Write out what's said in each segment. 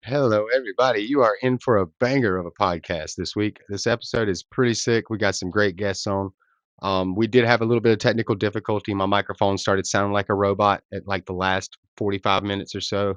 Hello, everybody. You are in for a banger of a podcast this week. This episode is pretty sick. We got some great guests on. We did have a little bit of technical difficulty. My microphone started sounding like a robot at like the last 45 minutes or so.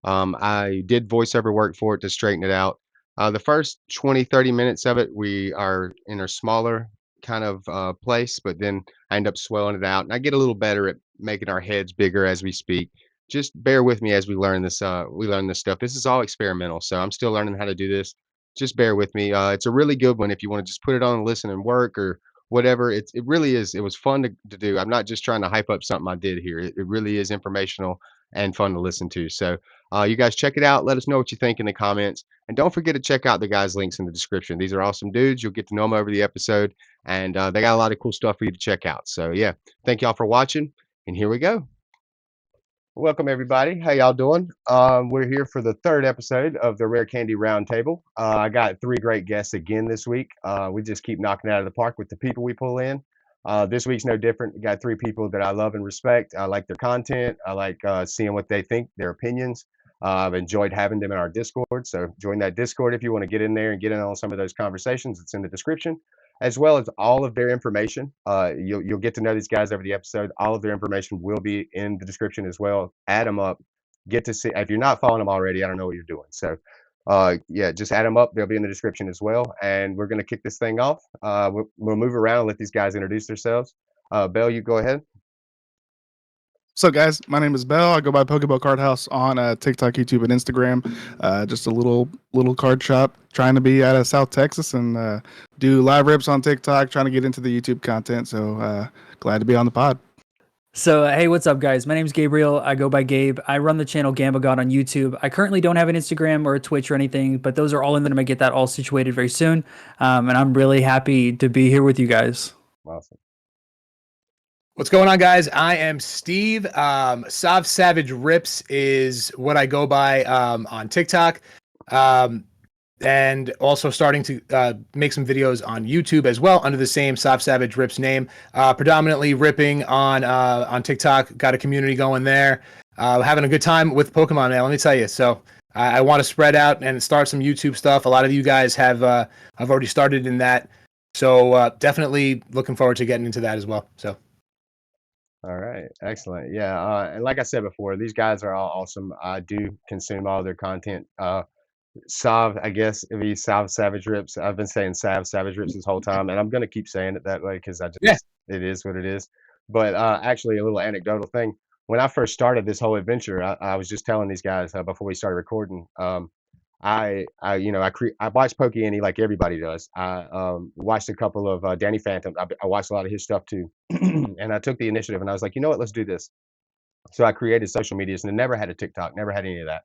I did voiceover work for it to straighten it out. The first 20, 30 minutes of it, we are in a smaller kind of place, but then I end up swelling it out. And I get a little better at making our heads bigger as we speak. Just bear with me as we learn this stuff. This is all experimental, so I'm still learning how to do this. Just bear with me. It's a really good one if you want to just put it on and listen and work or whatever. It really is. It was fun to do. I'm not just trying to hype up something I did here. It really is informational and fun to listen to. So you guys check it out. Let us know what you think in the comments. And don't forget to check out the guys' links in the description. These are awesome dudes. You'll get to know them over the episode. And they got a lot of cool stuff for you to check out. So yeah, thank y'all for watching. And here we go. Welcome everybody. How y'all doing? We're here for the third episode of the Rare Candy Roundtable. I got three great guests again this week. We just keep knocking it out of the park with the people we pull in. This week's no different. We got three people that I love and respect. I like their content. I like seeing what they think, their opinions. I've enjoyed having them in our Discord. So join that Discord if you want to get in there and get in on some of those conversations. It's in the description, as well as all of their information. You'll get to know these guys over the episode. All of their information will be in the description as well. Add them up. Get to see if you're not following them already. I don't know what you're doing. So, yeah, just add them up. They'll be in the description as well. And we're gonna kick this thing off. We'll move around and let these guys introduce themselves. Bell, you go ahead. So, guys, my name is Bell. I go by Pokeball Card House on TikTok, YouTube, and Instagram. Just a little card shop, trying to be out of South Texas and do live rips on TikTok, trying to get into the YouTube content. So, glad to be on the pod. So, hey, what's up, guys? My name's Gabriel. I go by Gabe. I run the channel Gamba God on YouTube. I currently don't have an Instagram or a Twitch or anything, but those are all in there. I'm going to get that all situated very soon. And I'm really happy to be here with you guys. Awesome. What's going on, guys? I am Steve. SavsSavageRips is what I go by on TikTok. And also starting to make some videos on YouTube as well under the same SavsSavageRips name. Predominantly ripping on TikTok. Got a community going there. Having a good time with Pokemon, man. Let me tell you. So I want to spread out and start some YouTube stuff. A lot of you guys have already started in that. So definitely looking forward to getting into that as well. So. All right, excellent. Yeah, and like I said before, these guys are all awesome. I do consume all their content. Sav, I guess it'd be SavsSavageRips. I've been saying SavsSavageRips this whole time, and I'm gonna keep saying it that way because it is what it is. But actually, a little anecdotal thing. When I first started this whole adventure, I was just telling these guys before we started recording. I watched Pokey like everybody does. I watched a couple of Danny Phantom. I watched a lot of his stuff too, and I took the initiative and I was like, you know what, let's do this. So I created social medias and never had a TikTok, never had any of that.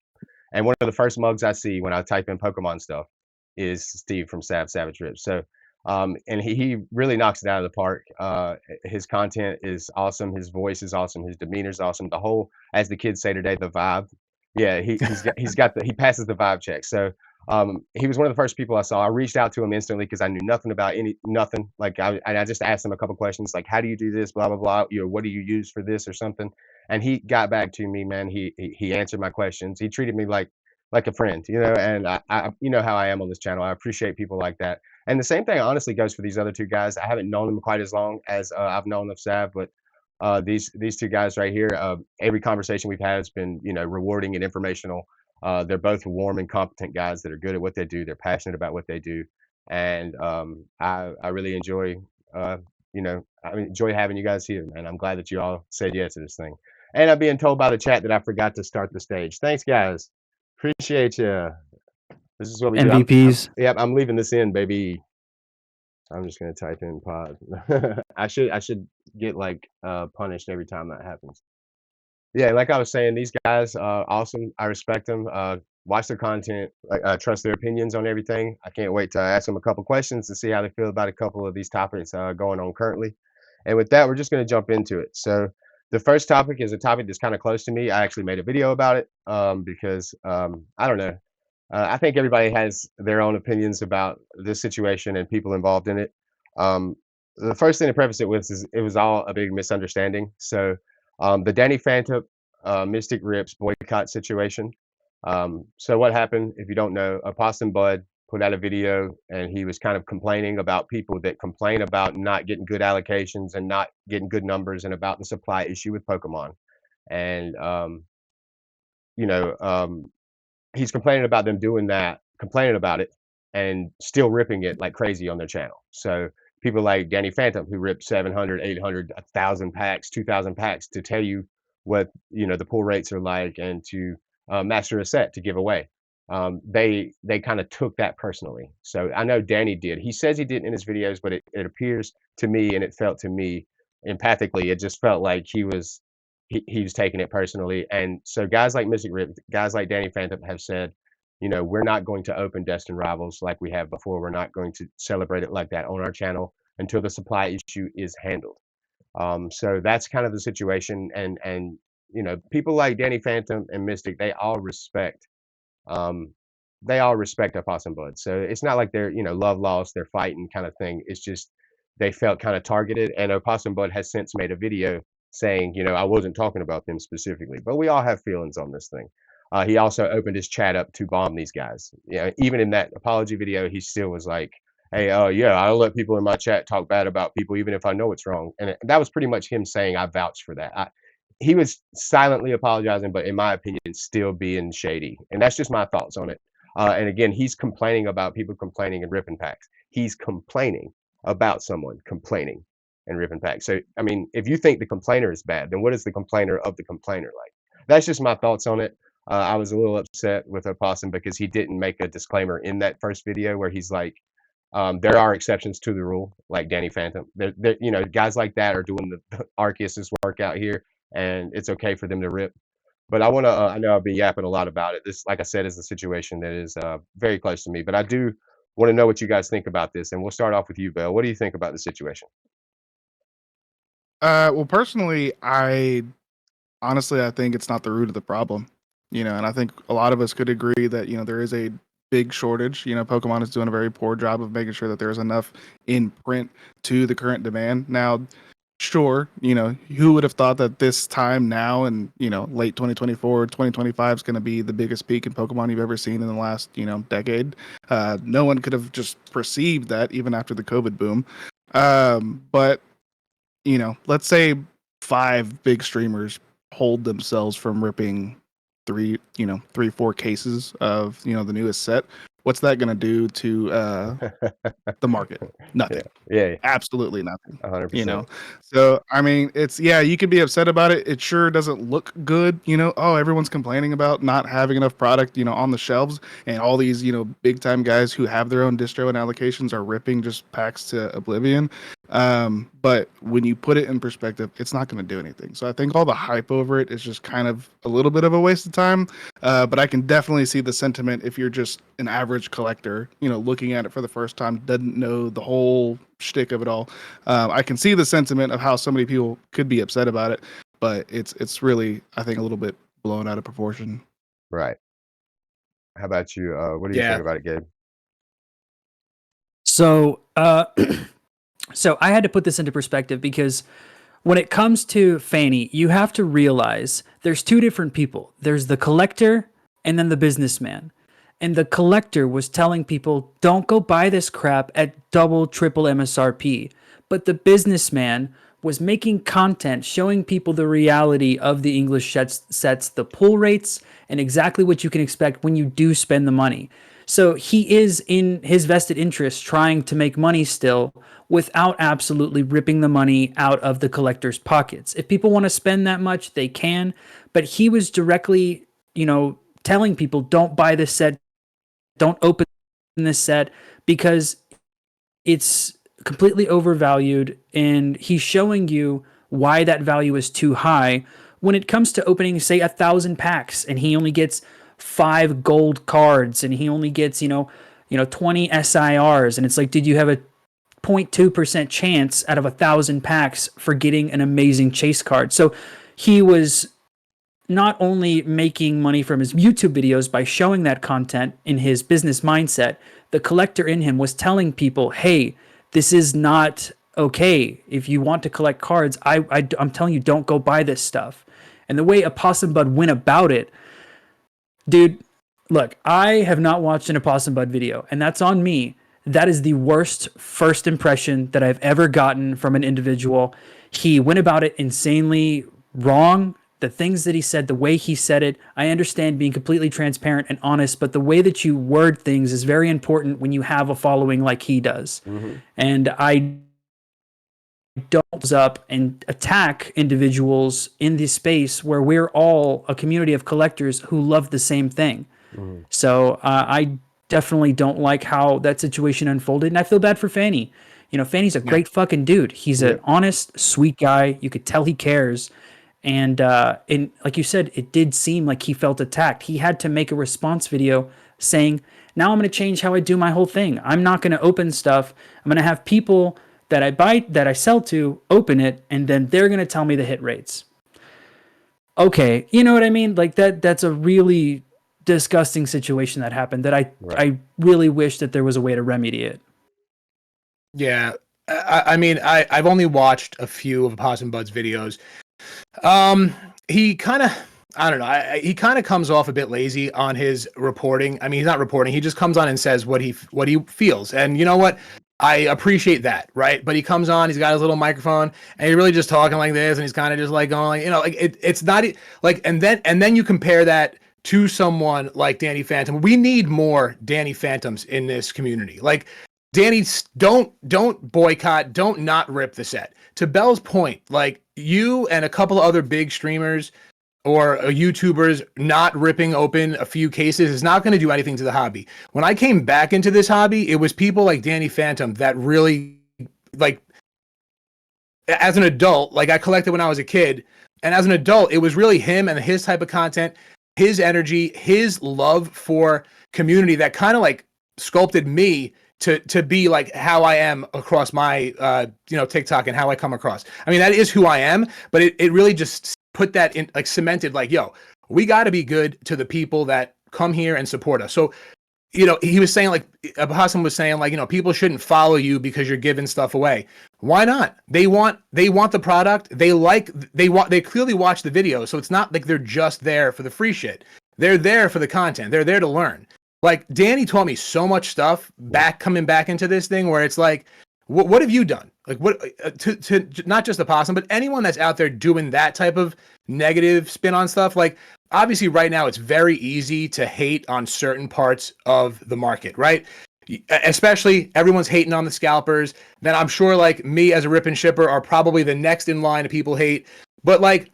And one of the first mugs I see when I type in Pokemon stuff is Steve from SavsSavageRips. So, and he really knocks it out of the park. His content is awesome. His voice is awesome. His demeanor is awesome. The whole, as the kids say today, the vibe. Yeah, he passes the vibe check. So he was one of the first people I saw. I reached out to him instantly because I knew nothing about nothing. Like I just asked him a couple questions, like how do you do this, blah blah blah. What do you use for this or something? And he got back to me, man. He answered my questions. He treated me like a friend, And I you know how I am on this channel. I appreciate people like that. And the same thing honestly goes for these other two guys. I haven't known them quite as long as I've known of Sav, but these two guys right here, every conversation we've had has been, rewarding and informational. They're both warm and competent guys that are good at what they do. They're passionate about what they do. And I really enjoy, I enjoy having you guys here, man. I'm glad that you all said yes to this thing. And I'm being told by the chat that I forgot to start the stage. Thanks, guys. Appreciate you. This is what we MVPs. do. I'm leaving this in, baby. I'm just gonna type in pod. I should get like punished every time that happens. Yeah, like I was saying, these guys awesome. I respect them. Watch their content. I trust their opinions on everything. I can't wait to ask them a couple questions to see how they feel about a couple of these topics going on currently. And with that, we're just gonna jump into it. So the first topic is a topic that's kind of close to me. I actually made a video about it because I don't know. I think everybody has their own opinions about this situation and people involved in it. The first thing to preface it with is it was all a big misunderstanding. So the Danny Phantom Mystic Rips boycott situation. So what happened, if you don't know, Opossum Bud put out a video and he was kind of complaining about people that complain about not getting good allocations and not getting good numbers and about the supply issue with Pokemon. And, you know, he's complaining about them doing that, complaining about it, and still ripping it like crazy on their channel. So people like Danny Phantom, who ripped 700, 800, 1,000 packs, 2,000 packs to tell you what, you know, the pull rates are like and to master a set to give away. They kind of took that personally. So I know Danny did. He says he didn't in his videos, but it appears to me and it felt to me empathically, it just felt like he was taking it personally. And so guys like Mystic Rip, guys like Danny Phantom have said, you know, we're not going to open Destined Rivals like we have before. We're not going to celebrate it like that on our channel until the supply issue is handled. So that's kind of the situation. And you know, people like Danny Phantom and Mystic, um, they all respect Opossum Bud. So it's not like they're, you know, love lost, they're fighting kind of thing. It's just they felt kind of targeted. And Opossum Bud has since made a video saying, you know, I wasn't talking about them specifically, but we all have feelings on this thing. He also opened his chat up to bomb these guys. You know, even in that apology video, he still was like, "Hey, yeah, I'll let people in my chat talk bad about people, even if I know it's wrong." And that was pretty much him saying, "I vouch for that." He was silently apologizing, but in my opinion, still being shady. And that's just my thoughts on it. And again, he's complaining about people complaining and ripping packs. He's complaining about someone complaining and ripping packs. So, I mean, if you think the complainer is bad, then what is the complainer of the complainer like? That's just my thoughts on it. I was a little upset with Opossum because he didn't make a disclaimer in that first video where he's like, there are exceptions to the rule, like Danny Phantom. You know, guys like that are doing the Arceus's work out here, and it's okay for them to rip. But I want to, I know I've been yapping a lot about it. This, like I said, is a situation that is very close to me. But I do want to know what you guys think about this. And we'll start off with you, Bill. What do you think about the situation? Well, personally, I think it's not the root of the problem, and I think a lot of us could agree that, there is a big shortage. Pokemon is doing a very poor job of making sure that there's enough in print to the current demand. Now, sure, who would have thought that this time now and, late 2024, 2025 is going to be the biggest peak in Pokemon you've ever seen in the last, decade. No one could have just perceived that even after the COVID boom. But let's say 5 big streamers hold themselves from ripping 4 cases of, the newest set. What's that going to do to the market? Nothing. Yeah, Absolutely nothing. 100%. So I mean, you could be upset about it. It sure doesn't look good. Oh, everyone's complaining about not having enough product, on the shelves, and all these, big time guys who have their own distro and allocations are ripping just packs to oblivion. But when you put it in perspective, it's not going to do anything. So I think all the hype over it is just kind of a little bit of a waste of time. But I can definitely see the sentiment if you're just an average collector, looking at it for the first time, doesn't know the whole shtick of it all. I can see the sentiment of how so many people could be upset about it, but it's really, I think, a little bit blown out of proportion. Right. How about you? What do you think about it, Gabe? So, so I had to put this into perspective because when it comes to Fanny, you have to realize there's 2 different people. There's the collector and then the businessman. And the collector was telling people, don't go buy this crap at double, triple MSRP. But the businessman was making content showing people the reality of the English sets, the pull rates, and exactly what you can expect when you do spend the money. So he is in his vested interest trying to make money still without absolutely ripping the money out of the collector's pockets. If people want to spend that much, they can. But he was directly, telling people, don't buy this set, don't open this set, because it's completely overvalued, and he's showing you why that value is too high when it comes to opening, say, 1,000 packs, and he only gets 5 gold cards, and he only gets 20 SIRs, and it's like, did you have a 0.2% chance out of 1,000 packs for getting an amazing chase card? So he was not only making money from his YouTube videos by showing that content in his business mindset, the collector in him was telling people, hey, this is not okay. If you want to collect cards, I'm telling you, don't go buy this stuff. And the way Opossum Bud went about it, dude, Look, I have not watched an Opossum Bud video, and that's on me. That is the worst first impression that I've ever gotten from an individual. He went about it insanely wrong. The things that he said, the way he said it, I understand being completely transparent and honest, but the way that you word things is very important when you have a following like he does. Mm-hmm. And I don't up and attack individuals in this space where we're all a community of collectors who love the same thing. Mm-hmm. So I definitely don't like how that situation unfolded, and I feel bad for Fanny. You know, Fanny's a great fucking dude. He's an honest, sweet guy. You could tell he cares, and like you said, it did seem like he felt attacked. He had to make a response video saying, "Now I'm going to change how I do my whole thing. I'm not going to open stuff. I'm going to have people that I buy, that I sell to, open it, and then they're going to tell me the hit rates." Okay, you know what I mean? Like that's a really disgusting situation that happened that I really wish that there was a way to remedy it. Yeah. I mean, I've only watched a few of Possum Bud's videos. He kind of, I don't know. He kind of comes off a bit lazy on his reporting. I mean, he's not reporting. He just comes on and says what he feels. And you know what? I appreciate that, right? But he comes on, he's got his little microphone, and he's really just talking like this, and he's kind of just like going, like, you know, like it's not like, and then you compare that to someone like Danny Phantom. We need more Danny Phantoms in this community. Like, Danny, don't boycott, don't not rip the set. To Bell's point, like, you and a couple of other big streamers or YouTubers not ripping open a few cases is not going to do anything to the hobby. When I came back into this hobby, it was people like Danny Phantom that really, like, as an adult, like, I collected when I was a kid, and as an adult, it was really him and his type of content, his energy, his love for community that kind of like sculpted me to be like how I am across my TikTok and how I come across. I mean, that is who I am, but it really just put that in, like, cemented, like, yo, we got to be good to the people that come here and support us. So, you know, he was saying, like, Hassan was saying, like, you know, people shouldn't follow you because you're giving stuff away. Why not? They want the product. They clearly watch the video. So it's not like they're just there for the free shit. They're there for the content. They're there to learn. Like, Danny taught me so much stuff coming back into this thing where it's like, what have you done? Like, what to not just the Possum, but anyone that's out there doing that type of negative spin on stuff. Like, obviously right now it's very easy to hate on certain parts of the market, right? Especially everyone's hating on the scalpers. Then I'm sure, like, me as a rip and shipper are probably the next in line of people hate. But, like,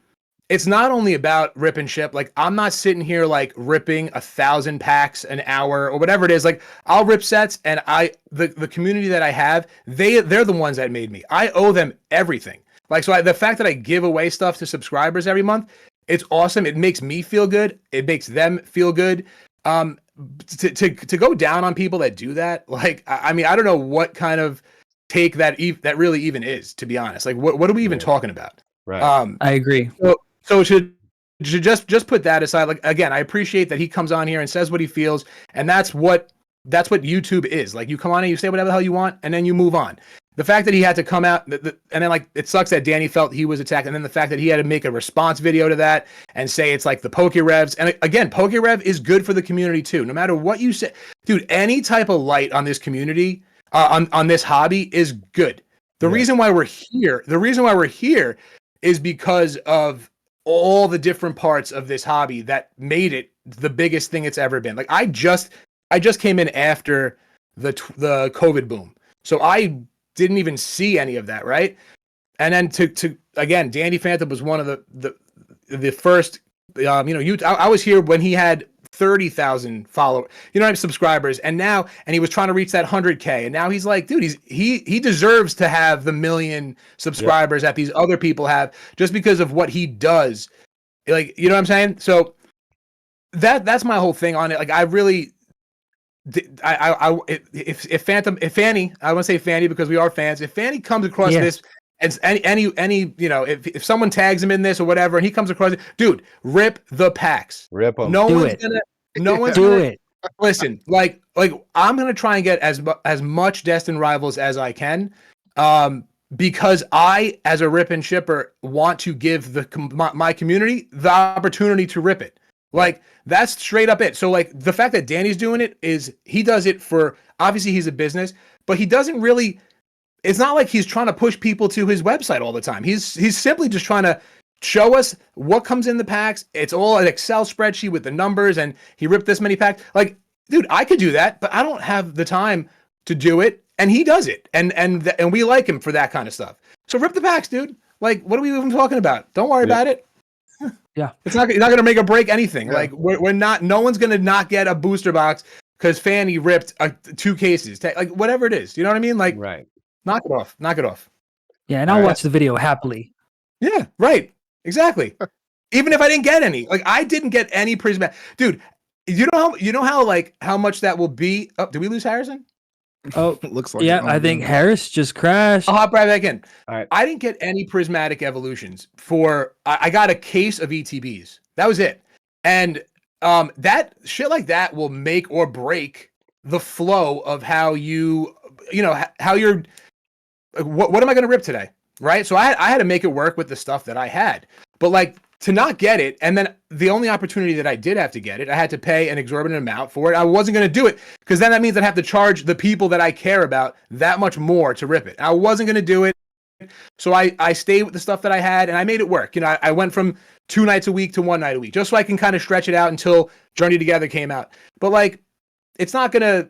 it's not only about rip and ship. Like, I'm not sitting here like ripping 1,000 packs an hour or whatever it is. Like, I'll rip sets, and the community that I have, they're the ones that made me. I owe them everything. Like, so the fact that I give away stuff to subscribers every month, it's awesome. It makes me feel good. It makes them feel good. To go down on people that do that, like, I mean, I don't know what kind of take that really even is, to be honest. Like, what are we even talking about? Right. I agree. So should just put that aside. Like, again, I appreciate that he comes on here and says what he feels, and that's what YouTube is. Like, you come on and you say whatever the hell you want, and then you move on. The fact that he had to come out, and then, like, it sucks that Danny felt he was attacked, and then the fact that he had to make a response video to that and say it's like the PokeRevs. And again, PokeRev is good for the community too. No matter what you say, dude, any type of light on this community, on this hobby is good. The reason why we're here is because of all the different parts of this hobby that made it the biggest thing it's ever been. Like, I just came in after the COVID boom, so I didn't even see any of that, right? And then to again, Danny Phantom was one of the first. I was here when he had 30,000 followers, subscribers, and he was trying to reach that 100K, and now he's like, dude, he deserves to have the 1 million subscribers that these other people have just because of what he does. Like, you know what I'm saying? So that's my whole thing on it. Like, I really, if Fanny, I want to say Fanny because we are fans. If Fanny comes across this, and any if someone tags him in this or whatever, and he comes across it, dude, rip the packs. Rip them. No one's gonna do it. Listen, like I'm gonna try and get as much Destined Rivals as I can, because I, as a rip and shipper, want to give my community the opportunity to rip it. Like that's straight up it. So like the fact that Danny's doing it is he does it for obviously he's a business, but he doesn't really. It's not like he's trying to push people to his website all the time. He's simply just trying to show us what comes in the packs. It's all an Excel spreadsheet with the numbers, and he ripped this many packs. Like, dude, I could do that, but I don't have the time to do it, and he does it, and we like him for that kind of stuff. So rip the packs, dude. Like, what are we even talking about? Don't worry about it. Yeah, It's not going to make or break anything. Yeah. Like, we're not. No one's going to not get a booster box because Fanny ripped 2 cases. Like, whatever it is, you know what I mean? Like, Right. knock it off. Knock it off. yeah, and I'll Alright. watch the video happily. Yeah, right. Exactly. Even if I didn't get any, like I didn't get any prismatic, dude. You know how much that will be. Oh, did we lose Harrison? Oh, Looks like yeah, it. I think Harris just crashed. I'll hop right back in. All right. I didn't get any prismatic evolutions for. I got a case of ETBs. That was it. And that shit like that will make or break the flow of how how you're. What am I going to rip today? Right. So I had to make it work with the stuff that I had. But like to not get it, and then the only opportunity that I did have to get it, I had to pay an exorbitant amount for it. I wasn't going to do it because then that means I'd have to charge the people that I care about that much more to rip it. I wasn't going to do it. So I stayed with the stuff that I had and I made it work. I went from 2 nights a week to 1 night a week just so I can kind of stretch it out until Journey Together came out. But like, it's not gonna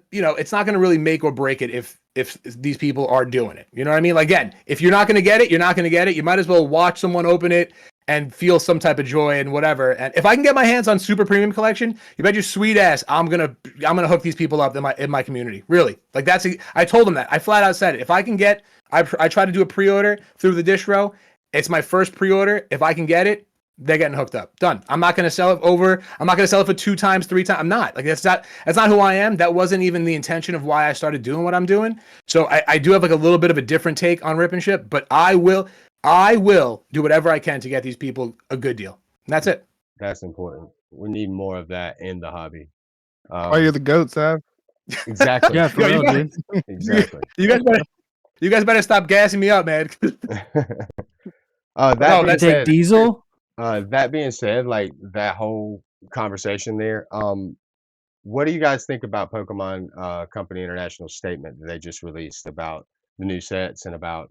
really make or break it if these people are doing it. You know what I mean? Like, again, if you're not gonna get it, you're not gonna get it. You might as well watch someone open it and feel some type of joy and whatever. And if I can get my hands on super premium collection, you bet your sweet ass I'm gonna hook these people up in my community. Really, like I told them that. I flat out said it. If I can get, I try to do a pre-order through the distro. It's my first pre-order. If I can get it, they're getting hooked up. Done. I'm not going to sell it over. I'm not going to sell it for 2 times, 3 times. I'm not. Like that's not who I am. That wasn't even the intention of why I started doing what I'm doing. So I do have like a little bit of a different take on rip and ship, but I will do whatever I can to get these people a good deal. And that's it. That's important. We need more of that in the hobby. Oh, you're the goat, Sav. Exactly. Yeah, for Yo, real, you dude. Exactly. You guys better stop gassing me up, man. That No, being Take said, Diesel. that being said, like that whole conversation there, what do you guys think about Pokemon Company International's statement that they just released about the new sets and about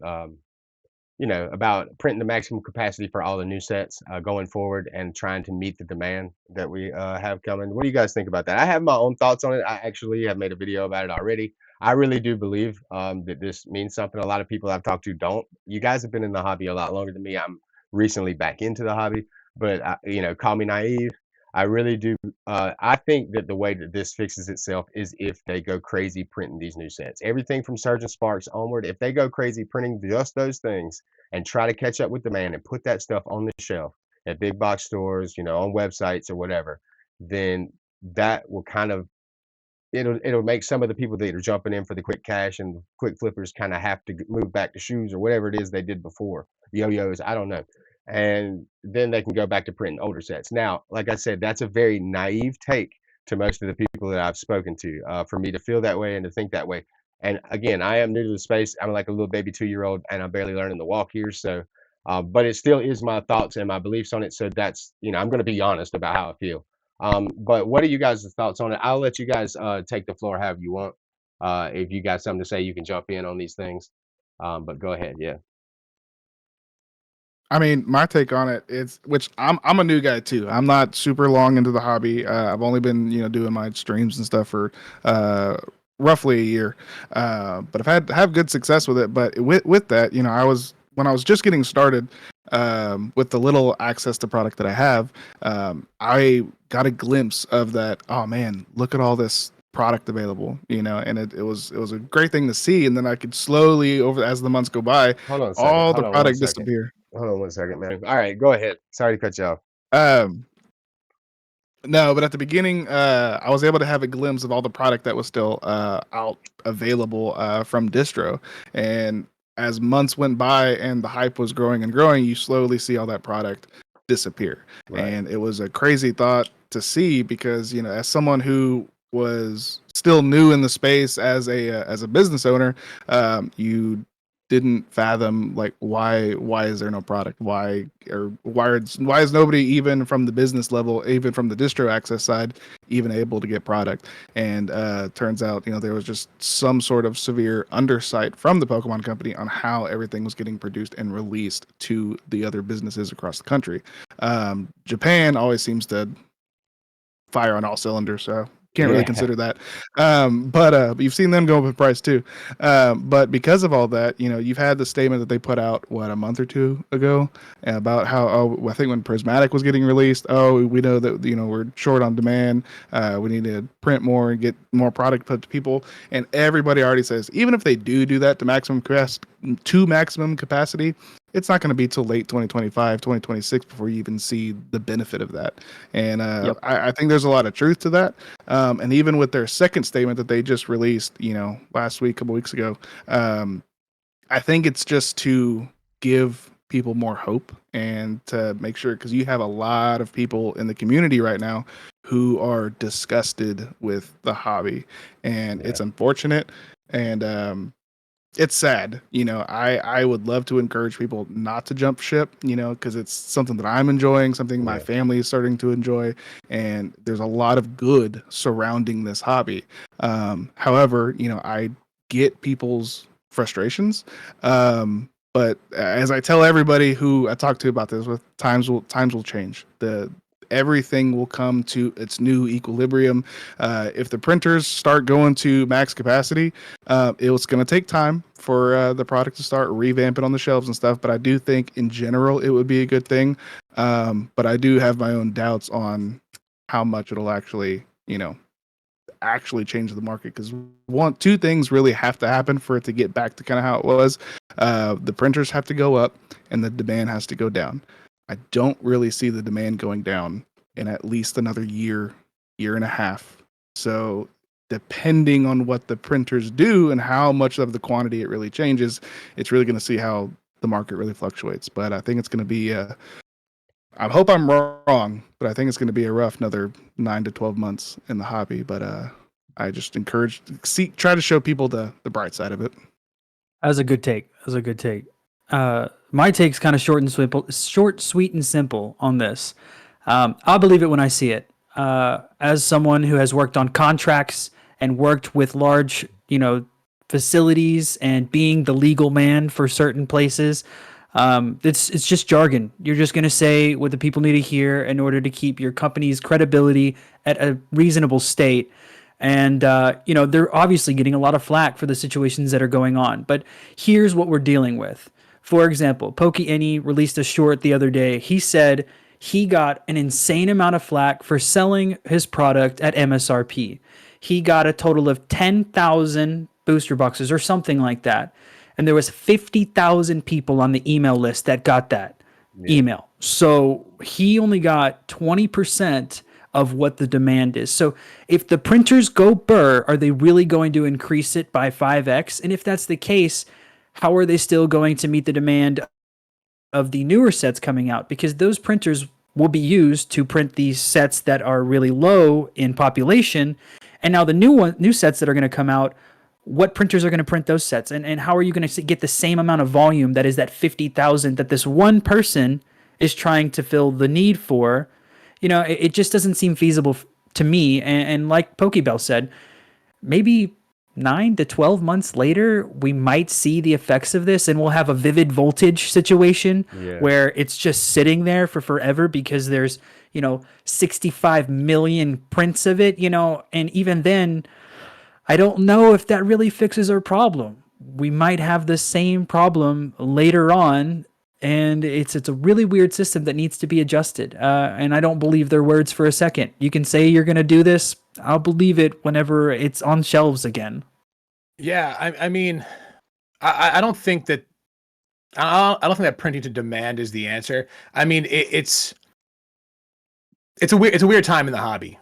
about printing the maximum capacity for all the new sets going forward and trying to meet the demand that we have coming? What do you guys think about that? I have my own thoughts on it. I actually have made a video about it already. I really do believe that this means something. A lot of people I've talked to don't. You guys have been in the hobby a lot longer than me. I'm recently back into the hobby, but call me naive. I really do. I think that the way that this fixes itself is if they go crazy printing these new sets. Everything from Surgeon Sparks onward, if they go crazy printing just those things and try to catch up with demand and put that stuff on the shelf at big box stores, on websites or whatever, then that will kind of it'll make some of the people that are jumping in for the quick cash and quick flippers kind of have to move back to shoes or whatever it is they did before. Yo-yos, I don't know. And then they can go back to printing older sets. Now, like I said, that's a very naive take to most of the people that I've spoken to, for me to feel that way and to think that way. And again, I am new to the space. I'm like a little baby 2-year-old, and I'm barely learning to walk here. So, but it still is my thoughts and my beliefs on it. So that's, I'm going to be honest about how I feel. But what are you guys' thoughts on it? I'll let you guys take the floor however you want. If you got something to say, you can jump in on these things. But go ahead, yeah. I mean, my take on it is, which I'm a new guy too. I'm not super long into the hobby. I've only been doing my streams and stuff for roughly a year, but I've have good success with it. But with that, when I was just getting started with the little access to product that I have, I got a glimpse of that. Oh man, look at all this product available, and it was a great thing to see. And then I could slowly, over as the months go by, Hold on a second. all Hold the on one product second. disappear. Hold on 1 second, man. All right, go ahead. Sorry to cut you off. No, but at the beginning, I was able to have a glimpse of all the product that was still out available from distro. And as months went by and the hype was growing and growing, you slowly see all that product disappear. Right. And it was a crazy thought to see because, as someone who was still new in the space as a business owner, you didn't fathom like why is there no product, why is nobody even from the business level, even from the distro access side, even able to get product. And turns out there was just some sort of severe undersight from the Pokemon company on how everything was getting produced and released to the other businesses across the country. Japan always seems to fire on all cylinders, so can't really consider that. But you've seen them go up in price too. But because of all that, you've had the statement that they put out a month or two ago about how I think when Prismatic was getting released, we know that we're short on demand. We need to print more and get more product put to people. And everybody already says even if they do that to maximum capacity, it's not going to be till late 2025, 2026 before you even see the benefit of that. And I think there's a lot of truth to that. And even with their second statement that they just released, last week, a couple weeks ago, I think it's just to give people more hope and to make sure, because you have a lot of people in the community right now who are disgusted with the hobby, and it's unfortunate. And it's sad. I would love to encourage people not to jump ship, because it's something that I'm enjoying, something my family is starting to enjoy, and there's a lot of good surrounding this hobby. However, I get people's frustrations. But as I tell everybody who I talk to about this, with times will change. Everything will come to its new equilibrium. If the printers start going to max capacity, it's going to take time for the product to start revamping on the shelves and stuff. But I do think in general it would be a good thing. But I do have my own doubts on how much it'll actually change the market, because two things really have to happen for it to get back to kind of how it was. The printers have to go up and the demand has to go down. I don't really see the demand going down in at least another year and a half. So depending on what the printers do and how much of the quantity it really changes, it's really going to see how the market really fluctuates. But I think it's going to be I hope I'm wrong, but I think it's going to be a rough another 9 to 12 months in the hobby. But I just try to show people the bright side of it. That was a good take. My take's kind of short, sweet, and simple on this. I'll believe it when I see it. As someone who has worked on contracts and worked with large, facilities and being the legal man for certain places, it's just jargon. You're just going to say what the people need to hear in order to keep your company's credibility at a reasonable state. And, they're obviously getting a lot of flack for the situations that are going on. But here's what we're dealing with. For example, Pokey released a short the other day. He said he got an insane amount of flack for selling his product at MSRP. He got a total of 10,000 booster boxes or something like that. And there was 50,000 people on the email list that got that email. So he only got 20% of what the demand is. So if the printers go burr, are they really going to increase it by 5x? And if that's the case, how are they still going to meet the demand of the newer sets coming out? Because those printers will be used to print these sets that are really low in population. And now the new sets that are going to come out, what printers are going to print those sets? And how are you going to get the same amount of volume that is that 50,000 that this one person is trying to fill the need for? It just doesn't seem feasible to me. And like Pokebell said, maybe 9 to 12 months later, we might see the effects of this, and we'll have a Vivid Voltage situation where it's just sitting there for forever because there's, 65 million prints of it, and even then, I don't know if that really fixes our problem. We might have the same problem later on, and it's a really weird system that needs to be adjusted. And I don't believe their words for a second. You can say you're going to do this. I'll believe it whenever it's on shelves again. Yeah, I mean, I don't think that I don't think that printing to demand is the answer. I mean, it's a weird time in the hobby,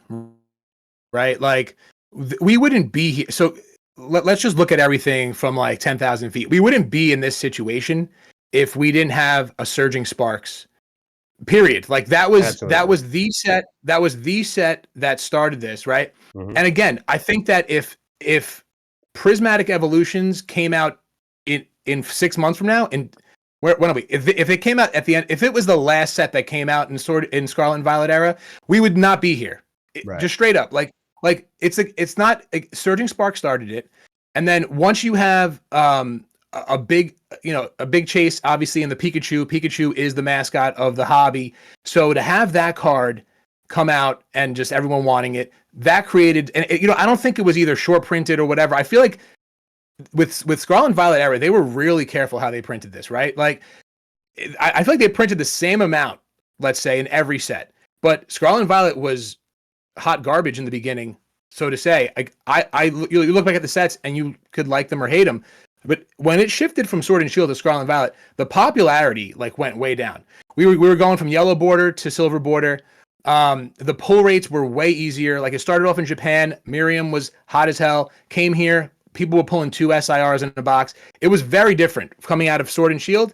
right? Like we wouldn't be here. So let's just look at everything from like 10,000 feet. We wouldn't be in this situation if we didn't have a Surging Sparks. Period. Like that was the set that started this, right? Mm-hmm. And again, I think that if Prismatic Evolutions came out in in 6 months from now, and when are we? If it came out at the end, if it was the last set that came out in Scarlet and Violet era, we would not be here. Right. Just straight up, like it's not like, Surging Spark started it, and then once you have a big chase, obviously, in the Pikachu. Pikachu is the mascot of the hobby, so to have that card come out and just everyone wanting it, that created, and I don't think it was either short printed or whatever. I feel like with Scarlet and Violet era, they were really careful how they printed this, right? Like, I feel like they printed the same amount, let's say, in every set, but Scarlet and Violet was hot garbage in the beginning, so to say. You look back at the sets and you could like them or hate them, but when it shifted from Sword and Shield to Scarlet and Violet, the popularity like went way down. We were going from yellow border to silver border. The pull rates were way easier. Like, it started off in Japan. Miriam was hot as hell. Came here, people were pulling 2 SIRs in a box. It was very different coming out of Sword and Shield,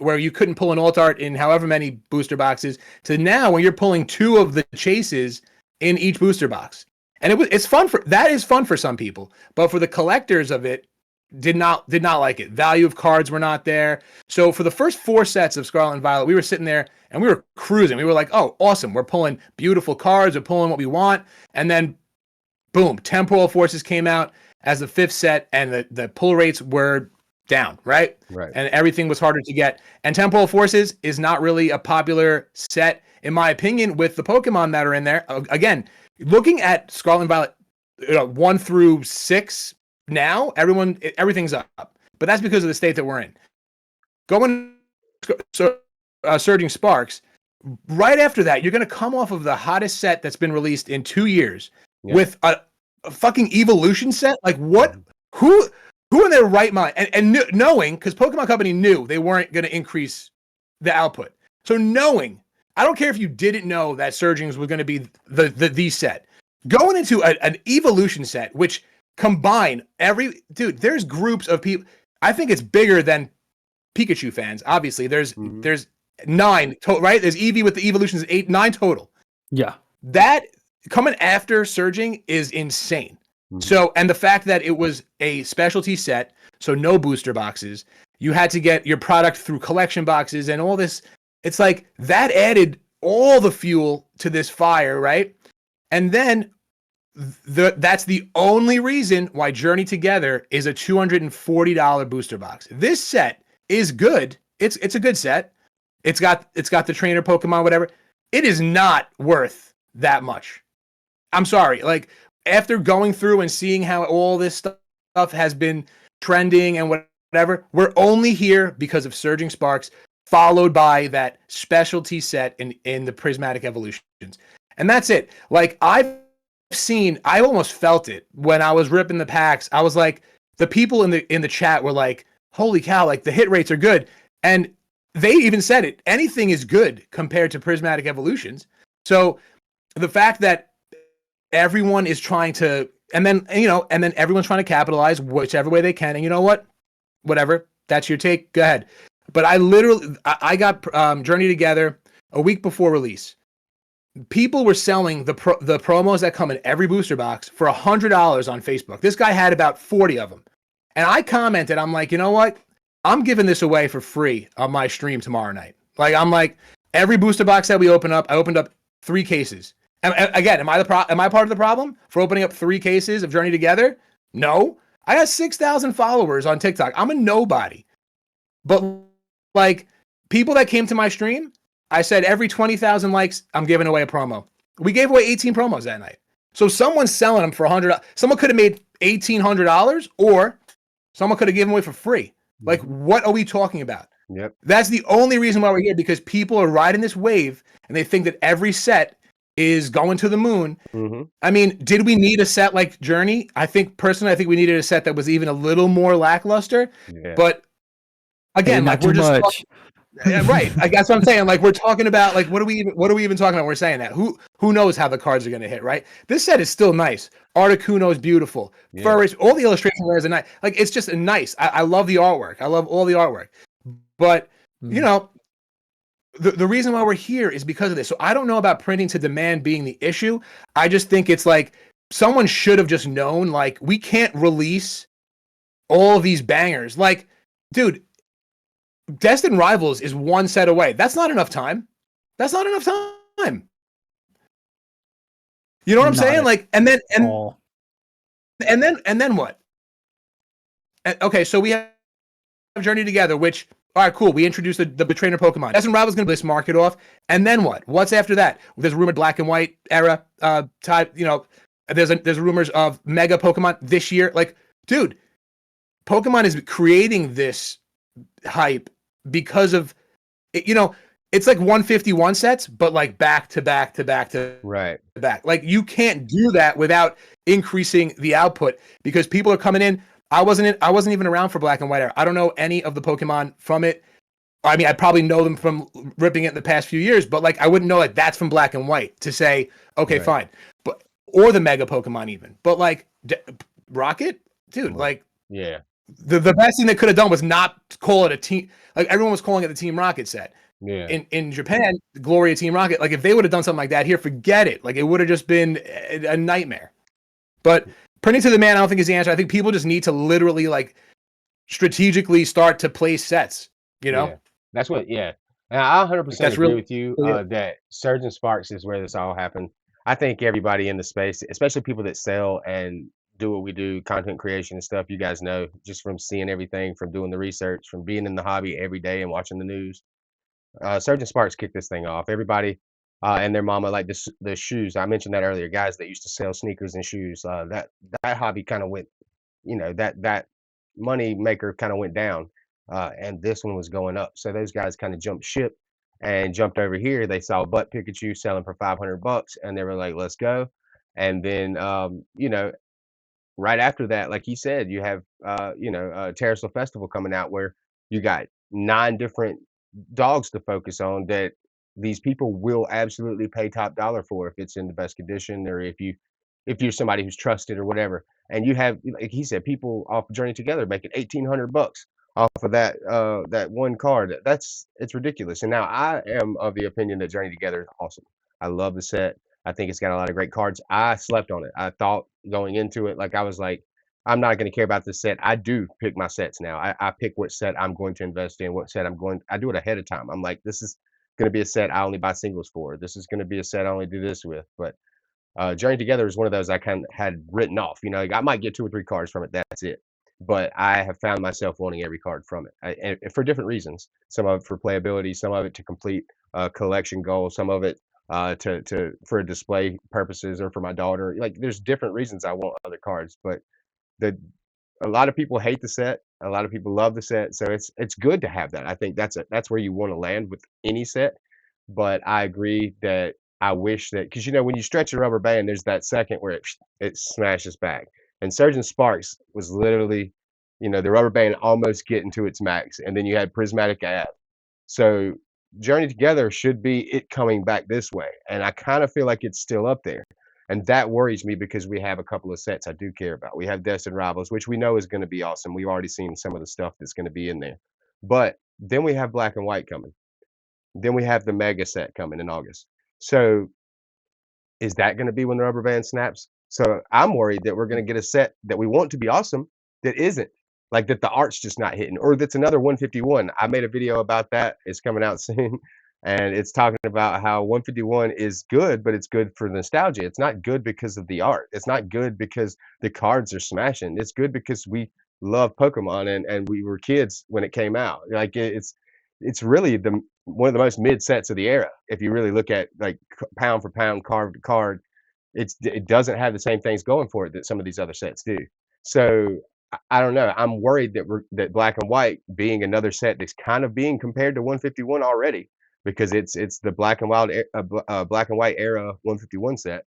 where you couldn't pull an alt art in however many booster boxes, to now when you're pulling 2 of the chases in each booster box. And it's fun that is fun for some people, but for the collectors of it, did not like it. Value of cards were not there. So for the first 4 sets of Scarlet and Violet, we were sitting there and we were cruising. We were like, oh, awesome. We're pulling beautiful cards. We're pulling what we want. And then boom, Temporal Forces came out as the 5th set, and the pull rates were down, right? Right. And everything was harder to get. And Temporal Forces is not really a popular set, in my opinion, with the Pokemon that are in there. Again, looking at Scarlet and Violet 1 through 6, now everything's up. But that's because of the state that we're in. Surging Sparks, right after that, you're going to come off of the hottest set that's been released in 2 years with a fucking evolution set. Like, what? Who in their right mind? And knowing, because Pokemon Company knew they weren't going to increase the output. So knowing, I don't care if you didn't know that Surgings was going to be the set. Going into an evolution set, which combine there's groups of people. I think it's bigger than Pikachu fans. Obviously, there's 9 total, right? There's Eevee with the evolutions, 9 total. Yeah. That coming after Surging is insane. So, and the fact that it was a specialty set, so no booster boxes, you had to get your product through collection boxes and all this. It's like that added all the fuel to this fire, right? And then that's the only reason why Journey Together is a $240 booster box. This set is good. It's a good set. It's got the trainer Pokemon, whatever. It is not worth that much. I'm sorry. Like, after going through and seeing how all this stuff has been trending and whatever, we're only here because of Surging Sparks, followed by that specialty set in the Prismatic Evolutions. And that's it. Like, I almost felt it when I was ripping the packs. I was like, the people in the chat were like, holy cow, like, the hit rates are good. And they even said it. Anything is good compared to Prismatic Evolutions. So the fact that everyone is trying to, and then everyone's trying to capitalize whichever way they can. And you know what? Whatever. That's your take. Go ahead. But I got Journey Together a week before release. People were selling the promos that come in every booster box for $100 on Facebook. This guy had about 40 of them. And I commented, I'm like, you know what? I'm giving this away for free on my stream tomorrow night. Like, I'm like, every booster box that we open up, I opened up 3 cases. And again, am I part of the problem for opening up 3 cases of Journey Together? No. I got 6,000 followers on TikTok. I'm a nobody. But like, people that came to my stream, I said every 20,000 likes, I'm giving away a promo. We gave away 18 promos that night. So someone's selling them for $100. Someone could have made $1,800, or someone could have given away for free. Like, what are we talking about? Yep. That's the only reason why we're here, because people are riding this wave and they think that every set is going to the moon. I mean, did we need a set like Journey? Personally, I think we needed a set that was even a little more lackluster. Yeah. But again, like, we're just right. I guess what I'm saying. Like, we're talking about, like, what are we even talking about? We're saying that who knows how the cards are going to hit, right? This set is still nice. Articuno is beautiful. Yeah. Furries, all the illustration layers are nice. Like, it's just a nice. I love the artwork. I love all the artwork. But you know, the reason why we're here is because of this. So I don't know about printing to demand being the issue. I just think it's like someone should have just known, like, we can't release all of these bangers. Like, dude, Destined Rivals is one set away. That's not enough time. That's not enough time. You know what I'm Not saying? at Like, and then all. what? Okay, so we have Journey Together, which, all right, cool. We introduced the trainer Pokemon. Destined Rivals going to this market off, and then what? What's after that? There's rumored Black and White era type. You know, there's rumors of Mega Pokemon this year. Like, dude, Pokemon is creating this hype because of, you know, it's like 151 sets, but like back to back to back to Right. back. Like, you can't do that without increasing the output because people are coming in. I wasn't even around for Black and White era. I don't know any of the Pokemon from it. I mean, I probably know them from ripping it in the past few years, but like I wouldn't know that that's from Black and White to say, okay, Right. fine. But or the Mega Pokemon even. But like Rocket, dude, like Yeah. the best thing they could have done was not call it a team. Like everyone was calling it the Team Rocket set. Yeah. In Japan, Gloria Team Rocket. Like if they would have done something like that here, forget it. Like it would have just been a nightmare. But printing to the man, I don't think is the answer. I think people just need to literally like strategically start to place sets. You know, Yeah. That's what. Yeah. And I 100% that's agree really with you yeah. that Surge and Sparks is where this all happened. I think everybody in the space, especially people that sell and do what we do, content creation and stuff, you guys know just from seeing everything, from doing the research, from being in the hobby every day and watching the news. Surge and Sparks kicked this thing off. Everybody and their mama, like the shoes. I mentioned that earlier. Guys that used to sell sneakers and shoes. That hobby kind of went, that money maker kind of went down, and this one was going up. So those guys kind of jumped ship and jumped over here. They saw Butt Pikachu selling for $500, and they were like, "Let's go!" And then, right after that, like you said, you have, Terrace Festival coming out where you got 9 different dogs to focus on that these people will absolutely pay top dollar for if it's in the best condition or if you're somebody who's trusted or whatever. And you have, like he said, people off Journey Together making $1,800 off of that one card. It's ridiculous. And now I am of the opinion that Journey Together is awesome. I love the set. I think it's got a lot of great cards. I slept on it. I thought going into it, like I was like, I'm not going to care about this set. I do pick my sets now. I pick what set I'm going to invest in, what set I do it ahead of time. I'm like, this is going to be a set I only buy singles for. This is going to be a set I only do this with. But Journey Together is one of those I kind of had written off. You know, like I might get 2 or 3 cards from it. That's it. But I have found myself wanting every card from it, and for different reasons. Some of it for playability, some of it to complete a collection goal, some of it to for display purposes or for my daughter. Like there's different reasons I want other cards, but the a lot of people hate the set. A lot of people love the set, so it's good to have that. I think that's where you want to land with any set. But I agree that I wish that because when you stretch a rubber band, there's that second where it smashes back. And Surgeon Sparks was literally, the rubber band almost getting to its max, and then you had Prismatic Ab. So Journey Together should be it coming back this way, and I kind of feel like it's still up there. And that worries me because we have a couple of sets I do care about. We have Destined Rivals, which we know is going to be awesome. We've already seen some of the stuff that's going to be in there. But then we have Black and White coming. Then we have the Mega set coming in August. So is that going to be when the rubber band snaps? So I'm worried that we're going to get a set that we want to be awesome that isn't. Like that the art's just not hitting, or that's another 151. I made a video about that. It's coming out soon. And it's talking about how 151 is good, but it's good for nostalgia. It's not good because of the art. It's not good because the cards are smashing. It's good because we love Pokemon and we were kids when it came out. Like it's really one of the most mid sets of the era. If you really look at like pound for pound, card to card, it doesn't have the same things going for it that some of these other sets do. So I don't know. I'm worried that Black and White being another set that's kind of being compared to 151 already because it's the Black and Black and White era 151 set.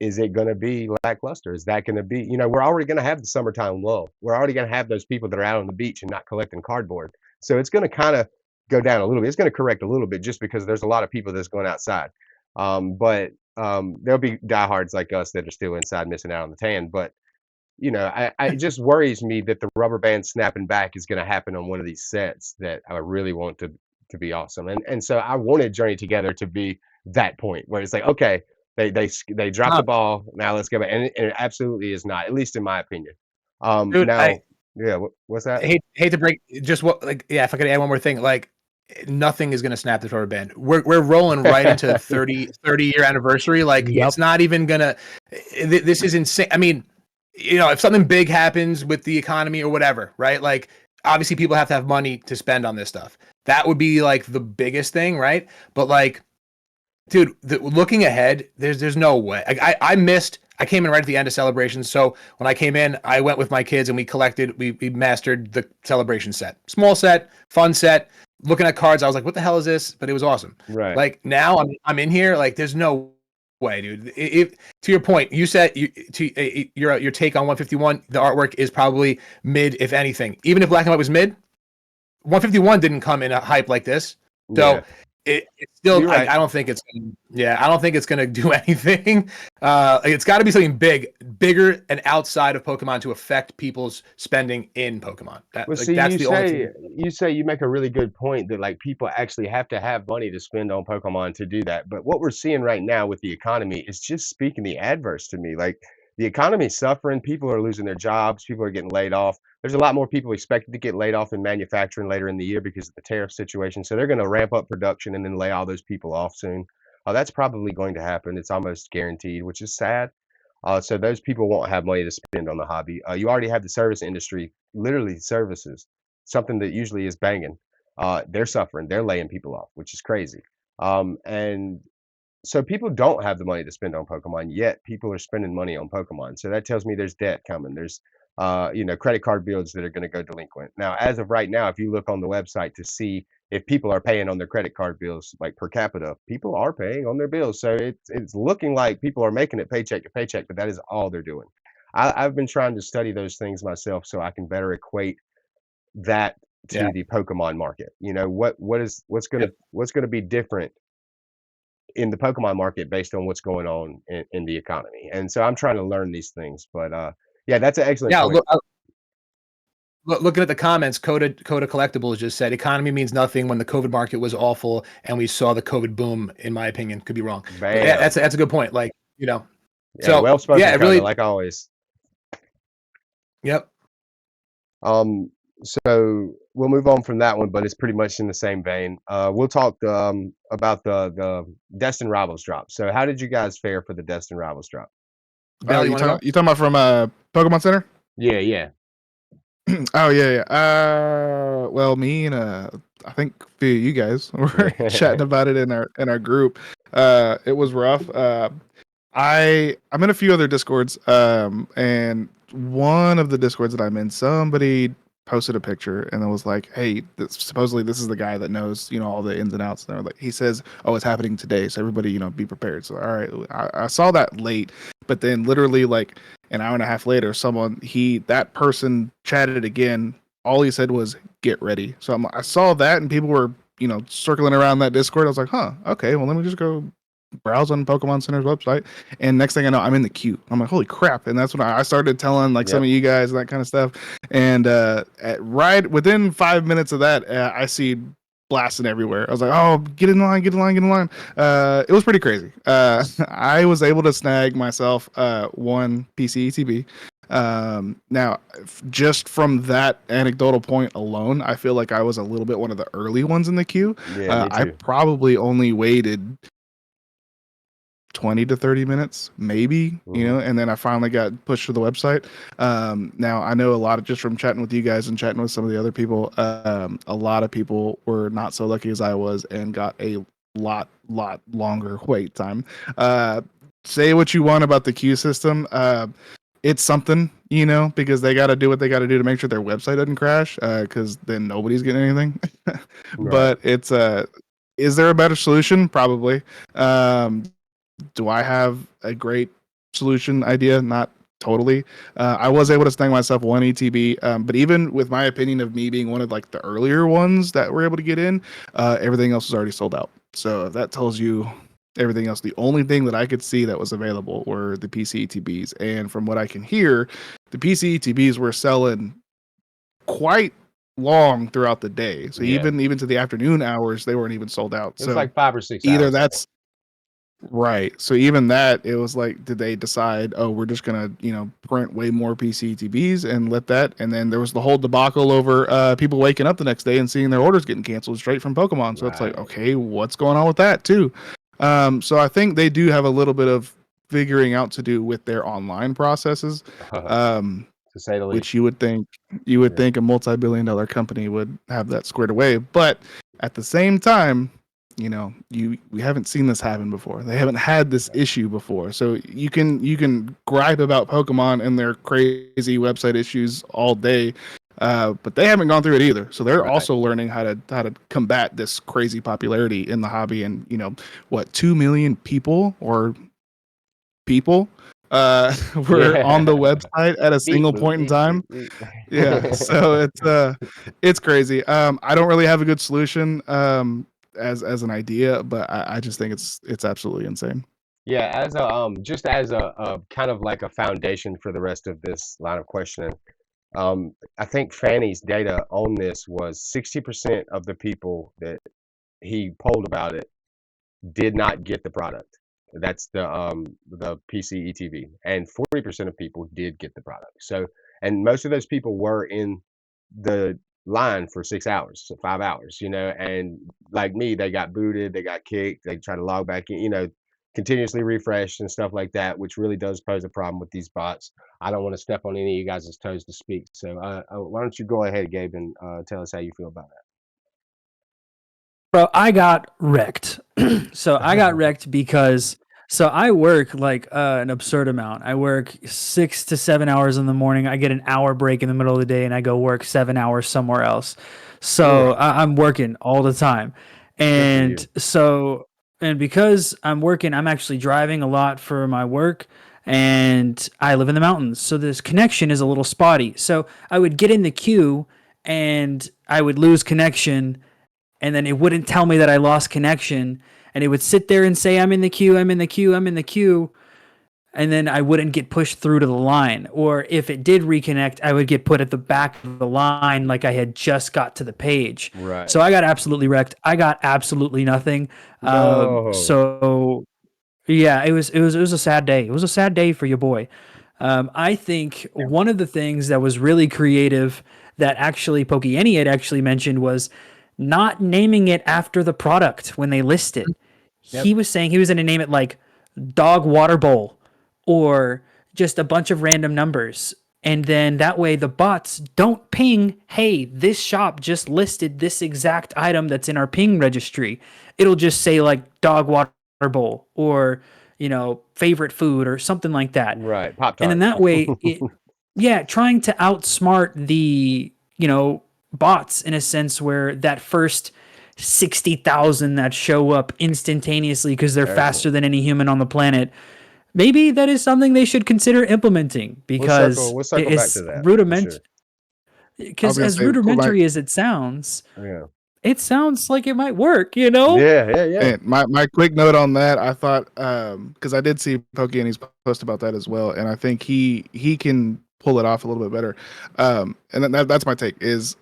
Is it going to be lackluster? Is that going to be, we're already going to have the summertime lull. We're already going to have those people that are out on the beach and not collecting cardboard. So it's going to kind of go down a little bit. It's going to correct a little bit just because there's a lot of people that's going outside. But there'll be diehards like us that are still inside missing out on the tan. But, it just worries me that the rubber band snapping back is going to happen on one of these sets that I really want to be awesome. And so I wanted Journey Together to be that point where it's like, okay, they dropped the ball. Now let's go back, and it absolutely is not, at least in my opinion. Dude, Now, Yeah, what's that? Hate to break just what like yeah, if I could add one more thing, like nothing is gonna snap this rubber band. We're rolling right into 30-year anniversary. Like Yep. it's not even gonna this is insane. I mean, if something big happens with the economy or whatever, right? Like obviously people have to have money to spend on this stuff. That would be like the biggest thing, right? But like, dude, looking ahead, there's no way. I came in right at the end of celebrations. So when I came in, I went with my kids and we mastered the celebration set. Small set, fun set. Looking at cards, I was like, what the hell is this? But it was awesome. Right. Like now I'm in here, like there's no way, dude. To your point, you said your take on 151, the artwork is probably mid, if anything. Even if black and white was mid, 151 didn't come in a hype like this. So Yeah. it's still You're right. I don't think it's I don't think it's gonna do anything. It's got to be something bigger and outside of Pokemon to affect people's spending in Pokemon. Well, see, That's the only thing. you make a really good point that like people actually have to have money to spend on Pokemon to do that. But what we're seeing right now with the economy is just speaking the adverse to me. Like the economy is suffering, people are losing their jobs, people are getting laid off. There's a lot more people expected to get laid off in manufacturing later in the year because of the tariff situation. So they're going to ramp up production and then lay all those people off soon. That's probably going to happen. It's almost guaranteed, which is sad. So those people won't have money to spend on the hobby. You already have the service industry, literally services, something that usually is banging. They're suffering. They're laying people off, which is crazy. And so people don't have the money to spend on Pokemon, yet people are spending money on Pokemon. So that tells me there's debt coming. There's credit card bills that are going to go delinquent. Now, as of right now, if you look on the website to see if people are paying on their credit card bills, like per capita, people are paying on their bills. So it's looking like people are making it paycheck to paycheck, but that is all they're doing. I've been trying to study those things myself so I can better equate that Yeah. to the Pokemon market. What's gonna be different in the Pokemon market based on what's going on in the economy. And so I'm trying to learn these things. But yeah, that's an excellent Yeah. point. Looking at the comments, Coda Collectibles just said economy means nothing when the COVID market was awful and we saw the COVID boom. In my opinion, could be wrong. But yeah, Bam. that's a good point. Like Yeah, so well spoken, yeah, it Coda, really. like always. Yep. So we'll move on from that one, but it's pretty much in the same vein. We'll talk about the Destined Rivals drop. So how did you guys fare for the Destined Rivals drop? Bell, you you want to go? talking about from Pokemon Center? Yeah, yeah. Oh yeah. Well, me and I think a few of you guys were chatting about it in our group. It was rough. I'm in a few other Discords, and one of the Discords that I'm in, somebody posted a picture and it was like, "Hey, supposedly this is the guy that knows, all the ins and outs." And they're like, he says, "Oh, it's happening today, so everybody, be prepared." So, all right, I saw that late, but then literally like an hour and a half later, that person chatted again. All he said was, "Get ready." So I saw that, and people were, circling around that Discord. I was like, "Huh, okay, well, let me just go browse on Pokemon Center's website." And next thing I know, I'm in the queue. I'm like, holy crap. And that's when I started telling like some of you guys that kind of stuff. And right within 5 minutes of that, I see blasting everywhere. I was like, oh, get in line, get in line, get in line. It was pretty crazy. I was able to snag myself one PC ETB. Now, just from that anecdotal point alone, I feel like I was a little bit one of the early ones in the queue. Yeah, me I too. probably only waited 20 to 30 minutes, maybe, and then I finally got pushed to the website. Now I know a lot of, just from chatting with you guys and chatting with some of the other people, a lot of people were not so lucky as I was and got a lot longer wait time. Say what you want about the queue system. It's something, because they got to do what they got to do to make sure their website doesn't crash, because then nobody's getting anything. Right. But it's is there a better solution? Probably. Do I have a great solution idea? Not totally. I was able to snag myself one ETB, but even with my opinion of me being one of like the earlier ones that were able to get in, everything else was already sold out. So if that tells you everything else, the only thing that I could see that was available were the PC ETBs. And from what I can hear, the PC ETBs were selling quite long throughout the day. So Yeah. even to the afternoon hours, they weren't even sold out. It was So like 5 or 6 either hours. I think. Right. So even that, it was like, did they decide, oh, we're just gonna, print way more PCTVs and let that? And then there was the whole debacle over people waking up the next day and seeing their orders getting canceled straight from Pokemon. So it's like, Right. okay, what's going on with that too? So I think they do have a little bit of figuring out to do with their online processes. To say the least. Which you would think a multi-billion-dollar company would have that squared away, but at the same time, we haven't seen this happen before. They haven't had this issue before. So you can gripe about Pokemon and their crazy website issues all day, but they haven't gone through it either. So they're Right. also learning how to combat this crazy popularity in the hobby. And 2 million people were were on the website at a single point in time. Yeah, so it's crazy. I don't really have a good solution as an idea, but I just think it's absolutely insane. Yeah, as a just as a kind of like a foundation for the rest of this line of questioning, I think Fanny's data on this was 60% of the people that he polled about it did not get the product. That's the PC ETV, and 40% of people did get the product. So, and most of those people were in the line for 6 hours, so 5 hours, and like me, they got booted, they got kicked, they try to log back in, continuously refreshed and stuff like that, which really does pose a problem with these bots. I don't want to step on any of you guys' toes to speak. So, why don't you go ahead, Gabe, and tell us how you feel about Bro, I got wrecked. So I got wrecked because I work like an absurd amount. I work 6 to 7 hours in the morning. I get an hour break in the middle of the day, and I go work 7 hours somewhere else. So I'm working all the time, and because I'm working, I'm actually driving a lot for my work, and I live in the mountains. So this connection is a little spotty. So I would get in the queue, and I would lose connection, and then it wouldn't tell me that I lost connection, and it would sit there and say, I'm in the queue, I'm in the queue, I'm in the queue, and then I wouldn't get pushed through to the line. Or if it did reconnect, I would get put at the back of the line like I had just got to the page. Right. So I got absolutely wrecked. I got absolutely nothing. No. So yeah, it was a sad day. It was a sad day for your boy. I think one of the things that was really creative that actually Pokey had actually mentioned was not naming it after the product when they list it. Yep. He was saying he was going to name it like Dog Water Bowl or just a bunch of random numbers. And then that way the bots don't ping, hey, this shop just listed this exact item that's in our ping registry. It'll just say like Dog Water Bowl or, favorite food or something like that. Right. Pop-Tart. And then that way, trying to outsmart the, bots in a sense where that first 60,000 that show up instantaneously because they're faster than any human on the planet. Maybe that is something they should consider implementing because we'll circle back to that. Rudiment. Because as say, rudimentary as it sounds, Yeah. it sounds like it might work, Yeah. And my quick note on that, I thought, because I did see Pokey and his post about that as well, and I think he can pull it off a little bit better. And that's my take is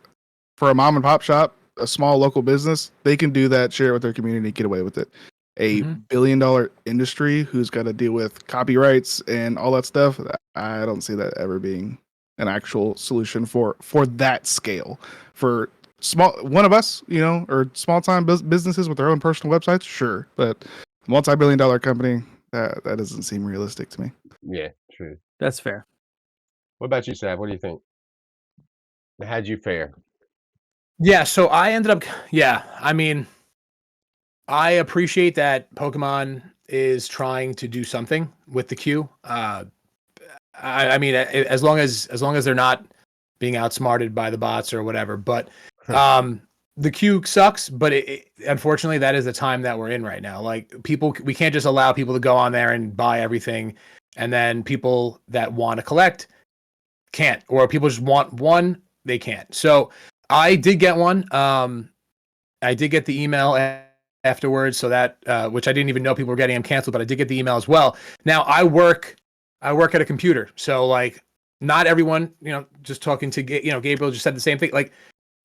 for a mom and pop shop, a small local business, they can do that, share it with their community, get away with it. A billion-dollar industry who's got to deal with copyrights and all that stuff, I don't see that ever being an actual solution for that scale. For one of us, or small-time businesses with their own personal websites, sure, but multi-billion-dollar company, that doesn't seem realistic to me. Yeah, true. That's fair. What about you, Sav? What do you think? How'd you fare? Yeah, so I ended up, I mean, I appreciate that Pokemon is trying to do something with the queue. I mean, as long as they're not being outsmarted by the bots or whatever. But the queue sucks. But unfortunately, that is the time that we're in right now. Like we can't just allow people to go on there and buy everything, and then people that want to collect can't, or people just want one, they can't. So I did get one. I did get the email afterwards, so that which I didn't even know people were getting them canceled, but I did get the email as well. Now I work at a computer, so like not everyone, just talking to Gabriel just said the same thing. Like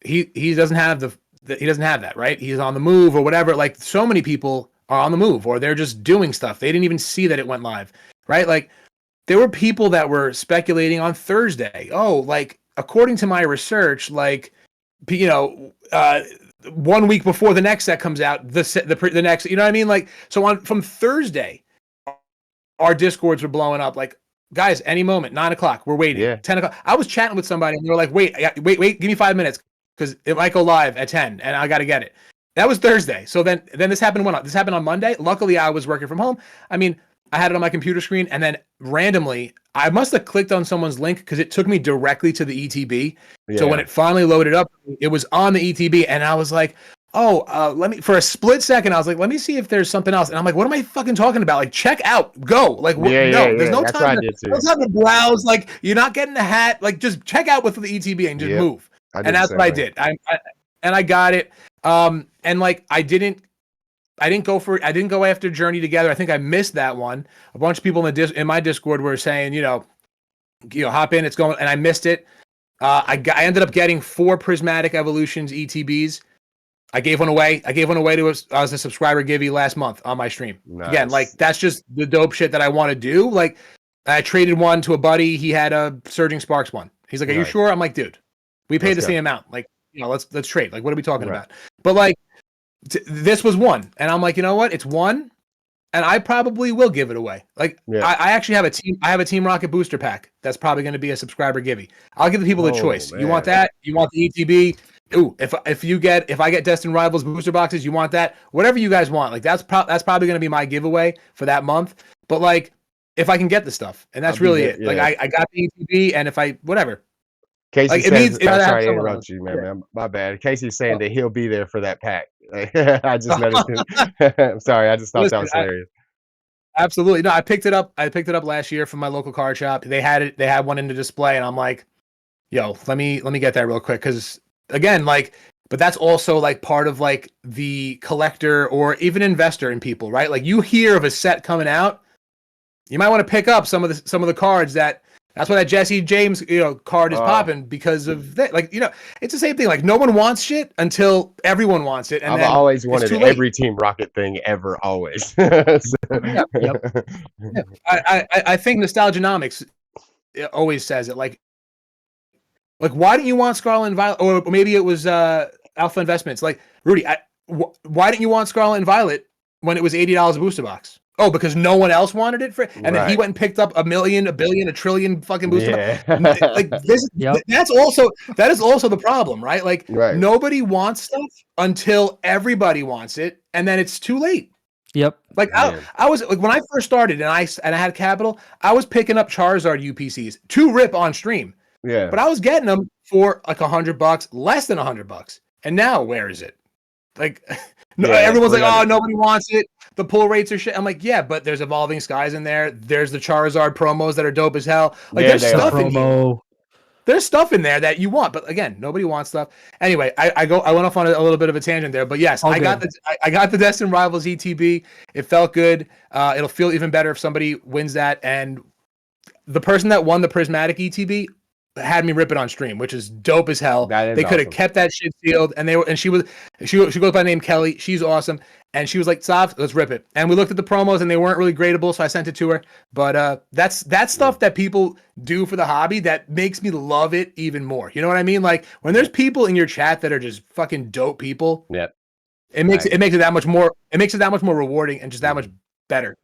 he doesn't have he doesn't have that, right? He's on the move or whatever. Like so many people are on the move, or they're just doing stuff. They didn't even see that it went live, right? Like there were people that were speculating on Thursday. Oh, like according to my research, like 1 week before the next set comes out, the next, you know what I mean? Like so from Thursday, our Discords were blowing up. Like guys, any moment, 9:00, we're waiting. Yeah. 10:00. I was chatting with somebody and they were like, wait, give me 5 minutes because it might go live at 10 and I got to get it. That was Thursday. So then this happened this happened on Monday. Luckily, I was working from home. I mean, I had it on my computer screen, and then randomly, I must have clicked on someone's link because it took me directly to the ETB. Yeah. So when it finally loaded up, it was on the ETB, and I was like, oh, for a split second, I was like, let me see if there's something else. And I'm like, what am I fucking talking about? Like, check out, go. Like, there's no time to browse. Like, you're not getting a hat. Like, just check out with the ETB and just move. And that's what I did. I got it. And like, I didn't go after Journey Together. I think I missed that one. A bunch of people in my Discord were saying, hop in, it's going, and I missed it. I ended up getting 4 Prismatic Evolutions ETBs. I gave one away. To as a subscriber givey last month on my stream. Nice. Again, like that's just the dope shit that I want to do. Like I traded one to a buddy. He had a Surging Sparks one. He's like, "Are you sure?" I'm like, "Dude, we paid the same amount. Like, let's trade. Like, what are we talking about?" But like, this was one, and I'm like, you know what? It's one, and I probably will give it away. Like, I actually have a team. I have a Team Rocket booster pack that's probably going to be a subscriber givey. I'll give the people the choice. Man. You want that? You want the ETB? Ooh, if I get Destined Rivals booster boxes, you want that? Whatever you guys want. Like that's probably going to be my giveaway for that month. But like, if I can get the stuff, and that's really it. Yeah. Like I got the ETB, and if I whatever. Casey like, says, sorry to interrupt you, man. My bad. Casey's saying that he'll be there for that pack. I just noticed it. I'm sorry. I just thought that was hilarious. Absolutely. No, I picked it up last year from my local card shop. They had it. They had one in the display, and I'm like, yo, let me get that real quick because. Again, like, but that's also like part of like the collector or even investor in people, right? Like you hear of a set coming out, you might want to pick up some of the cards that's why that Jesse James, card is popping because of that. Like, it's the same thing. Like no one wants shit until everyone wants it. And I've always wanted every Team Rocket thing ever, always. Yep. I think Nostalgianomics always says it like, why didn't you want Scarlet and Violet? Or maybe it was Alpha Investments. Like, Rudy, why didn't you want Scarlet and Violet when it was $80 a booster box? Oh, because no one else wanted it and then he went and picked up a million, a billion, a trillion fucking booster box. Like this, that is also the problem, right? Like nobody wants stuff until everybody wants it, and then it's too late. Yep. Like I was like when I first started and I had capital, I was picking up Charizard UPCs to rip on stream. Yeah. But I was getting them for like $100, less than $100. And now where is it? Like everyone's like, oh, nobody wants it. The pull rates are shit. I'm like, yeah, but there's Evolving Skies in there. There's the Charizard promos that are dope as hell. Like there's stuff in here. There's stuff in there that you want, but again, nobody wants stuff. Anyway, I went off on a little bit of a tangent there, but yes, I got the Destined Rivals ETB. It felt good. It'll feel even better if somebody wins that. And the person that won the Prismatic ETB had me rip it on stream, which is dope as hell. They could have kept that shit sealed, and she goes by the name Kelly. She's awesome, and she was like, "Sav, let's rip it." And we looked at the promos, and they weren't really gradable, so I sent it to her. But that's stuff that people do for the hobby that makes me love it even more. You know what I mean? Like when there's people in your chat that are just fucking dope people. Yep. It makes it that much more. It makes it that much more rewarding and just that much better.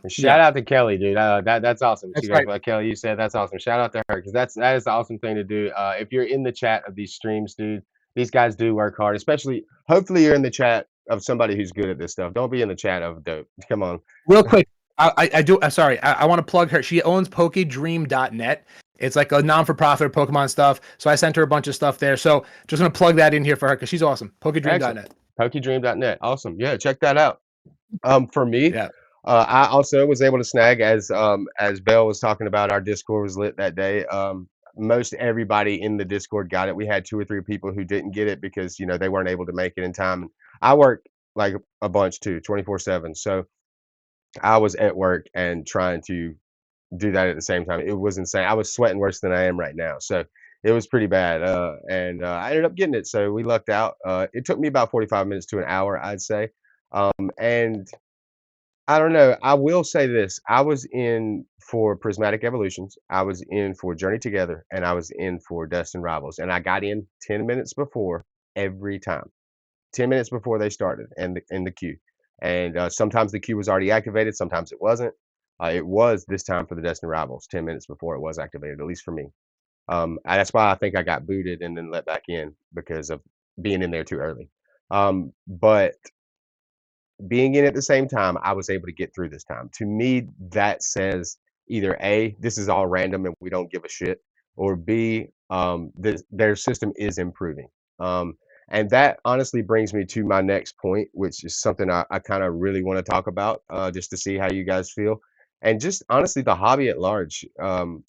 Shout out to Kelly, dude. That's awesome. Like Kelly, you said that's awesome. Shout out to her because that is the awesome thing to do. If you're in the chat of these streams, dude, these guys do work hard. Especially, hopefully, you're in the chat of somebody who's good at this stuff. Don't be in the chat of dope. Come on. Real quick, I do. Sorry, I want to plug her. She owns PokeDream.net. It's like a non-for-profit Pokemon stuff. So I sent her a bunch of stuff there. So just gonna plug that in here for her because she's awesome. PokeDream.net. PokeDream.net. Awesome. Yeah, check that out. For me. Yeah. I also was able to snag as Bell was talking about. Our Discord was lit that day. Most everybody in the Discord got it. We had 2 or 3 people who didn't get it because they weren't able to make it in time. I work like a bunch too, 24/7. So I was at work and trying to do that at the same time. It was insane. I was sweating worse than I am right now. So it was pretty bad. And I ended up getting it. So we lucked out. It took me about 45 minutes to an hour, I'd say. And I don't know. I will say this. I was in for Prismatic Evolutions. I was in for Journey Together, and I was in for Dust and Rivals, and I got in 10 minutes before every time. 10 minutes before they started in the queue. And, sometimes the queue was already activated, sometimes it wasn't. It was this time for the Dust and Rivals, 10 minutes before it was activated, at least for me. And that's why I think I got booted and then let back in because of being in there too early. But being in at the same time, I was able to get through this time. To me, that says either A, this is all random and we don't give a shit, or B, their system is improving. And that honestly brings me to my next point, which is something I kind of really want to talk about, just to see how you guys feel. And just honestly, the hobby at large.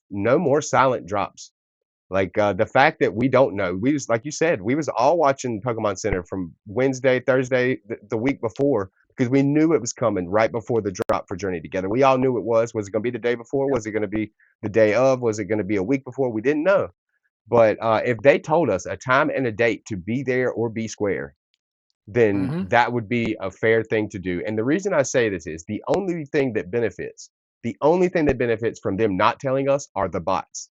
No more silent drops. Like, the fact that we don't know, we was like you said, we was all watching Pokemon Center from Wednesday, Thursday, the week before, because we knew it was coming right before the drop for Journey Together. We all knew it was. Was it gonna be the day before? Was it gonna be the day of? Was it gonna be a week before? We didn't know. But, if they told us a time and a date to be there or be square, then Hmm. that would be a fair thing to do. And the reason I say this is the only thing that benefits from them not telling us are the bots.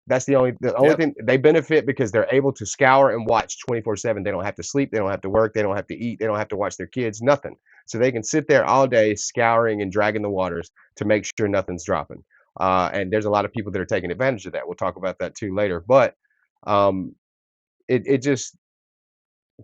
That's the only Yep. thing they benefit because they're able to scour and watch 24/7. They don't have to sleep, they don't have to work, they don't have to eat, they don't have to watch their kids, nothing. So they can sit there all day scouring and dragging the waters to make sure nothing's dropping. And there's a lot of people that are taking advantage of that. We'll talk about that too later. But um, it just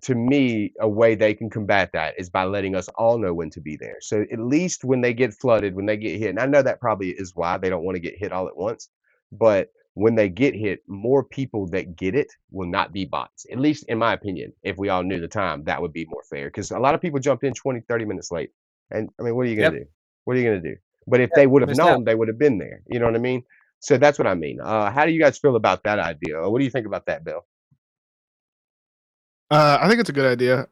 to me, a way they can combat that is by letting us all know when to be there. So at least when they get flooded, when they get hit, and I know that probably is why they don't want to get hit all at once, but when they get hit, more people that get it will not be bots. At least in my opinion, if we all knew the time, that would be more fair. Because a lot of people jumped in 20, 30 minutes late. And I mean, what are you gonna Yep. do? What are you gonna do? But if Yep. they would have Missed out. known, they would have been there. You know what I mean? So that's what I mean. How do you guys feel about that idea? What do you think about that, Bill? I think it's a good idea.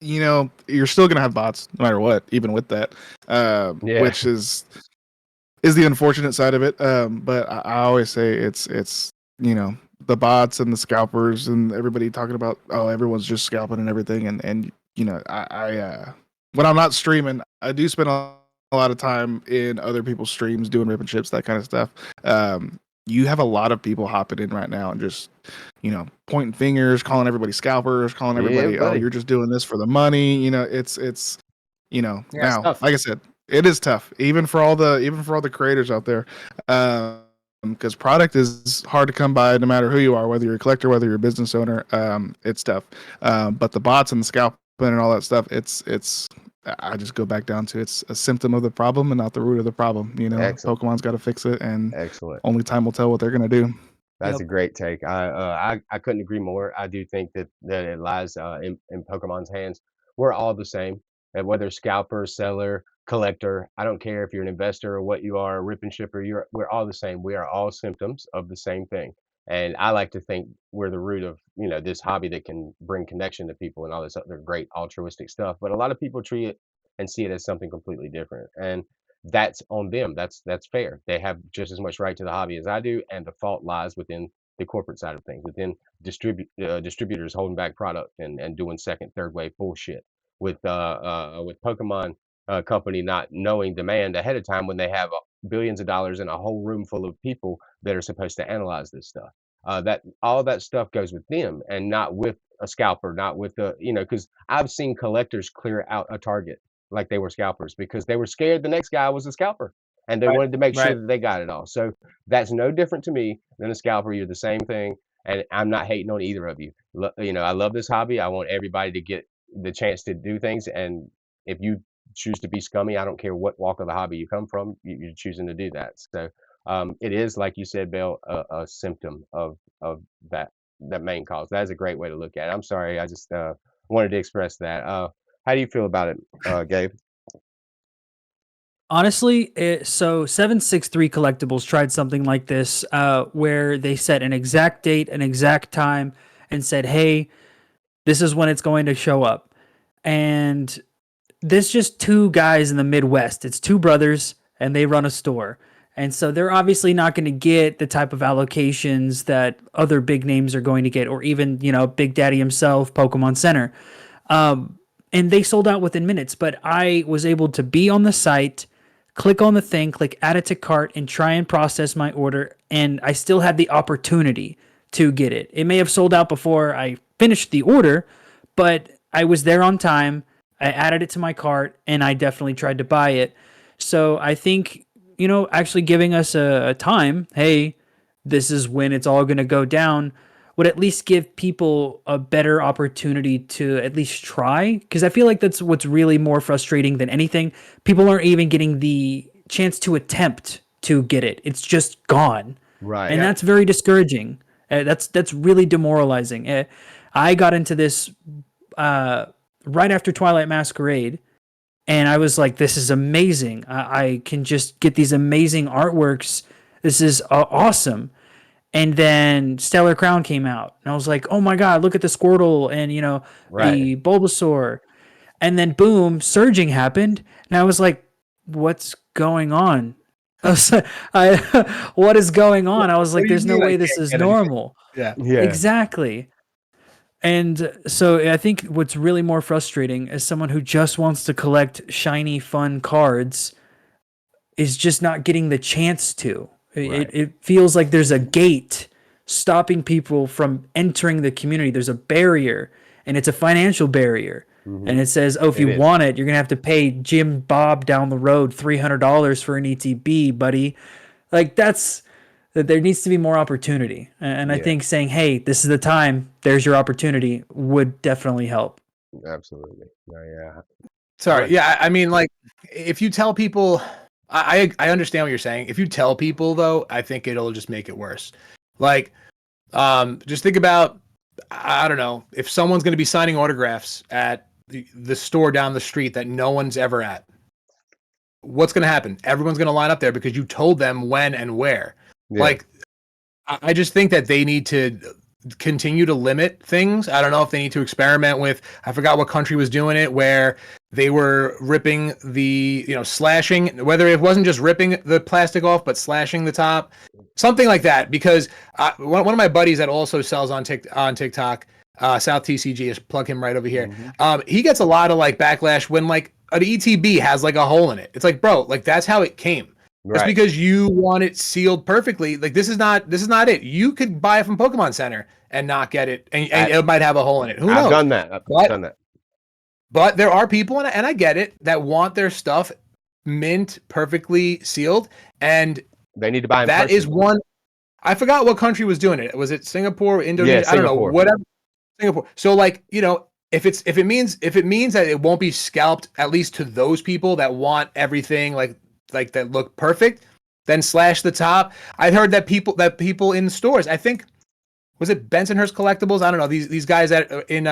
You're still gonna have bots no matter what, even with that, Yeah, which is the unfortunate side of it. But I always say it's the bots and the scalpers and everybody talking about, oh, everyone's just scalping and everything, and when I'm not streaming, I do spend a lot of time in other people's streams doing rip and chips, that kind of stuff. You have a lot of people hopping in right now and just pointing fingers, calling everybody scalpers, calling yeah, everybody, oh, buddy. you're just doing this for the money. It's Yeah, it's now, tough. like I said, it is tough, even for all the creators out there. Because product is hard to come by no matter who you are, whether you're a collector, whether you're a business owner. It's tough. But the bots and the scalping and all that stuff, it's I just go back down to it's a symptom of the problem and not the root of the problem. Excellent. Pokemon's got to fix it, and Excellent. only time will tell what they're gonna do. That's Yep. a great take. I couldn't agree more. I do think that it lies in Pokemon's hands. We're all the same, and whether scalper, seller, collector, I don't care if you're an investor or what you are, a rip and shipper. We're all the same. We are all symptoms of the same thing. And I like to think we're the root of this hobby that can bring connection to people and all this other great altruistic stuff. But a lot of people treat it and see it as something completely different. And that's on them. That's fair. They have just as much right to the hobby as I do, and the fault lies within the corporate side of things, within distributors holding back product and doing second, third wave bullshit with Pokemon company not knowing demand ahead of time when they have billions of dollars in a whole room full of people that are supposed to analyze this stuff. That all that stuff goes with them and not with a scalper, not with because I've seen collectors clear out a target like they were scalpers because they were scared the next guy was a scalper and they Right. wanted to make sure Right. that they got it all. So that's no different to me than a scalper. You're the same thing. And I'm not hating on either of you. I love this hobby. I want everybody to get the chance to do things. And if you choose to be scummy, I don't care what walk of the hobby you come from, you're choosing to do that. So it is, like you said, Bill, a symptom of that main cause. That is a great way to look at it. I'm sorry. I just wanted to express that. How do you feel about it, Gabe? Honestly, so 763 Collectibles tried something like this, where they set an exact date, an exact time, and said, "Hey, this is when it's going to show up." And this just two guys in the Midwest. It's two brothers, and they run a store, and so they're obviously not going to get the type of allocations that other big names are going to get, or even Big Daddy himself, Pokemon Center. Um, and they sold out within minutes. But I was able to be on the site, click on the thing, click add it to cart, and try and process my order. And I still had the opportunity to get it. It may have sold out before I finished the order, but I was there on time. I added it to my cart, and I definitely tried to buy it. So I think, actually giving us a time, hey, this is when it's all going to go down, would at least give people a better opportunity to at least try. Because I feel like that's what's really more frustrating than anything. People aren't even getting the chance to attempt to get it. It's just gone. Right. And that's very discouraging. That's really demoralizing. I got into this right after Twilight Masquerade, and I was like, this is amazing. I can just get these amazing artworks. This is awesome. And then Stellar Crown came out, and I was like, oh my God, look at the Squirtle and, the Bulbasaur. And then boom, Surging happened. And I was like, what's going on? What is going on? I was like, there's no way this is normal. Yeah. Exactly. And so I think what's really more frustrating as someone who just wants to collect shiny, fun cards is just not getting the chance to. Right. It feels like there's a gate stopping people from entering the community. There's a barrier, and it's a financial barrier. Mhm. And it says, oh, if you want it, you're going to have to pay Jim Bob down the road $300 for an ETB, buddy. Like, there needs to be more opportunity. And I think saying, hey, this is the time, there's your opportunity, would definitely help. Absolutely. Yeah. Sorry. Yeah. I mean, like, if you tell people, I understand what you're saying. If you tell people, though, I think it'll just make it worse. Like, just think about, I don't know, if someone's going to be signing autographs at the store down the street that no one's ever at, what's going to happen? Everyone's going to line up there because you told them when and where. Yeah. Like, I just think that they need to continue to limit things. I don't know if they need to experiment with, I forgot what country was doing it, where they were ripping slashing, whether it wasn't just ripping the plastic off, but slashing the top, something like that. Because one of my buddies that also sells on TikTok, South TCG, just plug him right over here. Mm-hmm. He gets a lot of like backlash when like an ETB has like a hole in it. It's like, bro, like that's how it came. Right. That's because you want it sealed perfectly. Like this is not it. You could buy it from Pokemon Center and not get it, and it might have a hole in it. Who knows? I've done that. I've done that. But there are people, and I get it, that want their stuff mint perfectly sealed, and they need to buy. That is one. I forgot what country was doing it. Was it Singapore, Indonesia? Yeah, Singapore. I don't know. Whatever. Singapore. So like, if it means that it won't be scalped, at least to those people that want everything like that look perfect, then slash the top. I heard that people in stores, I think, was it Bensonhurst Collectibles? I don't know. These guys that in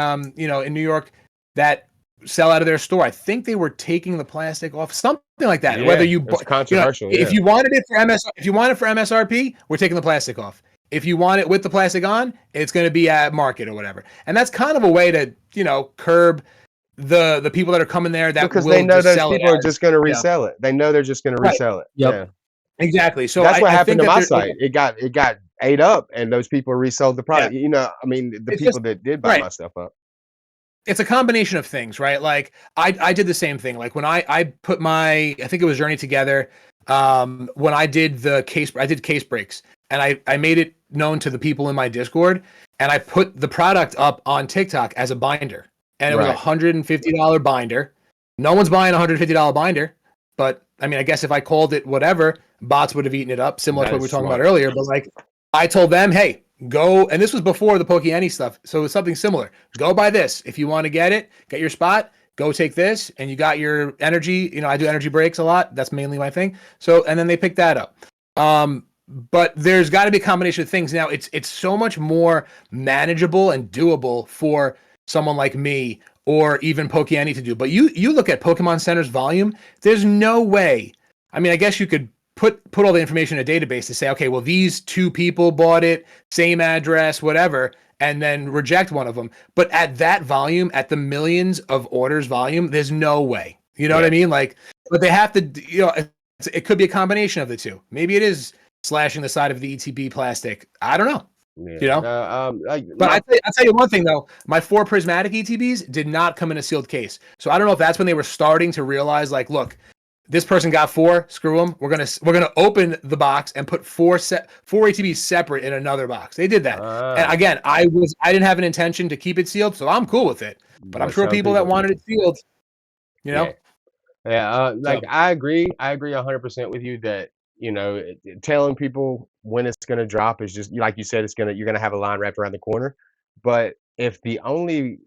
New York that sell out of their store, I think they were taking the plastic off, something like that. Yeah, whether you it's controversial. If you wanted it for MSRP, we're taking the plastic off. If you want it with the plastic on, it's going to be at market or whatever. And that's kind of a way to, curb the people that are coming there that because will they know those sell people are just going to resell it. They know they're just going to resell it. Yep. Yeah. Exactly. So that's what happened to my that site. It got ate up, and those people resold the product. Yeah. I mean, the people that did buy my stuff up. It's a combination of things, right? Like I did the same thing. Like when I put I think it was Journey together. When I did case breaks, and I made it known to the people in my Discord, and I put the product up on TikTok as a binder, and it was $150 binder. No one's buying a $150 binder, but I mean, I guess if I called it whatever, bots would have eaten it up, similar to what we were talking about earlier. But like, I told them, hey, go, and this was before the Pokeani stuff, so it's something similar. Go buy this if you want to get your spot. Go take this, and you got your energy. I do energy breaks a lot. That's mainly my thing. So, and then they picked that up. But there's got to be a combination of things. Now, it's so much more manageable and doable for someone like me or even Pokeani to do. But you look at Pokemon Center's volume. There's no way. I mean, I guess you could put all the information in a database to say, okay, well, these 2 people bought it, same address, whatever, and then reject one of them. But at that volume, at the millions of orders volume, there's no way. You know what I mean? Like, but they have to, it could be a combination of the two. Maybe it is slashing the side of the ETB plastic. I don't know. Yeah. You know? Like But my I'll tell you one thing though, my 4 prismatic ETBs did not come in a sealed case. So I don't know if that's when they were starting to realize, like, look, this person got 4, screw them. We're gonna open the box and put 4 ATBs separate in another box. They did that. And ah, again, I didn't have an intention to keep it sealed, so I'm cool with it. But I'm but sure some people that people wanted do. it sealed, you Yeah. know. Yeah, So like I agree. I agree 100% with you that, telling people when it's gonna drop is just like you said, you're gonna have a line wrapped around the corner. But if the only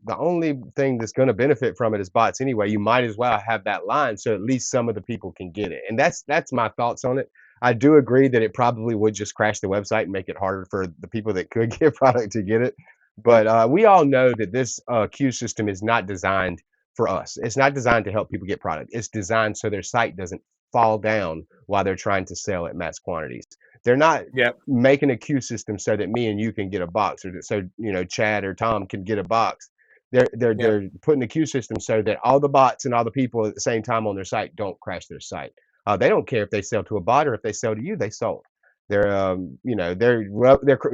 thing that's gonna benefit from it is bots anyway, you might as well have that line so at least some of the people can get it. And that's my thoughts on it. I do agree that it probably would just crash the website and make it harder for the people that could get product to get it. But we all know that this queue system is not designed for us. It's not designed to help people get product. It's designed so their site doesn't fall down while they're trying to sell at mass quantities. They're not yeah, making a queue system so that me and you can get a box, or so Chad or Tom can get a box. They're they're yeah, they're putting a queue system so that all the bots and all the people at the same time on their site don't crash their site. They don't care if they sell to a bot or if they sell to you. They sold. They're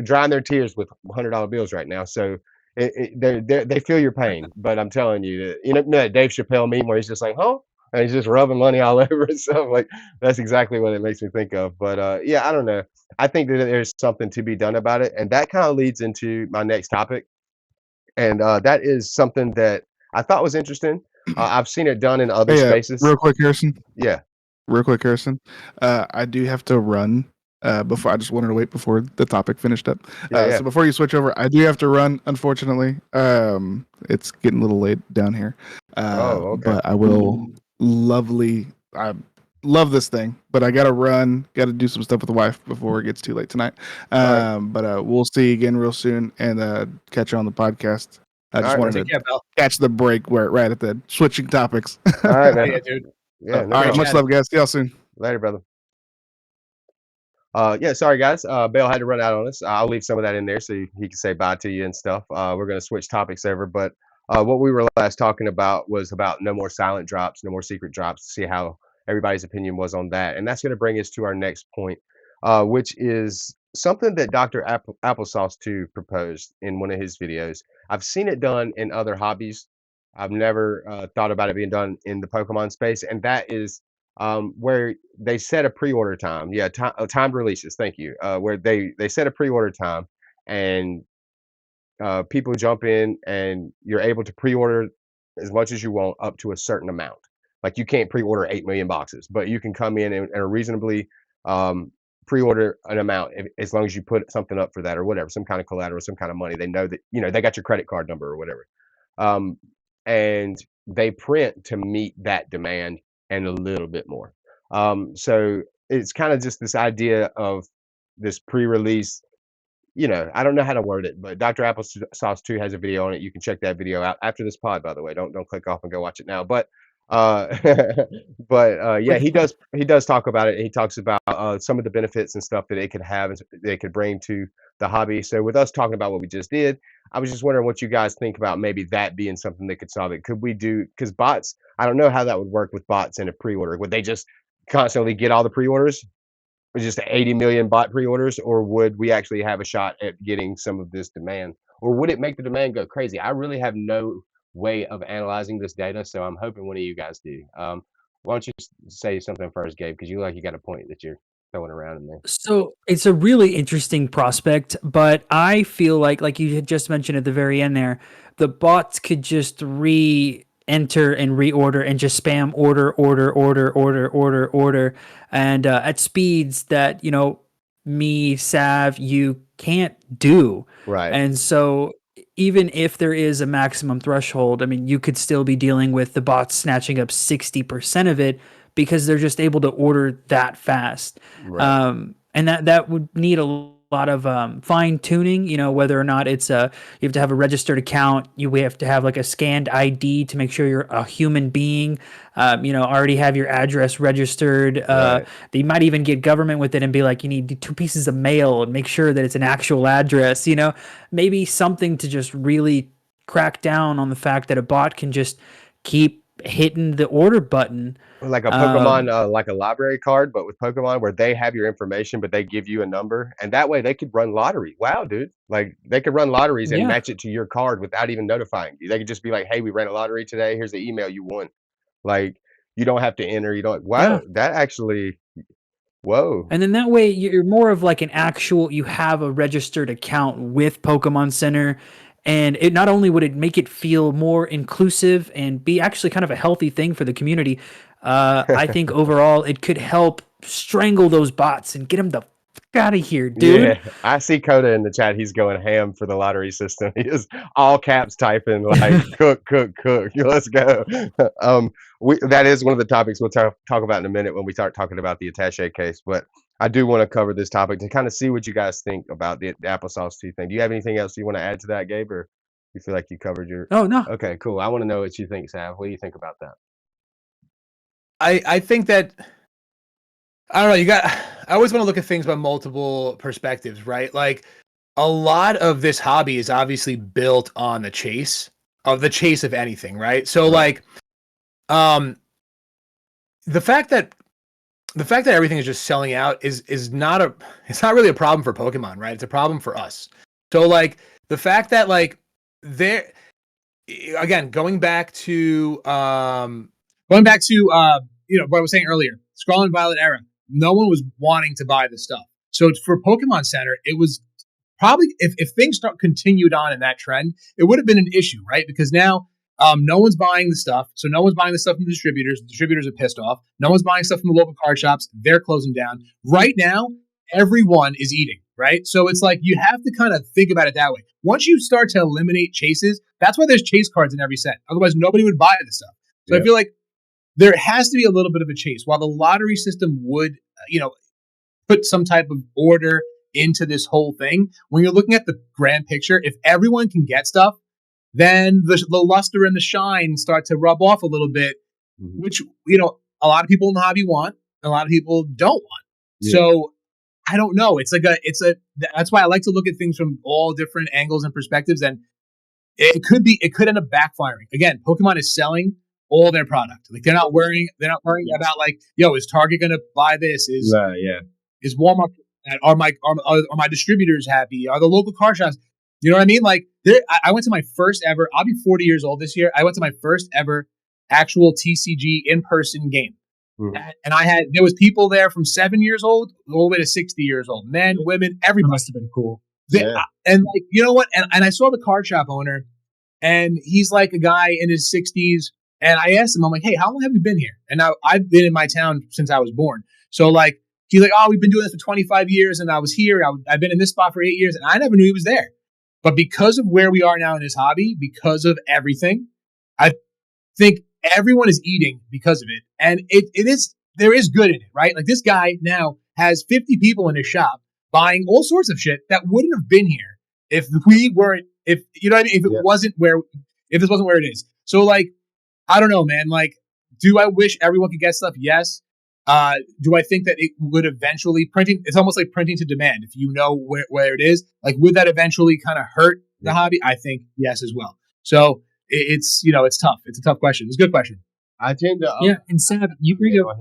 drying their tears with $100 bills right now. So they feel your pain, but I'm telling you that that Dave Chappelle meme where he's just like, huh? And he's just rubbing money all over himself. Like that's exactly what it makes me think of. But yeah, I don't know. I think that there's something to be done about it, and that kind of leads into my next topic, and that is something that I thought was interesting. I've seen it done in other Hey, spaces. real quick, Harrison. Yeah, Real quick, Harrison. I do have to run. Before I just wanted to wait before the topic finished up. yeah, yeah. So before you switch over, I do have to run. Unfortunately, it's getting a little late down here. Oh, okay. But I will lovely. I love this thing, but I gotta run. Got to do some stuff with the wife before it gets too late tonight. All right, But we'll see you again real soon and catch you on the podcast. I all just right, wanted man. take to care, Bell. catch the break where right at the switching topics. All right, Oh man. yeah, dude. Yeah, no All right, problem. much love, guys. See y'all soon. Later, brother. Yeah, sorry guys. Bale had to run out on us. I'll leave some of that in there so he can say bye to you and stuff. We're gonna switch topics over, but what we were last talking about was about no more silent drops, no more secret drops. To see how everybody's opinion was on that, and that's gonna bring us to our next point, which is something that Dr. Applesauce 2 proposed in one of his videos. I've seen it done in other hobbies. I've never thought about it being done in the Pokemon space, and that is where they set a pre-order time. Yeah, timed releases. Thank you. Where they set a pre-order time, and people jump in, and you're able to pre-order as much as you want up to a certain amount. Like you can't pre-order 8 million boxes, but you can come in and reasonably um, pre-order an amount as long as you put something up for that or whatever, some kind of collateral, some kind of money. They know that they got your credit card number or whatever, um, and they print to meet that demand and a little bit more. So it's kind of just this idea of this pre-release. I don't know how to word it, but Dr. Applesauce 2 has a video on it. You can check that video out after this pod, by the way. Don't click off and go watch it now. But uh yeah, he does talk about it. He talks about some of the benefits and stuff that it could have and they could bring to the hobby. So with us talking about what we just did, I was just wondering what you guys think about maybe that being something that could solve it. Could we do, because bots, I don't know how that would work with bots in a pre-order. Would they just constantly get all the pre-orders? Just 80 million bot pre-orders, or would we actually have a shot at getting some of this demand? Or would it make the demand go crazy? I really have no way of analyzing this data, so I'm hoping one of you guys do. Why don't you say something first, Gabe? Because you like you got a point that you're throwing around in there. So it's a really interesting prospect, but I feel like you had just mentioned at the very end there, the bots could just re-enter and reorder and just spam order, and at speeds that me, Sav, you can't do. Right, And so even if there is a maximum threshold, I mean, you could still be dealing with the bots snatching up 60% of it because they're just able to order that fast. right, And that would need a lot of fine tuning, whether or not it's you have to have a registered account, we have to have like a scanned ID to make sure you're a human being, already have your address registered. right. They might even get government with it and be like, you need 2 pieces of mail and make sure that it's an actual address, maybe something to just really crack down on the fact that a bot can just keep hitting the order button. Like a Pokemon, like a library card, but with Pokemon where they have your information, but they give you a number, and that way they could run lottery. Wow, dude! Like they could run lotteries and Yeah. match it to your card without even notifying you. They could just be like, "Hey, we ran a lottery today. Here's the email you won." Like you don't have to enter. You don't. Yeah. Wow, that actually. Whoa. And then that way you're more of like an actual, you have a registered account with Pokemon Center. And it not only would it make it feel more inclusive and be actually kind of a healthy thing for the community, I think overall it could help strangle those bots and get them the fuck out of here, dude. Yeah, I see Coda in the chat. He's going ham for the lottery system. He is all caps typing like cook, cook, cook. Let's go. That is one of the topics we'll talk about in a minute when we start talking about the attaché case. But I do want to cover this topic to kind of see what you guys think about the applesauce tea thing. Do you have anything else you want to add to that, Gabe, or you feel like you covered your? Oh, no. Okay, cool. I want to know what you think, Sav. What do you think about that? I think that I don't know. I always want to look at things by multiple perspectives, right? Like a lot of this hobby is obviously built on the chase of anything, right? So like, the fact that everything is just selling out is not it's not really a problem for Pokemon, right? It's a problem for us. So like the fact that like there, again, going back to you know what I was saying earlier, Scarlet and Violet era, no one was wanting to buy this stuff. So for Pokemon Center, it was probably if things continued on in that trend, it would have been an issue, right? Because now no one's buying the stuff. So no one's buying the stuff from the distributors. The distributors are pissed off. No one's buying stuff from the local card shops. They're closing down. Right now, everyone is eating, right? So it's like you have to kind of think about it that way. Once you start to eliminate chases, that's why there's chase cards in every set. Otherwise, nobody would buy this stuff. So I feel like there has to be a little bit of a chase. While the lottery system would, put some type of order into this whole thing, when you're looking at the grand picture, if everyone can get stuff, then the luster and the shine start to rub off a little bit, which, a lot of people in the hobby want, a lot of people don't want. Yeah. So I don't know. That's why I like to look at things from all different angles and perspectives. And it could end up backfiring. Again, Pokemon is selling all their product. Like they're not worrying about like, yo, is Target going to buy this? Is Walmart, are my distributors happy? Are the local car shops? You know what I mean? Like I went to my first ever, I'll be 40 years old this year. I went to my first ever actual TCG in-person game. Mm-hmm. And there was people there from 7 years old all the way to 60 years old, men, women, everybody. That must have been cool. And like, you know what? And I saw the card shop owner, and he's like a guy in his 60s. And I asked him, I'm like, hey, how long have you been here? And now I've been in my town since I was born. So like, he's like, oh, we've been doing this for 25 years. And I was here. I've been in this spot for 8 years. And I never knew he was there. But because of where we are now in this hobby, because of everything, I think everyone is eating because of it. And there is good in it, right? Like this guy now has 50 people in his shop buying all sorts of shit that wouldn't have been here if we weren't, if you know what I mean? If this wasn't where it is. So like, I don't know, man. Like, do I wish everyone could get stuff? Yes. Do I think that it would eventually it's almost like printing to demand. If you know where it is, like, would that eventually kind of hurt the hobby? I think yes as well. So it's tough. It's a tough question. It's a good question. I tend to, yeah. And Sav, you bring up,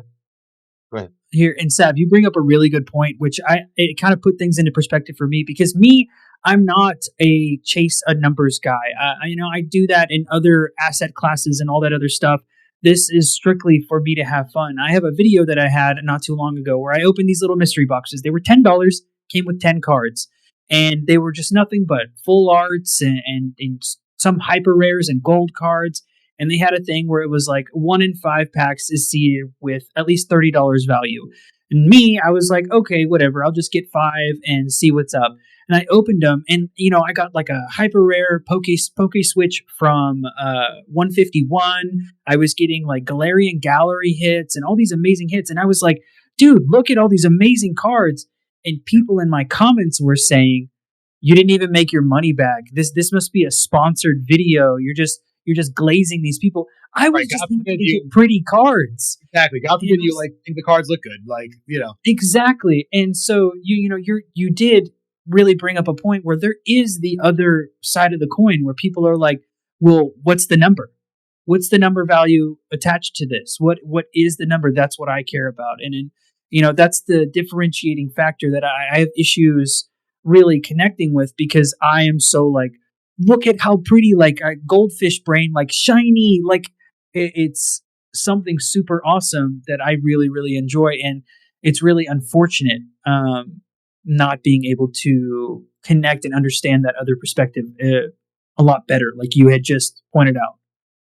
go ahead. Here, and Sav, you bring up a really good point, which it kind of put things into perspective for me, because I'm not a chase a numbers guy. I do that in other asset classes and all that other stuff. This is strictly for me to have fun. I have a video that I had not too long ago where I opened these little mystery boxes. They were $10, came with 10 cards, and they were just nothing but full arts and some hyper rares and gold cards. And they had a thing where it was like 1 in 5 packs is seeded with at least $30 value. And me, I was like, okay, whatever. I'll just get 5 and see what's up. And I opened them, and I got like a hyper rare Poke Switch from 151. I was getting like Galarian Gallery hits and all these amazing hits, and I was like, dude, look at all these amazing cards. And people in my comments were saying, you didn't even make your money back. This must be a sponsored video. You're just glazing these people. I was just getting pretty cards. Exactly. God forbid you like think the cards look good. Like, Exactly. And so you did really bring up a point where there is the other side of the coin where people are like, well, what's the number? what's the number value attached to this? What is the number? That's what I care about. And that's the differentiating factor that I have issues really connecting with, because I am so like, look at how pretty, like a goldfish brain, like shiny, like it's something super awesome that I really, really enjoy. And it's really unfortunate not being able to connect and understand that other perspective a lot better, like you had just pointed out.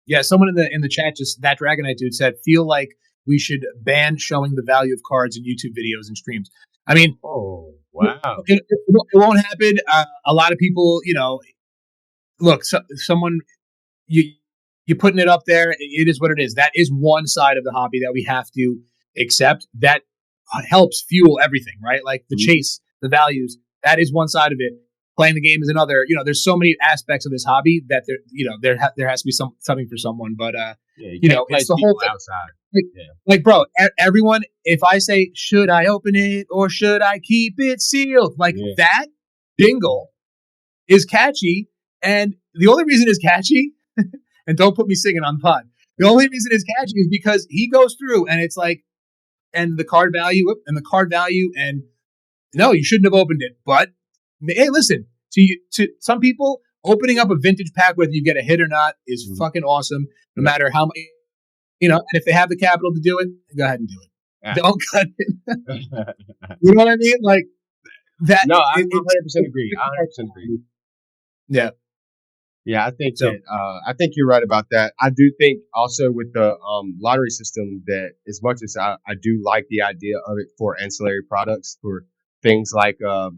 Yeah, someone in the chat, just that Dragonite dude, said, feel like we should ban showing the value of cards in YouTube videos and streams. I mean, Oh, wow. it won't happen. A lot of people, look, someone, you're putting it up there. It is what it is. That is one side of the hobby that we have to accept. That helps fuel everything, right? Like the chase, the values. That is one side of it. Playing the game is another. There's so many aspects of this hobby that there has to be something for someone. But it's the whole thing. Outside. Like, bro, everyone. If I say, should I open it or should I keep it sealed? Like that jingle is catchy, and the only reason it's catchy, and don't put me singing on the pod. The only reason it's catchy is because he goes through and it's like, and the card value, and no, you shouldn't have opened it, but. Hey, listen, to some people, opening up a vintage pack, whether you get a hit or not, is fucking awesome. No matter how many, and if they have the capital to do it, go ahead and do it. Yeah. Don't cut it. You know what I mean? Like that. No, I 100% agree. I 100% agree. Yeah. Yeah, I think I think you're right about that. I do think also with the lottery system that as much as I do like the idea of it for ancillary products, for things like the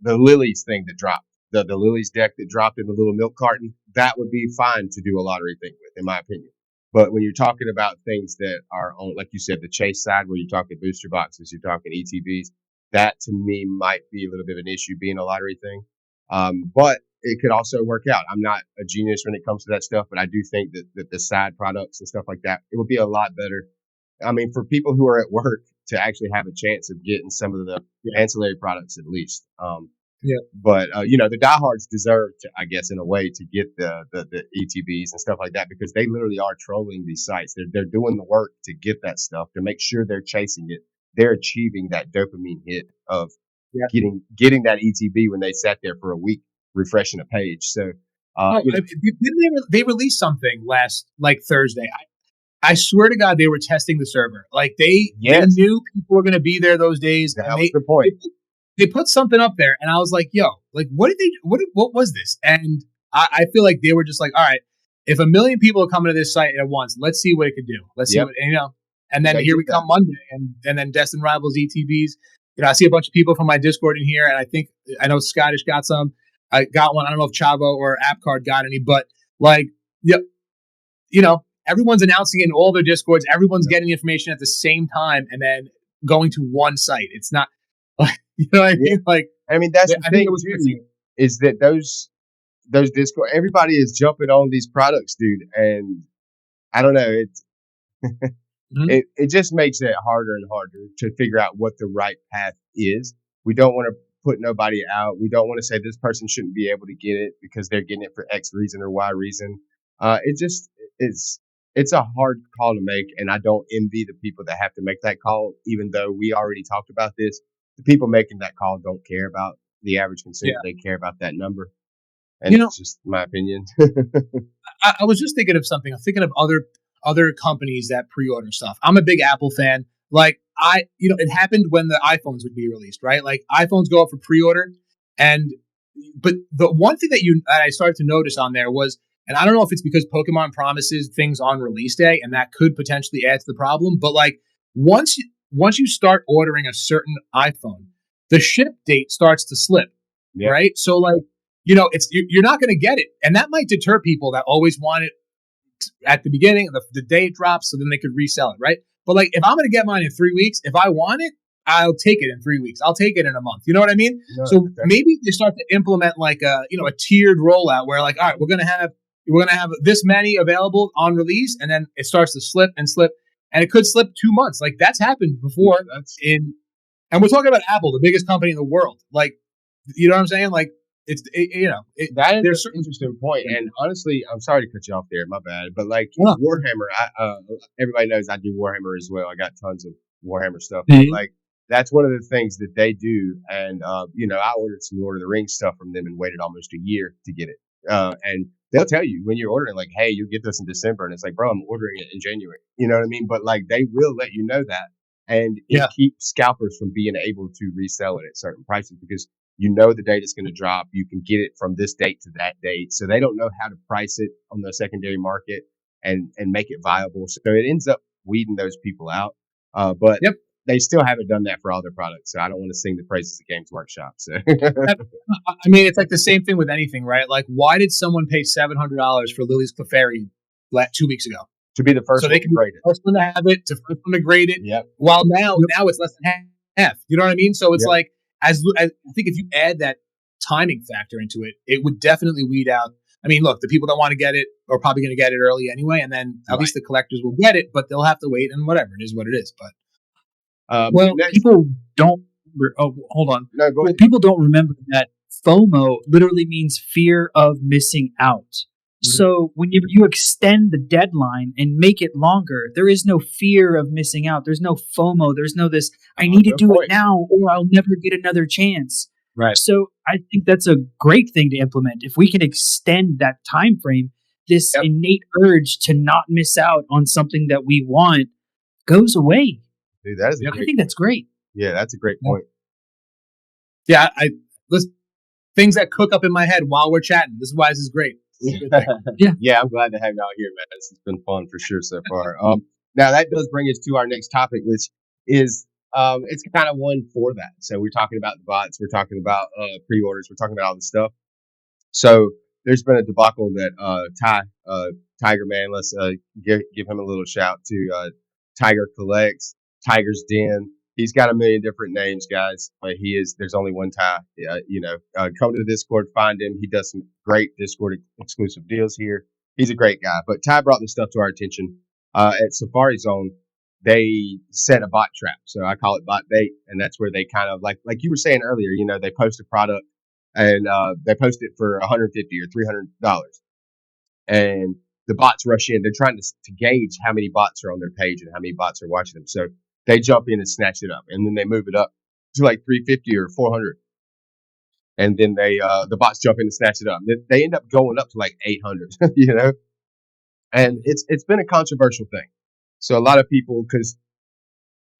Lilies thing that dropped, the Lilies deck that dropped in the little milk carton, that would be fine to do a lottery thing with, in my opinion. But when you're talking about things that are on, like you said, the chase side, where you're talking booster boxes, you're talking ETBs, that to me might be a little bit of an issue being a lottery thing. But it could also work out. I'm not a genius when it comes to that stuff, but I do think that the side products and stuff like that, it would be a lot better. I mean, for people who are at work to actually have a chance of getting some of the ancillary products at least. But the diehards deserve to, I guess, in a way, to get the ETBs and stuff like that, because they literally are trolling these sites. They're doing the work to get that stuff, to make sure they're chasing it. They're achieving that dopamine hit of getting that ETB when they sat there for a week refreshing a page. So they released something last Thursday. I swear to God, they were testing the server. Like they knew people were going to be there those days. That was the point. They put something up there, and I was like, "Yo, like, what did they? What was this?" And I feel like they were just like, "All right, if 1 million people are coming to this site at once, let's see what it could do. Let's see what And then here we come Monday, and then Destin Rivals ETBs. I see a bunch of people from my Discord in here, and I know Scottish got some. I got one. I don't know if Chavo or AppCard got any, but everyone's announcing it in all their Discords. Everyone's getting the information at the same time and then going to one site. It's not like, you know what I mean? Like, I mean, that's the thing too, is that those Discord, everybody is jumping on these products, dude. And I don't know, it just makes it harder and harder to figure out what the right path is. We don't want to put nobody out. We don't want to say this person shouldn't be able to get it because they're getting it for X reason or Y reason. It's a hard call to make, and I don't envy the people that have to make that call, even though we already talked about this. The people making that call don't care about the average consumer. They care about that number. And it's just my opinion. I was just thinking of something. I'm thinking of other companies that pre-order stuff. I'm a big Apple fan. Like it happened when the iPhones would be released, right? Like iPhones go up for pre-order, but the one thing that I started to notice on there was, and I don't know if it's because Pokemon promises things on release day, and that could potentially add to the problem. But like once you start ordering a certain iPhone, the ship date starts to slip, right? So like you're not going to get it, and that might deter people that always want it at the beginning, the day it drops, so then they could resell it, right? But like if I'm going to get mine in 3 weeks, if I want it, I'll take it in 3 weeks. I'll take it in a month. You know what I mean? No, so maybe they start to implement like a tiered rollout where like, all right, we're going to have this many available on release, and then it starts to slip, and it could slip 2 months. Like that's happened before. And we're talking about Apple, the biggest company in the world. Like, you know what I'm saying? Like That is there's an interesting point. And honestly, I'm sorry to cut you off there. My bad. But like Yeah. Warhammer, everybody knows I do Warhammer as well. I got tons of Warhammer stuff. Mhm. But like that's one of the things that they do. And I ordered some Lord of the Rings stuff from them and waited almost a year to get it. And they'll tell you when you're ordering, like, hey, you'll get this in December. And it's like, bro, I'm ordering it in January. You know what I mean? But like they will let you know that. And it keeps scalpers from being able to resell it at certain prices because you know the date is going to drop. You can get it from this date to that date. So they don't know how to price it on the secondary market and make it viable. So it ends up weeding those people out. But they still haven't done that for all their products. So I don't want to sing the praises of Games Workshop. So I mean, it's like the same thing with anything, right? Like, why did someone pay $700 for Lily's Clefairy 2 weeks ago? to be the first So one they to can be grade the it. first one to have it, to first one to grade it. Yep. While now it's less than half. You know what I mean? So it's Yep. like, as I think if you add that timing factor into it, it would definitely weed out. I mean, look, the people that want to get it are probably going to get it early anyway, and then at least the collectors will get it, but they'll have to wait, and whatever, it is what it is. But People don't. Oh, hold on. No, go ahead. People don't remember that FOMO literally means fear of missing out. So when you extend the deadline and make it longer, there is no fear of missing out. There's no FOMO. There's no this, I need to do it now or I'll never get another chance. Right. So I think that's a great thing to implement. If we can extend that time frame, this innate urge to not miss out on something that we want goes away. Dude, that is I think that's great. Yeah, that's a great point. Yeah, listen, things that cook up in my head while we're chatting. This is why this is great. Yeah, I'm glad to have you out here, man. This has been fun for sure so far. Now that does bring us to our next topic, which is it's kind of one for that. So we're talking about the bots, we're talking about pre-orders, we're talking about all this stuff. So there's been a debacle that Tiger Man, let's give him a little shout to Tiger Collects, Tiger's Den. He's got a million different names, guys. But there's only one Ty. Come to the Discord, find him. He does some great Discord exclusive deals here. He's a great guy. But Ty brought this stuff to our attention. At Safari Zone, they set a bot trap. So I call it bot bait. And that's where they kind of like you were saying earlier, they post a product and they post it for $150 or $300. And the bots rush in. They're trying to gauge how many bots are on their page and how many bots are watching them. So they jump in and snatch it up, and then they move it up to like 350 or 400, and then the bots jump in and snatch it up. They end up going up to like 800, and it's been a controversial thing. So a lot of people, because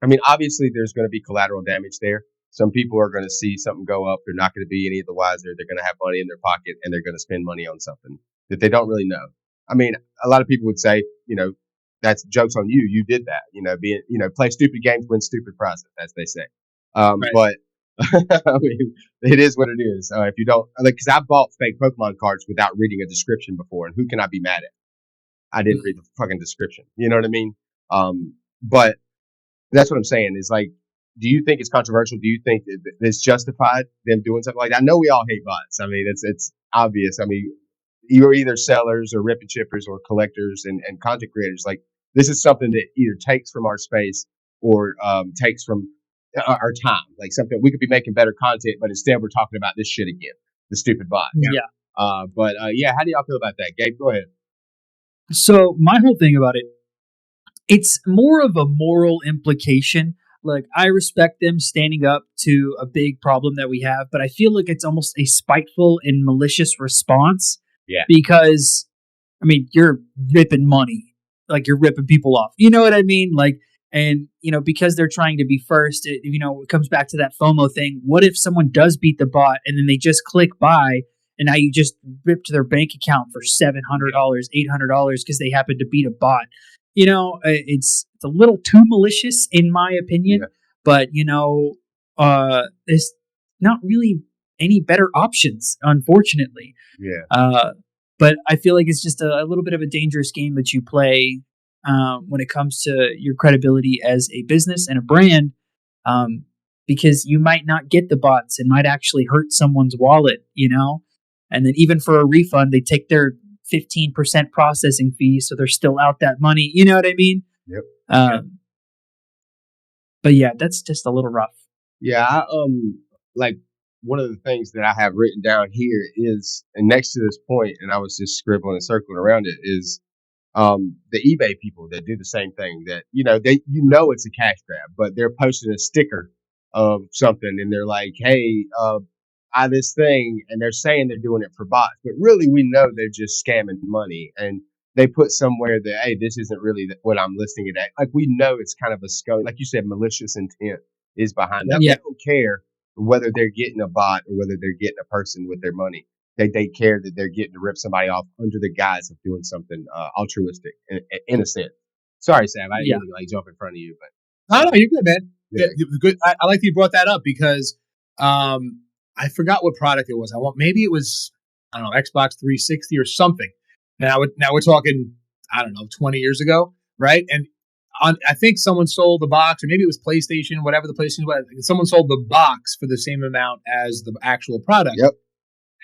I mean, obviously there's going to be collateral damage there. Some people are going to see something go up. They're not going to be any of the wiser. They're going to have money in their pocket, and they're going to spend money on something that they don't really know. I mean, a lot of people would say, that's jokes on you. You did that. Play stupid games, win stupid prizes, as they say. But I mean, it is what it is. If you don't, because I bought fake Pokemon cards without reading a description before, and who can I be mad at? I didn't read the fucking description. You know what I mean? But that's what I'm saying is like, do you think it's controversial? Do you think that it's justified them doing something like that? I know we all hate bots. I mean, it's obvious. I mean, you're either sellers or rip and chippers or collectors and content creators. Like, this is something that either takes from our space or takes from our time. Like something we could be making better content, but instead we're talking about this shit again, the stupid bot. Yeah. How do y'all feel about that? Gabe, go ahead. So my whole thing about it, it's more of a moral implication. Like, I respect them standing up to a big problem that we have, but I feel like it's almost a spiteful and malicious response. Yeah. Because, I mean, you're ripping money. Like, you're ripping people off. You know what I mean? Like, and, because they're trying to be first, it comes back to that FOMO thing. What if someone does beat the bot and then they just click buy and now you just ripped their bank account for $700, $800 because they happen to beat a bot? It's a little too malicious in my opinion, but there's not really any better options, unfortunately. Yeah. But I feel like it's just a little bit of a dangerous game that you play when it comes to your credibility as a business and a brand, because you might not get the bots. It might actually hurt someone's wallet, and then even for a refund, they take their 15% processing fee, so they're still out that money. You know what I mean? Yep. But yeah, that's just a little rough. Yeah, one of the things that I have written down here is, and next to this point, and I was just scribbling and circling around it, is the eBay people that do the same thing. That it's a cash grab, but they're posting a sticker of something, and they're like, "Hey, buy this thing," and they're saying they're doing it for bots, but really we know they're just scamming money. And they put somewhere that, hey, this isn't really what I'm listing it at. Like, we know it's kind of a scum, like you said, malicious intent is behind that. Yeah. They don't care whether they're getting a bot or whether they're getting a person with their money. They care that they're getting to rip somebody off under the guise of doing something altruistic in a sense. Sorry, Sam, I didn't really jump in front of you, but No, you're good, man. Yeah. Good. I like that you brought that up because I forgot what product it was. Maybe it was, I don't know, Xbox 360 or something. Now we're talking, I don't know, 20 years ago, right? And I think someone sold the box, or maybe it was PlayStation, whatever the PlayStation was. Someone sold the box for the same amount as the actual product. Yep.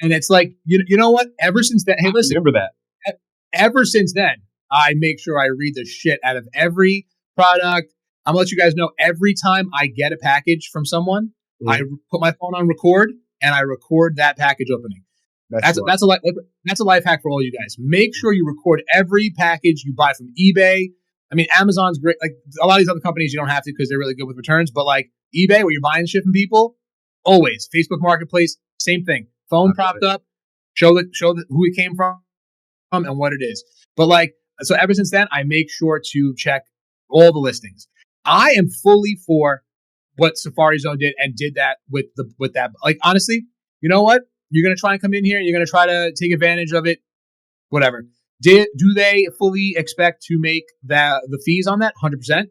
And it's like, you know what? Ever since then, hey, listen, remember that. Ever since then, I make sure I read the shit out of every product. I'm gonna let you guys know, every time I get a package from someone, I put my phone on record and I record that package opening. That's a life hack for all you guys. Make sure you record every package you buy from eBay. I mean, Amazon's great. Like, a lot of these other companies, you don't have to because they're really good with returns. But like eBay, where you're buying shit from people, always Facebook Marketplace, same thing. Phone propped up, show who it came from and what it is. But like, so ever since then, I make sure to check all the listings. I am fully for what Safari Zone did, and did that with that. Like, honestly, you know what? You're gonna try and come in here, and you're gonna try to take advantage of it. Whatever. Do they fully expect to make the fees on that? 100%.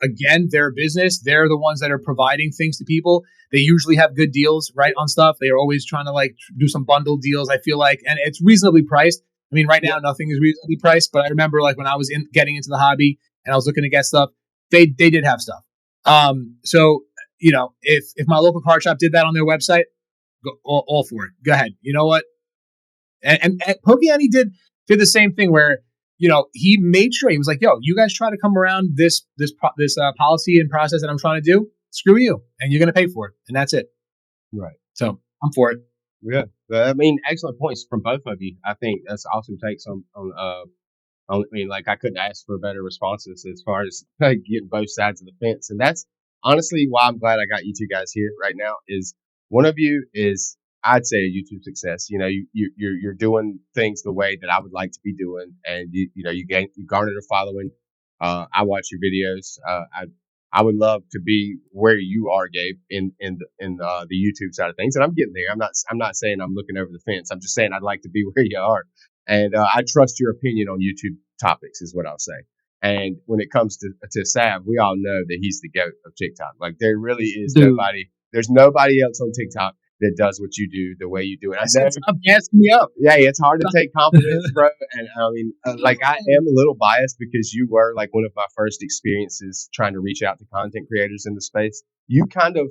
Again, they're a business. They're the ones that are providing things to people. They usually have good deals, right, on stuff. They are always trying to like do some bundle deals, I feel like, and it's reasonably priced. I mean, right now, nothing is reasonably priced, but I remember like when I was getting into the hobby and I was looking to get stuff, they did have stuff. So, if my local card shop did that on their website, go all for it. Go ahead. You know what? And Pokeyani did the same thing where, he made sure, he was like, yo, you guys try to come around this policy and process that I'm trying to do, screw you, and you're going to pay for it. And that's it. Right. So I'm for it. Yeah. I mean, excellent points from both of you. I think that's awesome takes on I mean, like, I couldn't ask for better responses as far as getting both sides of the fence. And that's honestly why I'm glad I got you two guys here right now. Is one of you is, I'd say, a YouTube success. You're doing things the way that I would like to be doing, and you garnered a following. I watch your videos. I would love to be where you are, Gabe, in the YouTube side of things, and I'm getting there. I'm not saying I'm looking over the fence. I'm just saying I'd like to be where you are, and I trust your opinion on YouTube topics, is what I'll say. And when it comes to Sav, we all know that he's the GOAT of TikTok. Like, there really is nobody. There's nobody else on TikTok that does what you do the way you do it. I know, stop gassing me up. Yeah, it's hard to take compliments, bro. And I mean, like, I am a little biased because you were like one of my first experiences trying to reach out to content creators in the space. You kind of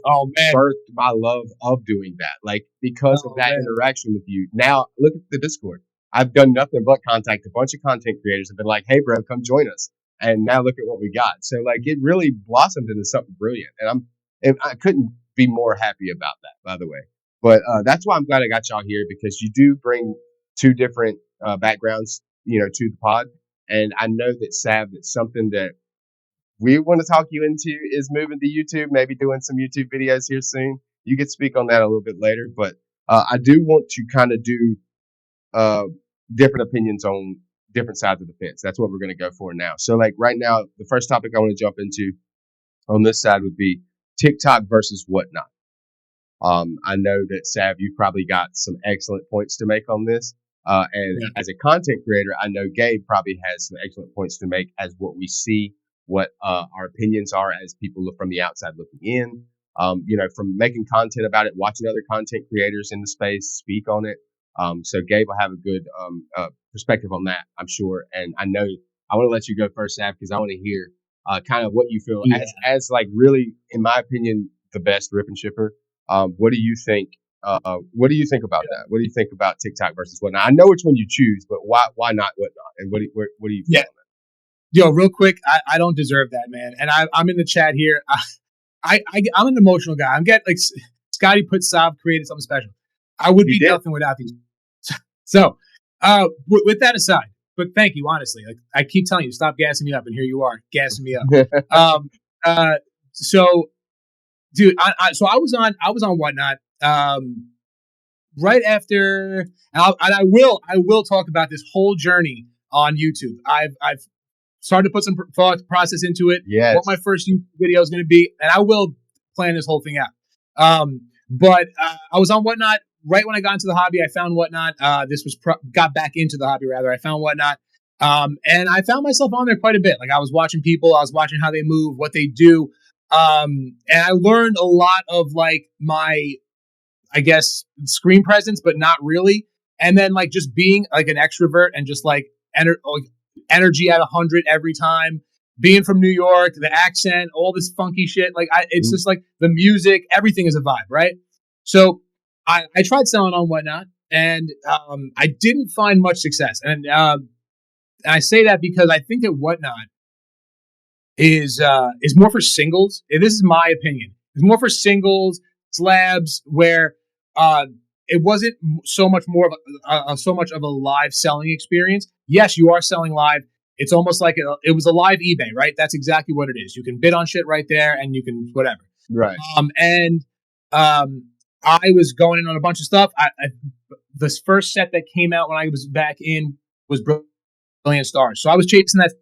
birthed my love of doing that, like, because of that interaction with you. Now, look at the Discord. I've done nothing but contact a bunch of content creators and been like, hey, bro, come join us. And now look at what we got. So, like, it really blossomed into something brilliant. And I couldn't be more happy about that, by the way. But that's why I'm glad I got y'all here, because you do bring two different backgrounds, to the pod. And I know that, Sav, that's something that we want to talk you into is moving to YouTube, maybe doing some YouTube videos here soon. You could speak on that a little bit later. But I do want to kind of do different opinions on different sides of the fence. That's what we're going to go for now. So, like, right now, the first topic I want to jump into on this side would be TikTok versus whatnot. I know that, Sav, you probably got some excellent points to make on this. As a content creator, I know Gabe probably has some excellent points to make as what we see, what our opinions are as people look from the outside looking in. From making content about it, watching other content creators in the space speak on it. So Gabe will have a good perspective on that, I'm sure. And I know I want to let you go first, Sav, because I want to hear kind of what you feel as like, really, in my opinion, the best rip and shipper. What do you think? What do you think about that? What do you think about TikTok versus whatnot? I know which one you choose, but why not whatnot? And what do you feel on that? Yo, real quick, I don't deserve that, man. And I'm in the chat here. I'm an emotional guy. I'm getting like Scotty put Sav created something special. I would be nothing without these. So, with that aside, but thank you, honestly. Like I keep telling you, stop gassing me up, and here you are gassing me up. So, dude, so I was on Whatnot. Right after, and I will talk about this whole journey on YouTube. I've started to put some thought process into it. Yes. What my first YouTube video is going to be, and I will plan this whole thing out. But I was on Whatnot right when I got into the hobby. I found Whatnot. This was got back into the hobby rather. I found Whatnot, and I found myself on there quite a bit. Like I was watching people, I was watching how they move, what they do, and I learned a lot of like my, I guess, screen presence, but not really. And then like just being like an extrovert and just like energy at 100 every time. Being from New York, the accent, all this funky shit. Like it's just like the music, everything is a vibe, right? So I tried selling on Whatnot, and I didn't find much success. And I say that because I think that Whatnot is more for singles. And this is my opinion. It's more for singles, slabs, where it wasn't so much more of so much of a live selling experience. Yes, you are selling live. It's almost like it was a live eBay, right? That's exactly what it is. You can bid on shit right there, and you can whatever. Right. I was going in on a bunch of stuff. This first set that came out when I was back in was Brilliant Stars. So I was chasing that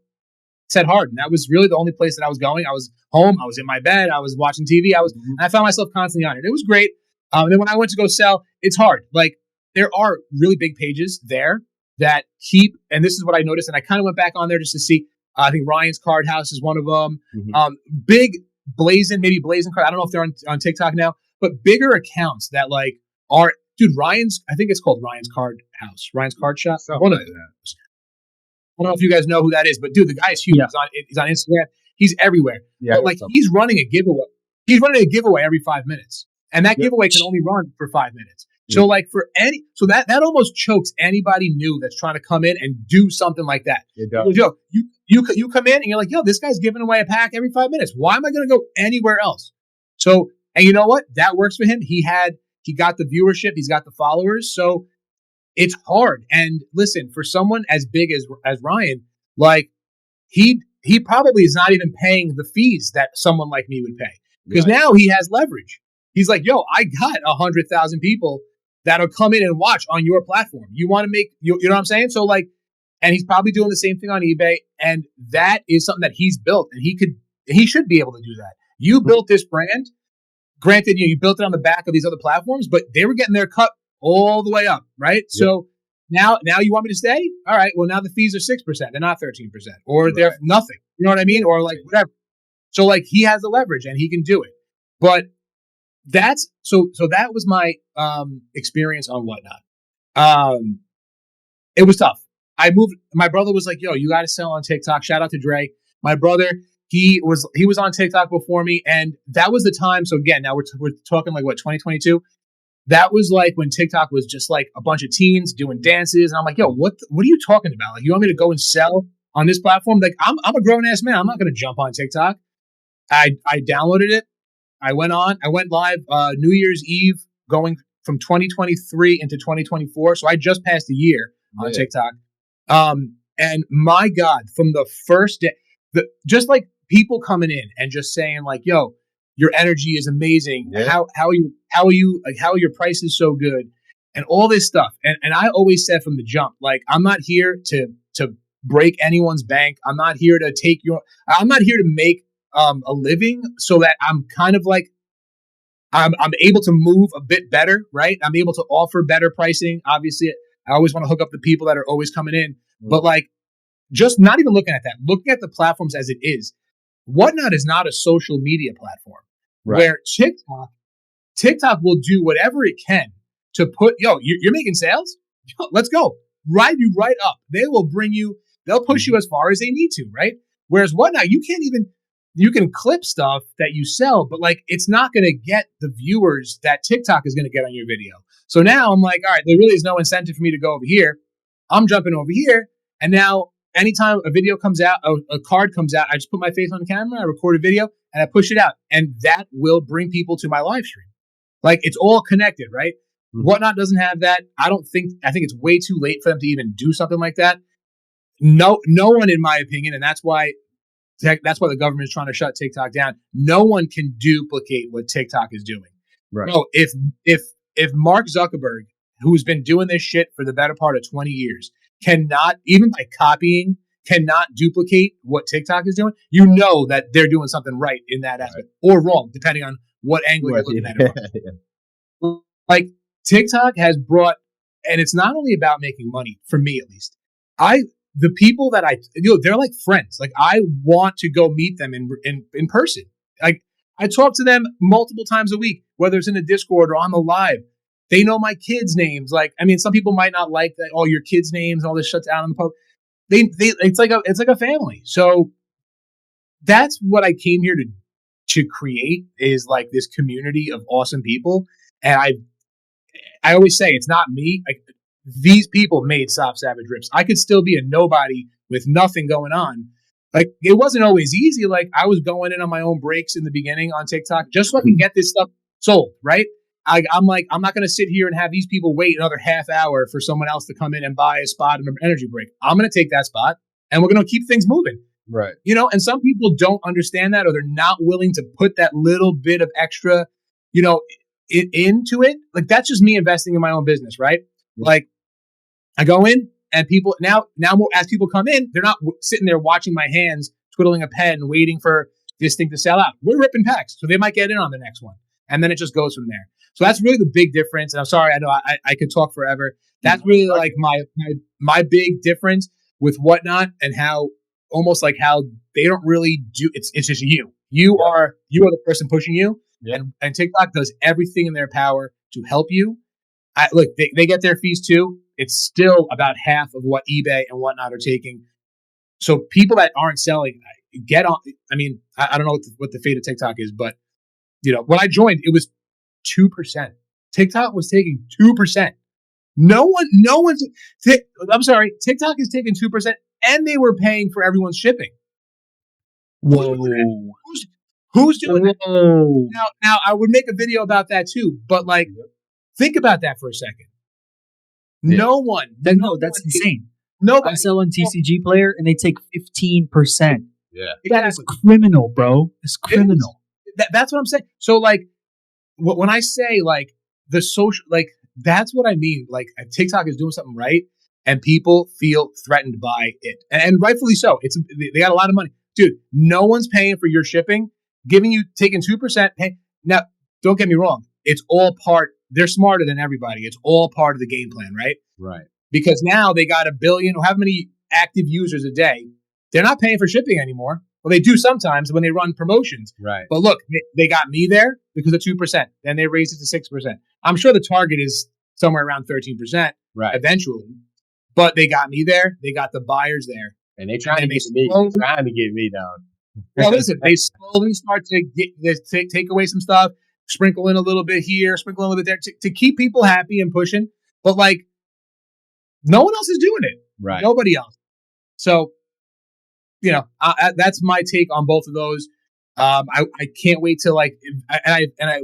set hard, and that was really the only place that I was going. I was home. I was in my bed. I was watching TV. And I found myself constantly on it. It was great. And then when I went to go sell, it's hard. Like there are really big pages there that keep, and this is what I noticed, and I kind of went back on there just to see. I think Ryan's Card House is one of them. Mm-hmm. Big Blazing Card. I don't know if they're on TikTok now, but bigger accounts that like are, dude, Ryan's, I think it's called Ryan's Card House, Ryan's Card Shop. I don't know if you guys know who that is, but dude, the guy is huge. Yeah. He's on Instagram. He's everywhere. Yeah, but like he's running a giveaway. He's running a giveaway every 5 minutes. And that giveaway can only run for 5 minutes. So like so that almost chokes anybody new that's trying to come in and do something like that. It does. Yo, you come in and you're like, yo, this guy's giving away a pack every 5 minutes. Why am I going to go anywhere else? So, and you know what? That works for him. He got the viewership. He's got the followers. So it's hard. And listen, for someone as big as Ryan, like he probably is not even paying the fees that someone like me would pay, because now he has leverage. He's like, yo, I got 100,000 people that'll come in and watch on your platform. You want to make, you know what I'm saying? So like, and he's probably doing the same thing on eBay. And that is something that he's built, and he should be able to do that. You built this brand. Granted, you built it on the back of these other platforms, but they were getting their cut all the way up, right? Yep. So now you want me to stay? All right. Well, now the fees are 6%. They're not 13%, or they're nothing. You know what I mean? Or like whatever. So like he has the leverage and he can do it. But that's so that was my experience on Whatnot. It was tough. My brother was like, yo, you got to sell on TikTok. Shout out to Dre. My brother, he was on TikTok before me, and that was the time. So again, now we're talking like what, 2022. That was like when TikTok was just like a bunch of teens doing dances, and I'm like, yo, what are you talking about? Like, you want me to go and sell on this platform? Like, I'm a grown ass man. I'm not going to jump on TikTok. I downloaded it. I went live New Year's Eve, going from 2023 into 2024. So I just passed a year on TikTok. And my God, from the first day, just like people coming in and just saying like, yo, your energy is amazing. Yeah. How are you, like, how are your prices so good? And all this stuff. And I always said from the jump, like, I'm not here to break anyone's bank. I'm not here to I'm not here to make a living, so that I'm kind of like, I'm able to move a bit better, right? I'm able to offer better pricing. Obviously, I always want to hook up the people that are always coming in, but like, just not even looking at that, looking at the platforms as it is. Whatnot is not a social media platform, right? Where TikTok will do whatever it can to put, yo, you're making sales? Yo, let's go. Ride you right up. They'll push you as far as they need to, right? Whereas Whatnot, you can clip stuff that you sell, but like, it's not going to get the viewers that TikTok is going to get on your video. So now I'm like, all right, there really is no incentive for me to go over here. I'm jumping over here. And now anytime a video comes out, a card comes out, I just put my face on the camera, I record a video, and I push it out. And that will bring people to my live stream. Like it's all connected, right? Mhm. Whatnot doesn't have that. I think it's way too late for them to even do something like that. No one, in my opinion, and that's why the government is trying to shut TikTok down. No one can duplicate what TikTok is doing. Right. No, if Mark Zuckerberg, who's been doing this shit for the better part of 20 years, cannot, even by copying, cannot duplicate what TikTok is doing, you know that they're doing something right in that aspect, or wrong, depending on what angle you're looking at it from. Like TikTok has brought, and it's not only about making money, for me at least. The people that they're like friends. Like I want to go meet them in person. Like I talk to them multiple times a week, whether it's in a Discord or on the live. They know my kids' names. Like, I mean, some people might not like that. All your kids' names and all this shut's out on the pub. It's like a family. So that's what I came here to create, is like this community of awesome people. And I always say it's not me. Like these people made SavsSavageRips. I could still be a nobody with nothing going on. Like it wasn't always easy. Like I was going in on my own breaks in the beginning on TikTok just so I can get this stuff sold, right? I'm like, I'm not going to sit here and have these people wait another half hour for someone else to come in and buy a spot in an energy break. I'm going to take that spot and we're going to keep things moving. Right. You know, and some people don't understand that, or they're not willing to put that little bit of extra, you know, into it. Like that's just me investing in my own business, right? Yeah. Like I go in and people now as people come in, they're not sitting there watching my hands twiddling a pen waiting for this thing to sell out. We're ripping packs, so they might get in on the next one, and then it just goes from there. So that's really the big difference. And I'm sorry, I know I could talk forever. That's really like my big difference with Whatnot, and how almost like how they don't really do. It's just you. You are the person pushing you, and TikTok does everything in their power to help you. Look, they get their fees too. It's still about half of what eBay and Whatnot are taking. So people that aren't selling, get on. I mean, I don't know what the fate of TikTok is, but you know, when I joined, it was 2%. TikTok was taking 2%. I'm sorry, TikTok is taking 2%, and they were paying for everyone's shipping. Whoa. Who's doing that? Now I would make a video about that too, but like, think about that for a second. Yeah. No one. That's insane. Nobody. I sell on TCG Player and they take 15%. Yeah. That is criminal, bro. It's criminal. That's what I'm saying. So like, when I say like the social, like that's what I mean. Like TikTok is doing something right, and people feel threatened by it, and rightfully so. They got a lot of money, dude. No one's paying for your shipping, taking 2%. Now, don't get me wrong. It's all part. They're smarter than everybody. It's all part of the game plan, right? Right. Because now they got 1 billion, or how many active users a day. They're not paying for shipping anymore. Well, they do sometimes when they run promotions. Right. But look, they got me there because of 2%. Then they raised it to 6%. I'm sure the target is somewhere around 13% eventually. But they got me there. They got the buyers there. And they trying to get me down. Well, listen, they slowly start to take away some stuff, sprinkle in a little bit here, sprinkle in a little bit there to keep people happy and pushing. But like, no one else is doing it. Right. Nobody else. So, you know, that's my take on both of those. I can't wait to like,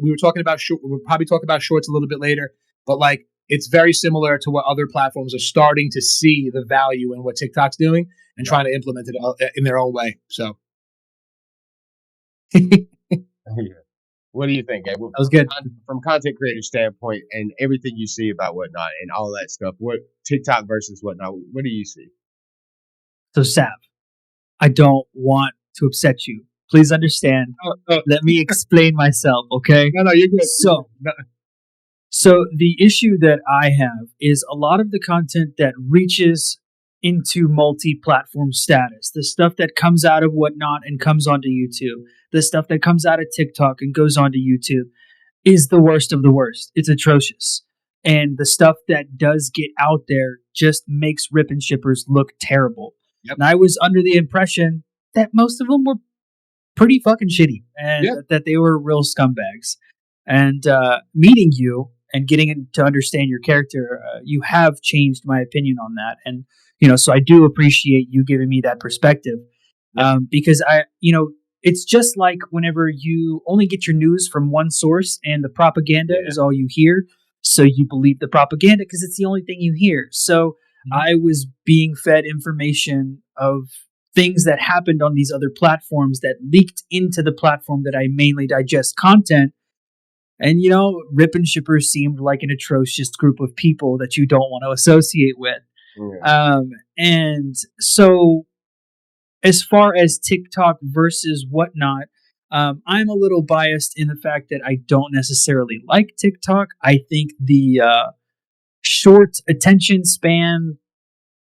we were talking about we'll probably talk about shorts a little bit later, but like, it's very similar to what other platforms are starting to see the value in what TikTok's doing and trying to implement it in their own way. So, what do you think, Gabe? That was good. From content creator standpoint and everything you see about Whatnot and all that stuff, what TikTok versus Whatnot, what do you see? So, Sav, I don't want to upset you. Please understand. Let me explain myself, okay? No, you're good. So the issue that I have is a lot of the content that reaches into multi-platform status, the stuff that comes out of Whatnot and comes onto YouTube, the stuff that comes out of TikTok and goes onto YouTube, is the worst of the worst. It's atrocious. And the stuff that does get out there just makes rip and shippers look terrible. Yep. And I was under the impression that most of them were pretty fucking shitty and that they were real scumbags. And meeting you and getting to understand your character, you have changed my opinion on that. And, you know, so I do appreciate you giving me that perspective. Because it's just like whenever you only get your news from one source and the propaganda is all you hear. So you believe the propaganda because it's the only thing you hear. So I was being fed information of things that happened on these other platforms that leaked into the platform that I mainly digest content. And, Rip and Shippers seemed like an atrocious group of people that you don't want to associate with. And so, as far as TikTok versus whatnot, I'm a little biased in the fact that I don't necessarily like TikTok. I think the short attention span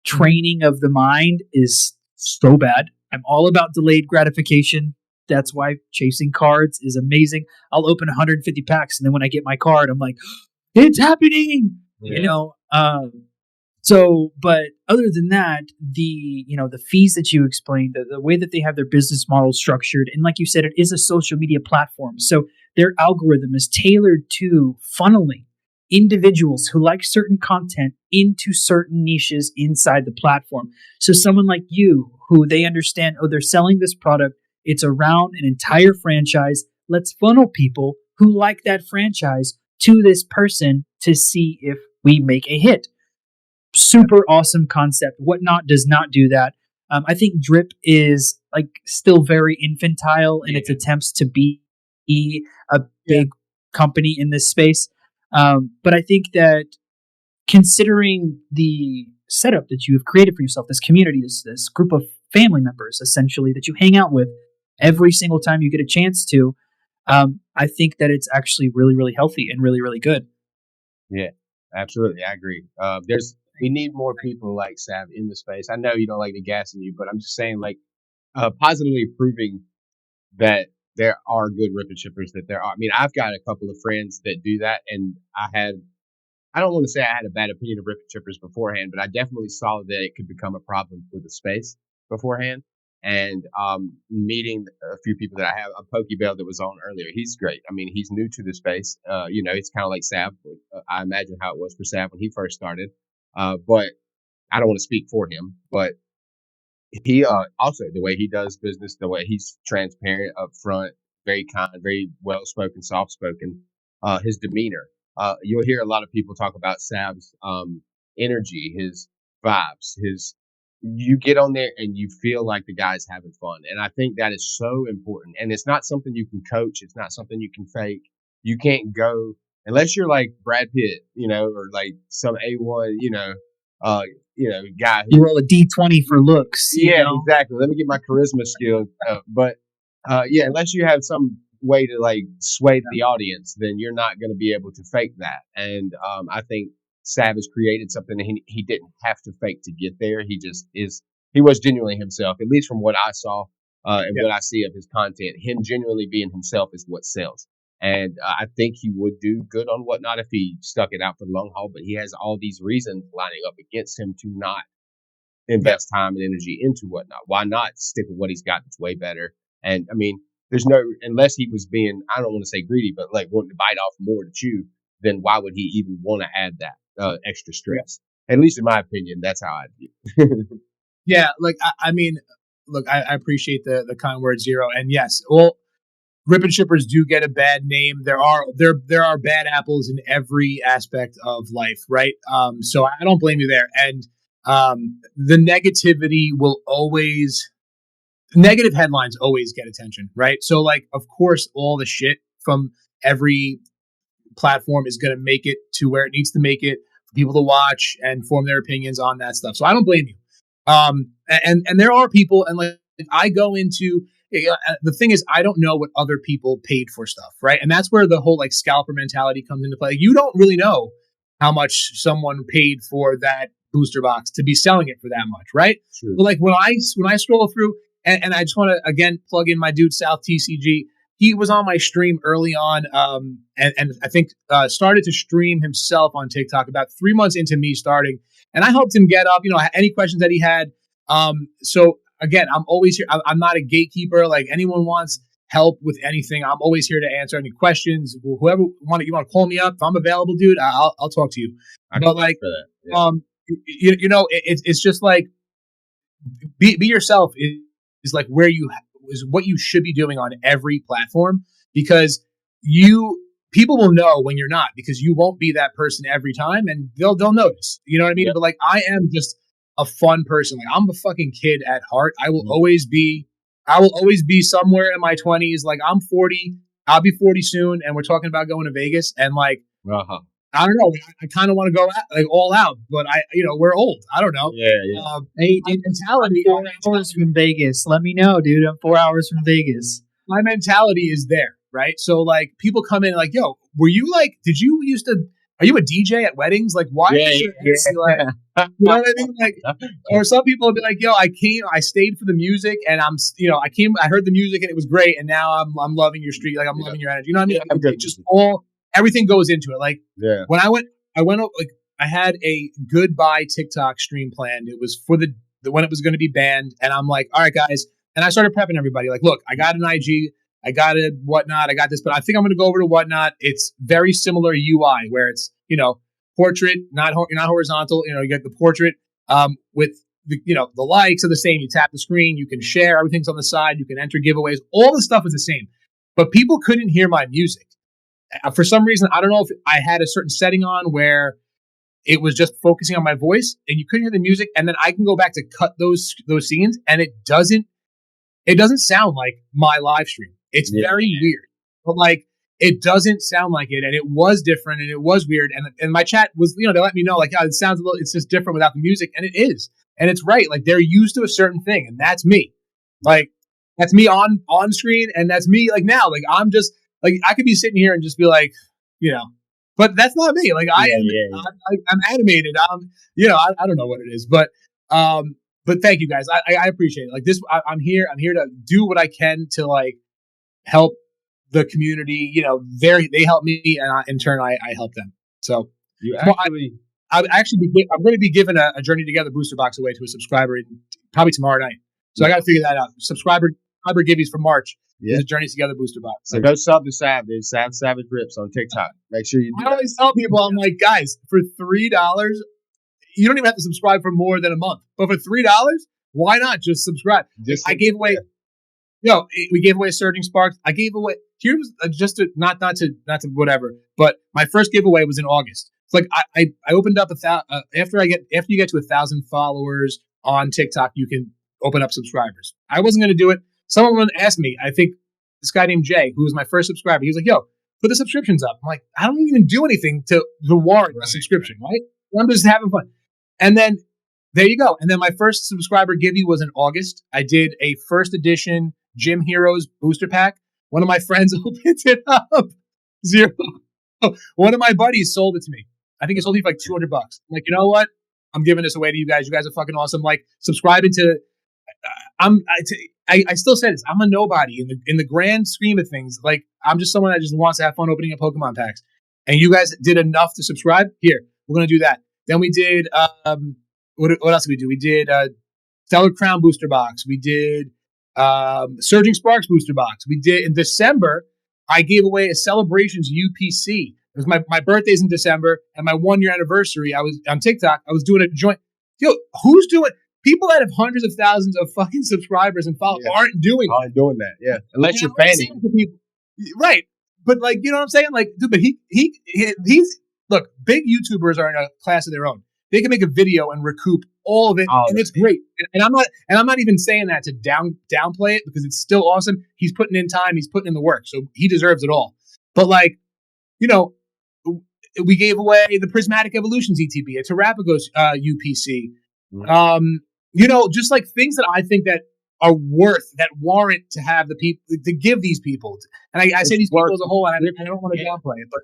training of the mind is so bad. I'm all about delayed gratification. That's why chasing cards is amazing. I'll open 150 packs, and then when I get my card, I'm like, it's happening. So, but other than that, the fees that you explained, the way that they have their business model structured, and like you said, it is a social media platform. So their algorithm is tailored to funneling individuals who like certain content into certain niches inside the platform. So someone like you, who they understand, they're selling this product, it's around an entire franchise. Let's funnel people who like that franchise to this person to see if we make a hit. Super awesome concept. Whatnot does not do that. I think Drip is still very infantile in its attempts to be a big company in this space. But I think that considering the setup that you have created for yourself, this community, this group of family members, essentially, that you hang out with every single time you get a chance to, I think that it's actually really, really healthy and really, really good. Yeah, absolutely. I agree. We need more people like Sav in the space. I know you don't like me gassing you, but I'm just saying, positively proving that there are good rip and shippers, that there are. I mean, I've got a couple of friends that do that, and I don't want to say I had a bad opinion of rip and shippers beforehand, but I definitely saw that it could become a problem for the space beforehand. And meeting a few people that I have, a Pokebell that was on earlier, he's great. I mean, he's new to the space. It's kind of like Sav. I imagine how it was for Sav when he first started. But I don't want to speak for him, but he also, the way he does business, the way he's transparent, upfront, very kind, very well spoken, soft spoken. His demeanor. You'll hear a lot of people talk about Sav's energy, his vibes, you get on there and you feel like the guy's having fun. And I think that is so important. And it's not something you can coach. It's not something you can fake. You can't go unless you're like Brad Pitt, or like some A1, guy. You roll a D20 for looks. Exactly. Let me get my charisma skill. Unless you have some way to sway the audience, then you're not going to be able to fake that. And I think Sav has created something that he didn't have to fake to get there. He just is. He was genuinely himself, at least from what I saw what I see of his content. Him genuinely being himself is what sells. And I think he would do good on Whatnot if he stuck it out for the long haul. But he has all these reasons lining up against him to not invest time and energy into Whatnot. Why not stick with what he's got that's way better? And I mean, unless he was being, I don't want to say greedy, but wanting to bite off more to chew, then why would he even want to add that extra stress? At least in my opinion, that's how I view. Yeah, I mean, look, I appreciate the kind word, Zero, and yes, well, rip and shippers do get a bad name. There are bad apples in every aspect of life, right? So I don't blame you there. And the negativity negative headlines always get attention, right? So of course, all the shit from every platform is going to make it to where it needs to make it for people to watch and form their opinions on that stuff. So I don't blame you. And there are people, and I go into the thing is, I don't know what other people paid for stuff, right? And that's where the whole scalper mentality comes into play. You don't really know how much someone paid for that booster box to be selling it for that much, right? Sure. But when I scroll through, and I just want to again plug in my dude South TCG. He was on my stream early on, and I think started to stream himself on TikTok about 3 months into me starting, and I helped him get up. Any questions that he had. So again, I'm always here. I'm not a gatekeeper. Anyone wants help with anything, I'm always here to answer any questions. Whoever you want to call me up, if I'm available, dude, I'll talk to you. It's just be yourself is where you is what you should be doing on every platform, because people will know when you're not, because you won't be that person every time, and they'll notice. You know what I mean? Yep. But like, I am just a fun person. Like, I'm a fucking kid at heart. I will always be somewhere in my 20s. Like, I'm 40. I'll be 40 soon, and we're talking about going to Vegas. And like, I don't know. I kind of want to go all out, but we're old. I don't know. Yeah. Hey, dude, mentality. 4 hours from Vegas. Let me know, dude. I'm 4 hours from Vegas. My mentality is there, right? So like, people come in like, yo, are you a DJ at weddings? Like, why? Like, you know what I mean? Like, or some people will be like, yo, I stayed for the music, and I heard the music and it was great, and now I'm loving your street. Like, I'm loving your energy. You know what I mean? Like, it just everything goes into it. Like, when I went, like, I had a goodbye TikTok stream planned. It was for when it was going to be banned. And I'm like, all right, guys. And I started prepping everybody. Like, look, I got an IG, I got a Whatnot, I got this, but I think I'm going to go over to Whatnot. It's very similar UI, where it's, portrait, not horizontal. You get the portrait with the likes are the same. You tap the screen, you can share, everything's on the side, you can enter giveaways. All the stuff is the same. But people couldn't hear my music. For some reason, I don't know if I had a certain setting on where it was just focusing on my voice and you couldn't hear the music. And then I can go back to cut those scenes, and it doesn't sound like my live stream. It's very weird, but like, it doesn't sound like it. And it was different, and it was weird. And my chat was, they let me know, like, it sounds it's just different without the music. And it is. And it's right. Like, they're used to a certain thing, and that's me. Like, that's me on screen. And that's me, like, now, like, I'm just, like, I could be sitting here and just be like, but that's not me. Like, I'm animated. I don't know what it is, but thank you guys. I appreciate it. Like, this, I'm here to do what I can to like help the community. They help me, and in turn, I help them. So I'm going to be giving a Journey Together booster box away to a subscriber probably tomorrow night. So I got to figure that out. Subscriber giveies for March. Is a Journey Together booster box. So go sub to Sav. There's SavsSavageRips on TikTok. Make sure you do I always tell people, I'm like, guys, for $3, you don't even have to subscribe for more than a month. But for $3, why not just subscribe? I gave away, we gave away Surging Sparks. I gave away, here's just to, not to whatever, but my first giveaway was in August. It's like, I opened up after you get to 1,000 followers on TikTok, you can open up subscribers. I wasn't going to do it. Someone asked me, I think this guy named Jay, who was my first subscriber, he was like, yo, put the subscriptions up. I'm like, I don't even do anything to warrant a subscription, right? I'm just having fun. And then there you go. And then my first subscriber givey was in August. I did a first edition Gym Heroes booster pack. One of my friends opened it up. Zero. One of my buddies sold it to me. I think he sold it for like $200. I'm like, you know what? I'm giving this away to you guys. You guys are fucking awesome. Like, subscribing to, I still say this. I'm a nobody in the grand scheme of things. Like, I'm just someone that just wants to have fun opening up Pokemon packs. And you guys did enough to subscribe. Here, we're gonna do that. Then we did what else did we do? We did Stellar Crown booster box. We did Surging Sparks booster box. We did in December. I gave away a Celebrations UPC. It was my birthday's in December, and my 1-year anniversary. I was on TikTok. I was doing a joint. Yo, who's doing? People that have hundreds of thousands of fucking subscribers and followers aren't doing that. Yeah, unless you're fanning. Right. But like, you know what I'm saying? Like, dude, but he's look, big YouTubers are in a class of their own. They can make a video and recoup all of it, and it's great. And I'm not even saying that to downplay it, because it's still awesome. He's putting in time, he's putting in the work, so he deserves it all. But like, we gave away the Prismatic Evolutions ETB, a Terrapagos UPC. Just like things that I think that are that warrant to have the people to give these people. And I say these people as a whole, and I don't want to downplay it, but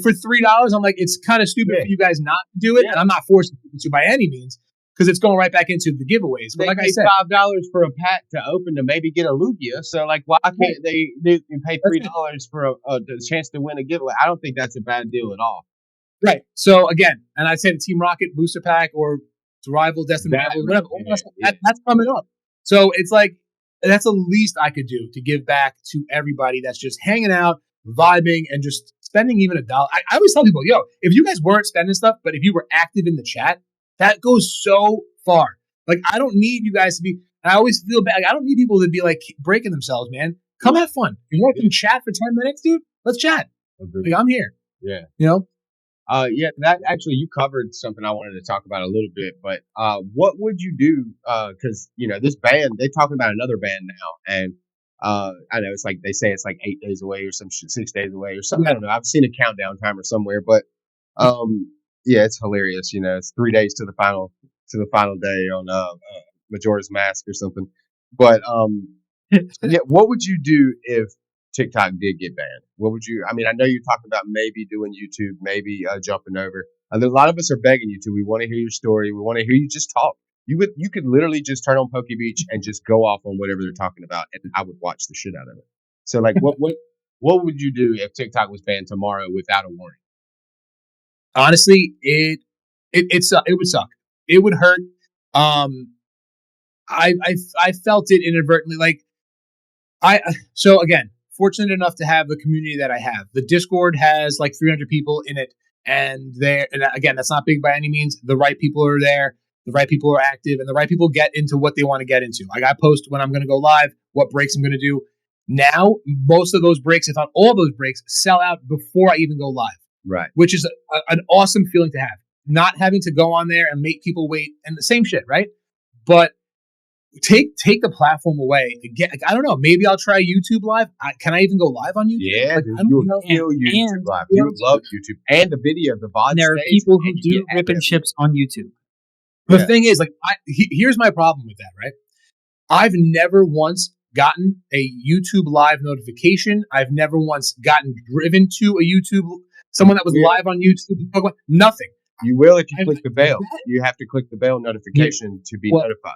for $3, I'm like, it's kind of stupid for you guys not to do it, and I'm not forcing people to by any means, because it's going right back into the giveaways. But like I said, $5 for a pack to open to maybe get a Lugia. So like, why can't they pay $3 for a chance to win a giveaway? I don't think that's a bad deal at all. Right. So again, and I say the Team Rocket booster pack or Rival, Destiny, whatever. That's coming up. So it's like, that's the least I could do to give back to everybody that's just hanging out, vibing, and just spending even $1. I always tell people, yo, if you guys weren't spending stuff, but if you were active in the chat, that goes so far. Like, I don't need you guys to be, And I always feel bad. I don't need people to be like breaking themselves, man. Come have fun. You want to chat for 10 minutes, dude? Let's chat. Like, I'm here. Yeah. You know? Yeah, that actually, you covered something I wanted to talk about a little bit, but what would you do? Because this band, they're talking about another band now, and I know it's like they say it's like 8 days away or some shit, 6 days away or something. I don't know. I've seen a countdown timer somewhere, but yeah, it's hilarious. It's 3 days to the final day on Majora's Mask or something. But yeah, what would you do if TikTok did get banned? What would you? I mean, I know you're talking about maybe doing YouTube, maybe jumping over. A lot of us are begging you to. We want to hear your story. We want to hear you just talk. You could literally just turn on Poke Beach and just go off on whatever they're talking about, and I would watch the shit out of it. So, like, what would you do if TikTok was banned tomorrow without a warning? Honestly, it would suck. It would hurt. I felt it inadvertently. Like, so again, fortunate enough to have the community that I have. The Discord has like 300 people in it, and again, that's not big by any means. The right people are there, the right people are active, and the right people get into what they want to get into. Like, I post when I'm going to go live, what breaks I'm going to do. Now, most of those breaks, if not all those breaks, sell out before I even go live. Right. Which is an awesome feeling to have. Not having to go on there and make people wait, and the same shit, right? But take the platform away. Again, I don't know. Maybe I'll try YouTube Live. Can I even go live on YouTube? Yeah, like, dude, you would kill YouTube Live. You would love YouTube and the video, the VOD. There are people who do rip and chips on YouTube. The thing is, like, here's my problem with that, right? I've never once gotten a YouTube Live notification. I've never once gotten driven to a YouTube, someone that was live on YouTube. Nothing. You will if you click the bell. You have to click the bell notification to be notified.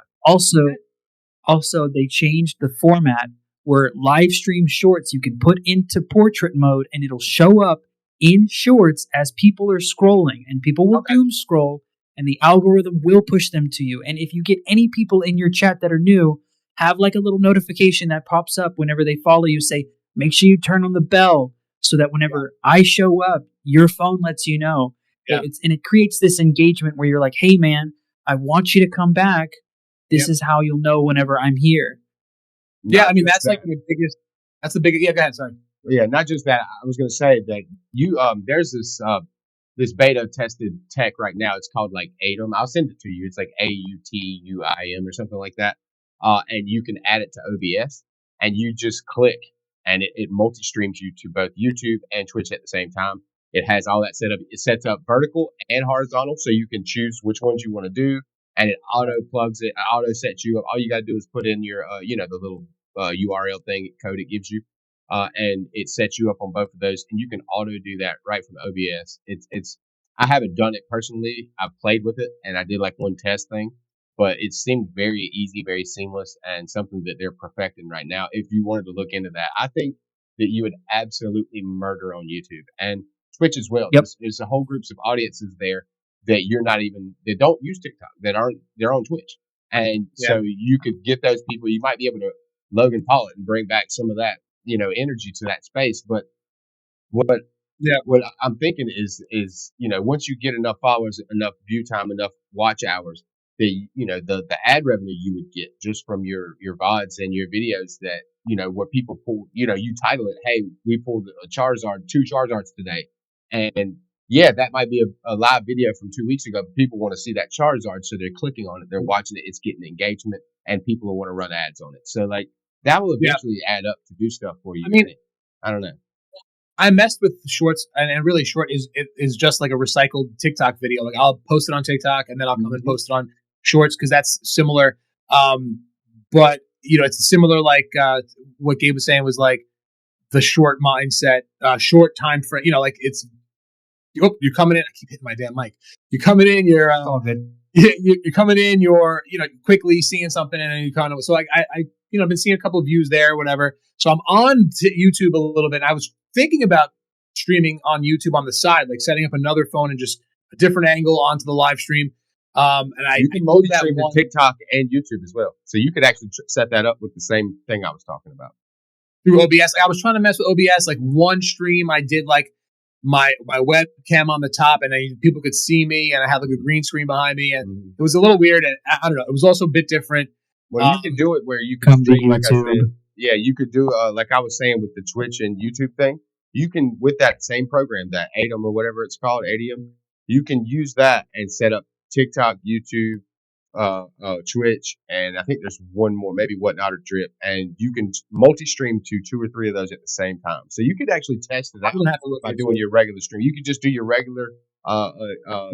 Also, they changed the format where live stream shorts you can put into portrait mode and it'll show up in shorts as people are scrolling, and people will doom scroll and the algorithm will push them to you. And if you get any people in your chat that are new, have like a little notification that pops up whenever they follow you, say, make sure you turn on the bell so that whenever I show up, your phone lets you know. Yeah. And it creates this engagement where you're like, hey man, I want you to come back. This is how you'll know whenever I'm here. Yeah, I mean, that's like the biggest, that's the biggest, go ahead, sorry. Yeah, not just that. I was going to say that there's this beta tested tech right now. It's called like ATOM. I'll send it to you. It's like AUTUIM or something like that. And you can add it to OBS and you just click and it multi-streams you to both YouTube and Twitch at the same time. It has all that set up. It sets up vertical and horizontal, so you can choose which ones you want to do, and it auto plugs it, auto sets you up. All you got to do is put in your, the little URL thing code it gives you, and it sets you up on both of those, and you can auto do that right from OBS. I haven't done it personally. I've played with it, and I did like one test thing, but it seemed very easy, very seamless, and something that they're perfecting right now. If you wanted to look into that, I think that you would absolutely murder on YouTube and Twitch as well. Yep. There's a whole groups of audiences there that they don't use TikTok, they're on Twitch. And so you could get those people, you might be able to Logan Paul it and bring back some of that, energy to that space. But what I'm thinking is, once you get enough followers, enough view time, enough watch hours, the ad revenue you would get just from your VODs and your videos that, where people pull, you title it, hey, we pulled a Charizard, 2 Charizards today. And yeah, that might be a live video from 2 weeks ago, but people want to see that Charizard. So they're clicking on it. They're watching it. It's getting engagement and people will want to run ads on it. So like that will eventually add up to do stuff for you. I mean, I don't know. I messed with shorts, and really short is just like a recycled TikTok video. Like I'll post it on TikTok and then I'll come and post it on shorts because that's similar. But it's similar like what Gabe was saying was like the short mindset, short time frame. Like it's you're coming in. I keep hitting my damn mic. You're coming in. You're all good. You're coming in. You're quickly seeing something, and then you kind of so like I I've been seeing a couple of views there, whatever. So I'm on YouTube a little bit. And I was thinking about streaming on YouTube on the side, like setting up another phone and just a different angle onto the live stream. And you can multi-stream to TikTok and YouTube as well. So you could actually set that up with the same thing I was talking about. Through OBS. I was trying to mess with OBS. Like one stream I did like my webcam on the top and people could see me and I had like a green screen behind me and it was a little weird. And I don't know. It was also a bit different. Well, you can do it where you can Come to stream, like I said. YouTube. Yeah, you could do like I was saying with the Twitch and YouTube thing. You can with that same program, that Atom or whatever it's called, Adium. You can use that and set up TikTok, YouTube, Twitch, and I think there's one more, maybe Whatnot or Drip, and you can multi-stream to 2 or 3 of those at the same time. So you could actually test it out by doing your regular stream. You could just do your regular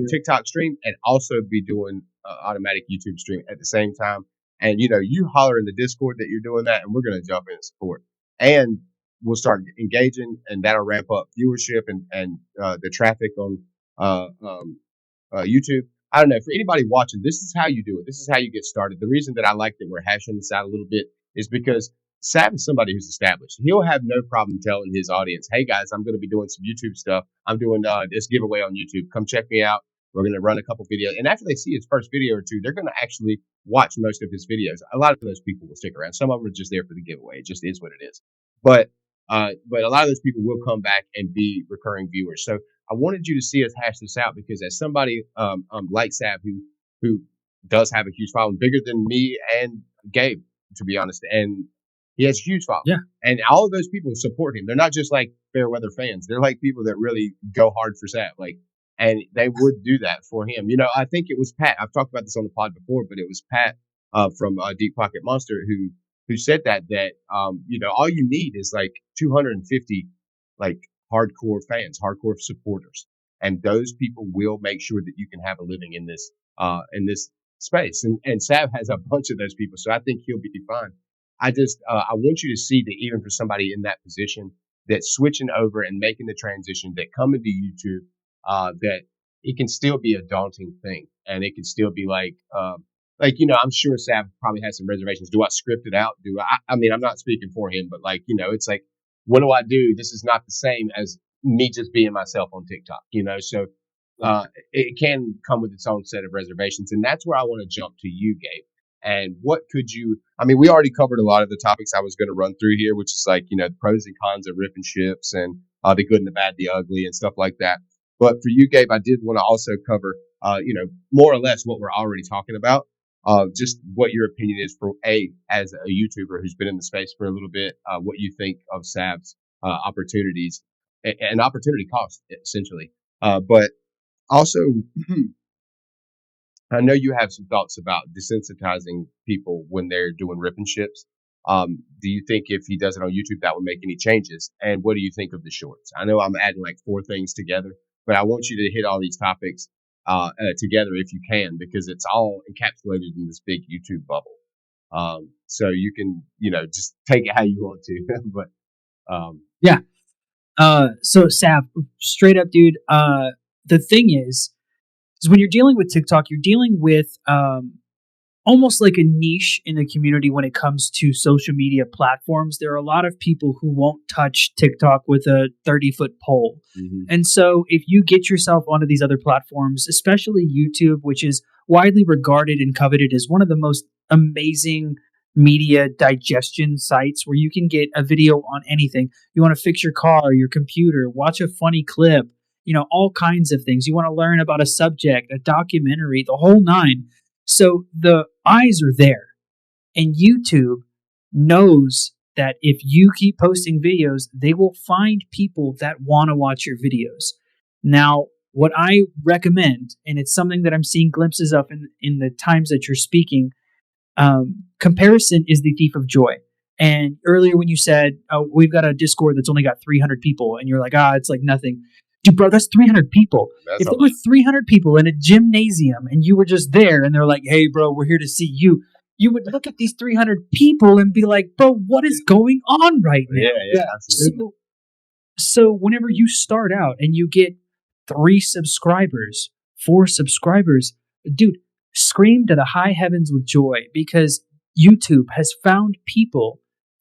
TikTok stream and also be doing automatic YouTube stream at the same time. And you holler in the Discord that you're doing that, and we're gonna jump in and support. And we'll start engaging, and that'll ramp up viewership and the traffic on YouTube. I don't know. For anybody watching, this is how you do it. This is how you get started. The reason that I like that we're hashing this out a little bit is because Sav is somebody who's established. He'll have no problem telling his audience, "Hey guys, I'm going to be doing some YouTube stuff. I'm doing this giveaway on YouTube. Come check me out. We're going to run a couple videos." And after they see his first video or two, they're going to actually watch most of his videos. A lot of those people will stick around. Some of them are just there for the giveaway. It just is what it is. But a lot of those people will come back and be recurring viewers. So I wanted you to see us hash this out because as somebody like Sav who does have a huge following, bigger than me and Gabe, to be honest, and he has a huge following. Yeah. And all of those people support him. They're not just like fair weather fans. They're like people that really go hard for Sav. And they would do that for him. I think it was Pat. I've talked about this on the pod before, but it was Pat from Deep Pocket Monster who said that all you need is like 250 like hardcore fans, hardcore supporters, and those people will make sure that you can have a living in this space. And Sav has a bunch of those people, so I think he'll be fine. I want you to see that even for somebody in that position, that switching over and making the transition, that coming to YouTube, that it can still be a daunting thing, and it can still be I'm sure Sav probably has some reservations. Do I script it out? I mean, I'm not speaking for him, but it's like, what do I do? This is not the same as me just being myself on TikTok, so it can come with its own set of reservations. And that's where I want to jump to you, Gabe. And we already covered a lot of the topics I was going to run through here, which is the pros and cons of ripping ships and the good and the bad, the ugly and stuff like that. But for you, Gabe, I did want to also cover, more or less what we're already talking about. Just what your opinion is as a YouTuber who's been in the space for a little bit, what you think of Sav's opportunities and opportunity cost, essentially. But also, I know you have some thoughts about desensitizing people when they're doing ripping ships. Do you think if he does it on YouTube, that would make any changes? And what do you think of the shorts? I know I'm adding like 4 things together, but I want you to hit all these topics together if you can, because it's all encapsulated in this big YouTube bubble. So you can, just take it how you want to. But yeah. So Sav, straight up, dude. The thing is when you're dealing with TikTok, you're dealing with almost like a niche in the community when it comes to social media platforms. There are a lot of people who won't touch TikTok with a 30-foot pole. Mm-hmm. And so if you get yourself onto these other platforms, especially YouTube, which is widely regarded and coveted as one of the most amazing media digestion sites where you can get a video on anything. You want to fix your car, your computer, watch a funny clip, all kinds of things. You want to learn about a subject, a documentary, the whole nine. So the eyes are there, and YouTube knows that if you keep posting videos, they will find people that want to watch your videos. Now, what I recommend, and it's something that I'm seeing glimpses of in the times that you're speaking, comparison is the thief of joy. And earlier when you said, oh, we've got a Discord that's only got 300 people, and you're like, it's like nothing. Dude, bro, that's 300 people. If there were 300 people in a gymnasium and you were just there and they're like, hey, bro, we're here to see you, you would look at these 300 people and be like, bro, what is going on right now? Yeah, absolutely. So whenever you start out and you get 3 subscribers, 4 subscribers, dude, scream to the high heavens with joy, because YouTube has found people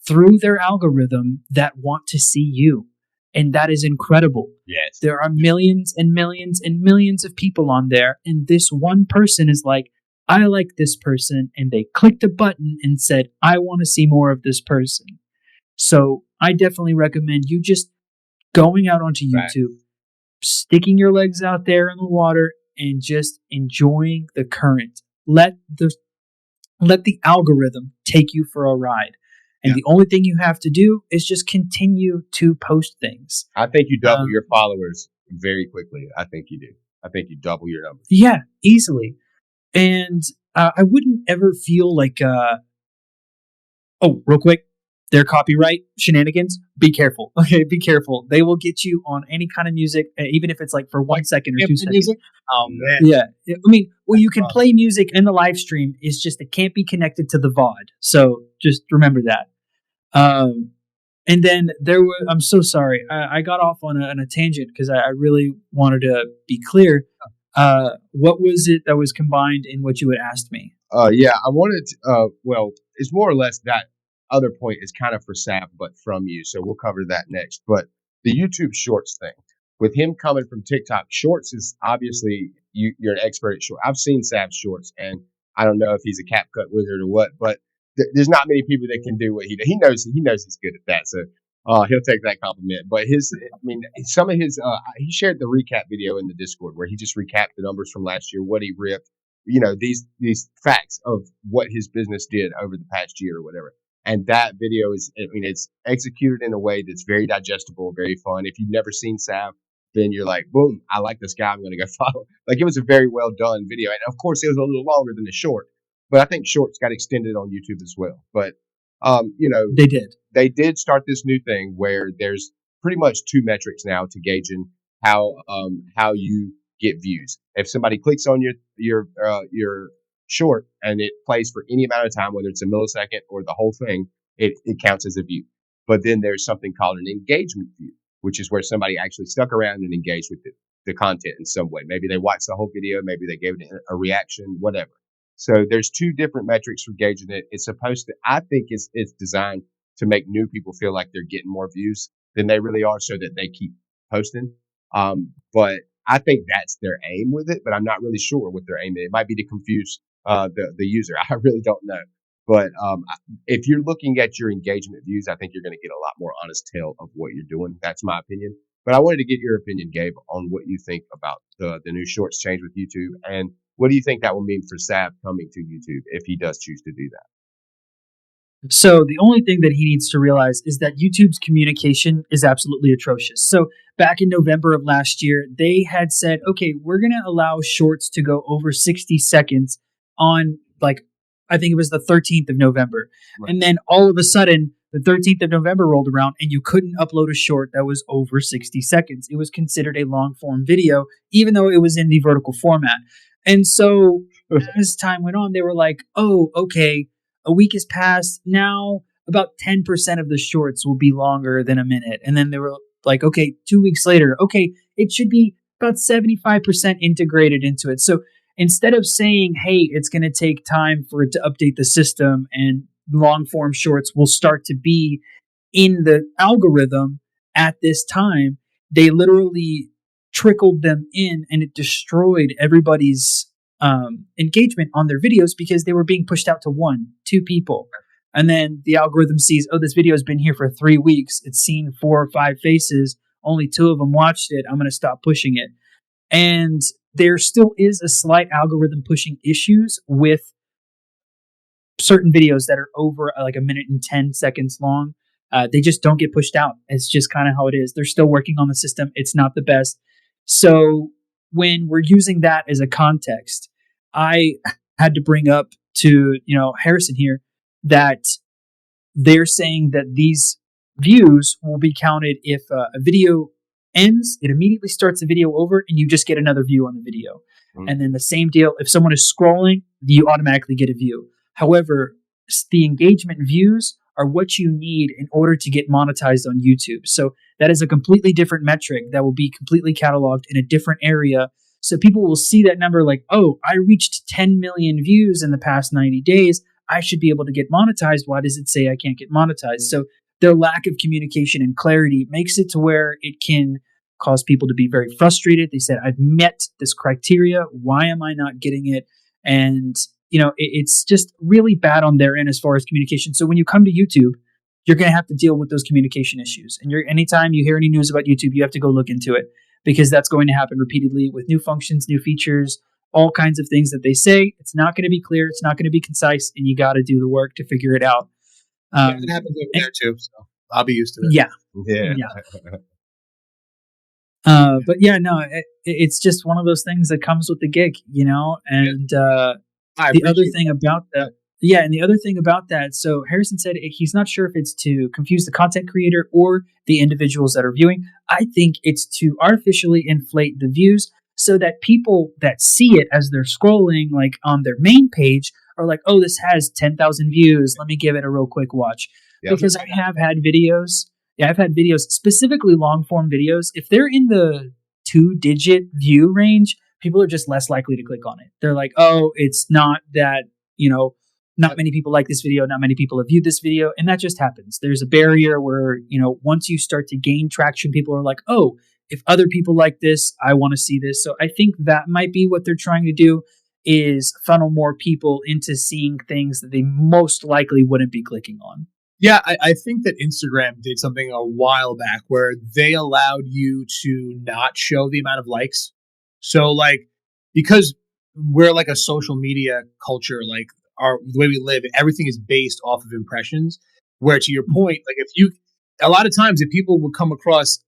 through their algorithm that want to see you. And that is incredible. Yes. There are millions and millions and millions of people on there. And this one person is like, I like this person. And they clicked a button and said, I want to see more of this person. So I definitely recommend you just going out onto YouTube, sticking your legs out there in the water and just enjoying the current. Let let the algorithm take you for a ride. And the only thing you have to do is just continue to post things. I think you double your followers very quickly. I think you do. I think you double your numbers. Yeah, easily. And I wouldn't ever feel like, real quick, their copyright shenanigans, be careful. Okay, be careful. They will get you on any kind of music, even if it's like for 1 second or 2 seconds. Music? Oh, man. Yeah. I mean, well, you can play music in the live stream. It's just it can't be connected to the VOD. So just remember that. And then I'm so sorry. I got off on a tangent because I really wanted to be clear. What was it that was combined in what you had asked me? Yeah, I wanted to, well, it's more or less that other point is kind of for Sav, but from you. So we'll cover that next. But the YouTube Shorts thing, with him coming from TikTok, Shorts is obviously, you're an expert at Shorts. I've seen Sav's Shorts, and I don't know if he's a CapCut wizard or what, but there's not many people that can do what he does. He knows he's good at that. So he'll take that compliment. But some of his, he shared the recap video in the Discord where he just recapped the numbers from last year, what he ripped, these facts of what his business did over the past year or whatever. And that video it's executed in a way that's very digestible, very fun. If you've never seen Sav, then you're like, boom, I like this guy. I'm going to go follow. Like, it was a very well done video. And of course, it was a little longer than the short, but I think shorts got extended on YouTube as well. But, they did start this new thing where there's pretty much two metrics now to gauging how you get views. If somebody clicks on your short and it plays for any amount of time, whether it's a millisecond or the whole thing, it counts as a view. But then there's something called an engagement view, which is where somebody actually stuck around and engaged with the content in some way. Maybe they watched the whole video, maybe they gave it a reaction, whatever. So there's two different metrics for gauging it. It's supposed to, I think it's designed to make new people feel like they're getting more views than they really are so that they keep posting. But I think that's their aim with it, but I'm not really sure what their aim is. It might be to confuse the user. I really don't know. But if you're looking at your engagement views, I think you're going to get a lot more honest tale of what you're doing. That's my opinion. But I wanted to get your opinion, Gabe, on what you think about the new shorts change with YouTube, and what do you think that will mean for Sav coming to YouTube if he does choose to do that? So the only thing that he needs to realize is that YouTube's communication is absolutely atrocious. So back in November of last year, they had said, okay, we're going to allow shorts to go over 60 seconds on, like, I think it was the 13th of November. Right. And then all of a sudden, the 13th of November rolled around and you couldn't upload a short that was over 60 seconds. It was considered a long form video, even though it was in the vertical format. And so as time went on, they were like, oh, okay, a week has passed. Now about 10% of the shorts will be longer than a minute. And then they were like, okay, 2 weeks later, okay, it should be about 75% integrated into it. So instead of saying, hey, it's going to take time for it to update the system and long form shorts will start to be in the algorithm at this time, they literally trickled them in, and it destroyed everybody's engagement on their videos because they were being pushed out to 1-2 people. And then the algorithm sees, oh, this video has been here for 3 weeks. It's seen 4 or 5 faces. Only 2 of them watched it. I'm going to stop pushing it. And there still is a slight algorithm pushing issues with certain videos that are over like a minute and 10 seconds long. They just don't get pushed out. It's just kind of how it is. They're still working on the system. It's not the best. So when we're using that as a context, I had to bring up to, Harrison here, that they're saying that these views will be counted if a video ends, it immediately starts the video over and you just get another view on the video. Mm-hmm. And then the same deal, if someone is scrolling, you automatically get a view. However, the engagement views are what you need in order to get monetized on YouTube. So that is a completely different metric that will be completely cataloged in a different area. So people will see that number like, oh, I reached 10 million views in the past 90 days. I should be able to get monetized. Why does it say I can't get monetized? So their lack of communication and clarity makes it to where it can cause people to be very frustrated. They said, I've met this criteria. Why am I not getting it? And it's just really bad on their end as far as communication. So when you come to YouTube, you're going to have to deal with those communication issues. And anytime you hear any news about YouTube, you have to go look into it, because that's going to happen repeatedly with new functions, new features, all kinds of things that they say. It's not going to be clear. It's not going to be concise, and you got to do the work to figure it out. It happens over there too, so I'll be used to it. Yeah. Yeah. But yeah, no, it's just one of those things that comes with the gig, and the other thing about that. Yeah, and the other thing about that, so Harrison said he's not sure if it's to confuse the content creator or the individuals that are viewing. I think it's to artificially inflate the views so that people that see it as they're scrolling, like on their main page, are like, oh, this has 10,000 views. Let me give it a real quick watch. Yep. Because I have had videos. Yeah, I've had videos, specifically long form videos. If they're in the 2-digit view range, people are just less likely to click on it. They're like, oh, it's not that, not many people like this video, not many people have viewed this video, and that just happens. There's a barrier where, once you start to gain traction, people are like, oh, if other people like this, I want to see this. So I think that might be what they're trying to do, is funnel more people into seeing things that they most likely wouldn't be clicking on. Yeah, I think that Instagram did something a while back where they allowed you to not show the amount of likes. So because we're like a social media culture, like the way we live, everything is based off of impressions. Where, to your point, a lot of times if people would come across,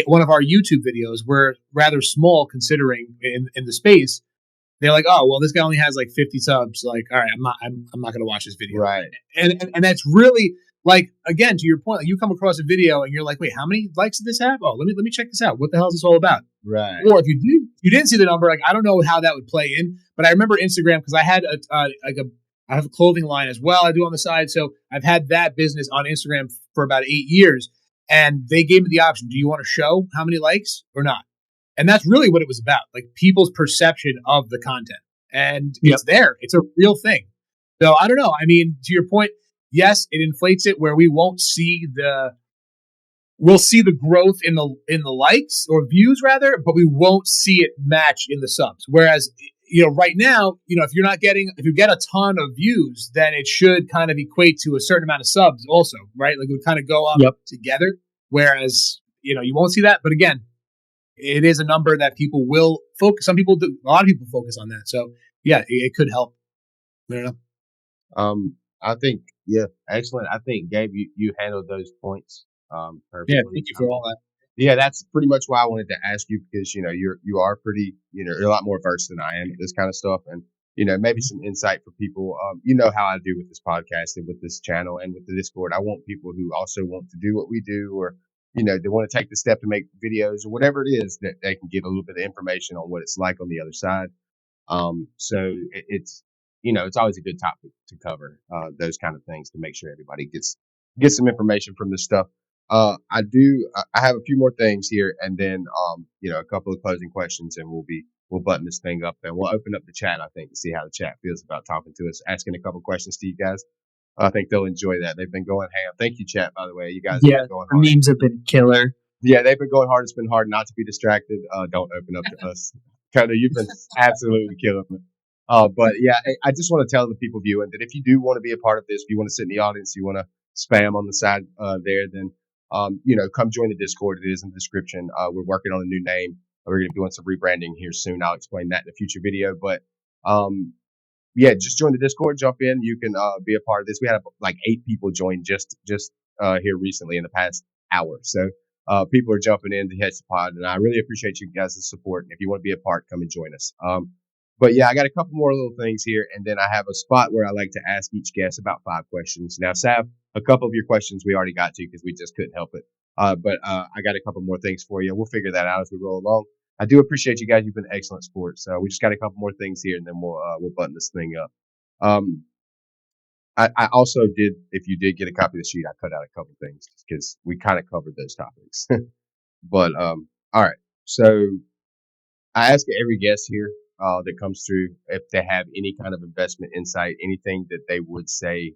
one of our YouTube videos, we're rather small considering in the space. They're like, oh, well, this guy only has like 50 subs. Like, all right, I'm not going to watch this video. Right. And that's really, again, to your point, you come across a video and you're like, wait, how many likes did this have? Oh, let me check this out. What the hell is this all about? Right. Or if you didn't see the number, I don't know how that would play in, but I remember Instagram because I had I have a clothing line as well. I do on the side. So I've had that business on Instagram for about 8 years, and they gave me the option. Do you want to show how many likes or not? And that's really what it was about, like people's perception of the content. And it's there. It's a real thing. So I don't know. I mean, to your point, yes, it inflates it where we'll see the growth in the likes or views rather, but we won't see it match in the subs. Whereas, right now, if you get a ton of views, then it should kind of equate to a certain amount of subs also, right? Like it would kind of go up together. Whereas, you won't see that. But again, it is a number that people will focus. Some people do. A lot of people focus on that. So yeah, it could help. I don't know. I think, excellent. I think Gabe, you handled those points perfectly. Yeah, thank you for all that. Yeah, that's pretty much why I wanted to ask you, because you are pretty, you're a lot more versed than I am at this kind of stuff, and maybe some insight for people. How I do with this podcast and with this channel and with the Discord. I want people who also want to do what we do, or they want to take the step to make videos or whatever it is, that they can get a little bit of information on what it's like on the other side. So it's always a good topic to cover, those kind of things, to make sure everybody gets some information from this stuff. I have a few more things here, and then, a couple of closing questions, and we'll button this thing up, and we'll open up the chat, I think, to see how the chat feels about talking to us, asking a couple questions to you guys. I think they'll enjoy that. They've been going ham. Thank you, chat, by the way. You guys have been going hard. Memes have been killer. Yeah, they've been going hard. It's been hard not to be distracted. Don't open up to us. Kind of, you've been absolutely killing me. But yeah, I just want to tell the people viewing that if you do want to be a part of this, if you want to sit in the audience, you want to spam on the side there, then come join the Discord. It is in the description. We're working on a new name. We're going to be doing some rebranding here soon. I'll explain that in a future video. But just join the Discord. Jump in. You can be a part of this. We had like 8 people join just here recently in the past hour. So people are jumping in to Heads to Pod, and I really appreciate you guys' support. And if you want to be a part, come and join us. But yeah, I got a couple more little things here, and then I have a spot where I like to ask each guest about 5 questions. Now, Sav, a couple of your questions we already got to because we just couldn't help it. But I got a couple more things for you. We'll figure that out as we roll along. I do appreciate you guys. You've been excellent sports. So we just got a couple more things here, and then we'll button this thing up. I also did, if you did get a copy of the sheet, I cut out a couple things because we kind of covered those topics. But all right. So I ask every guest here that comes through if they have any kind of investment insight, anything that they would say.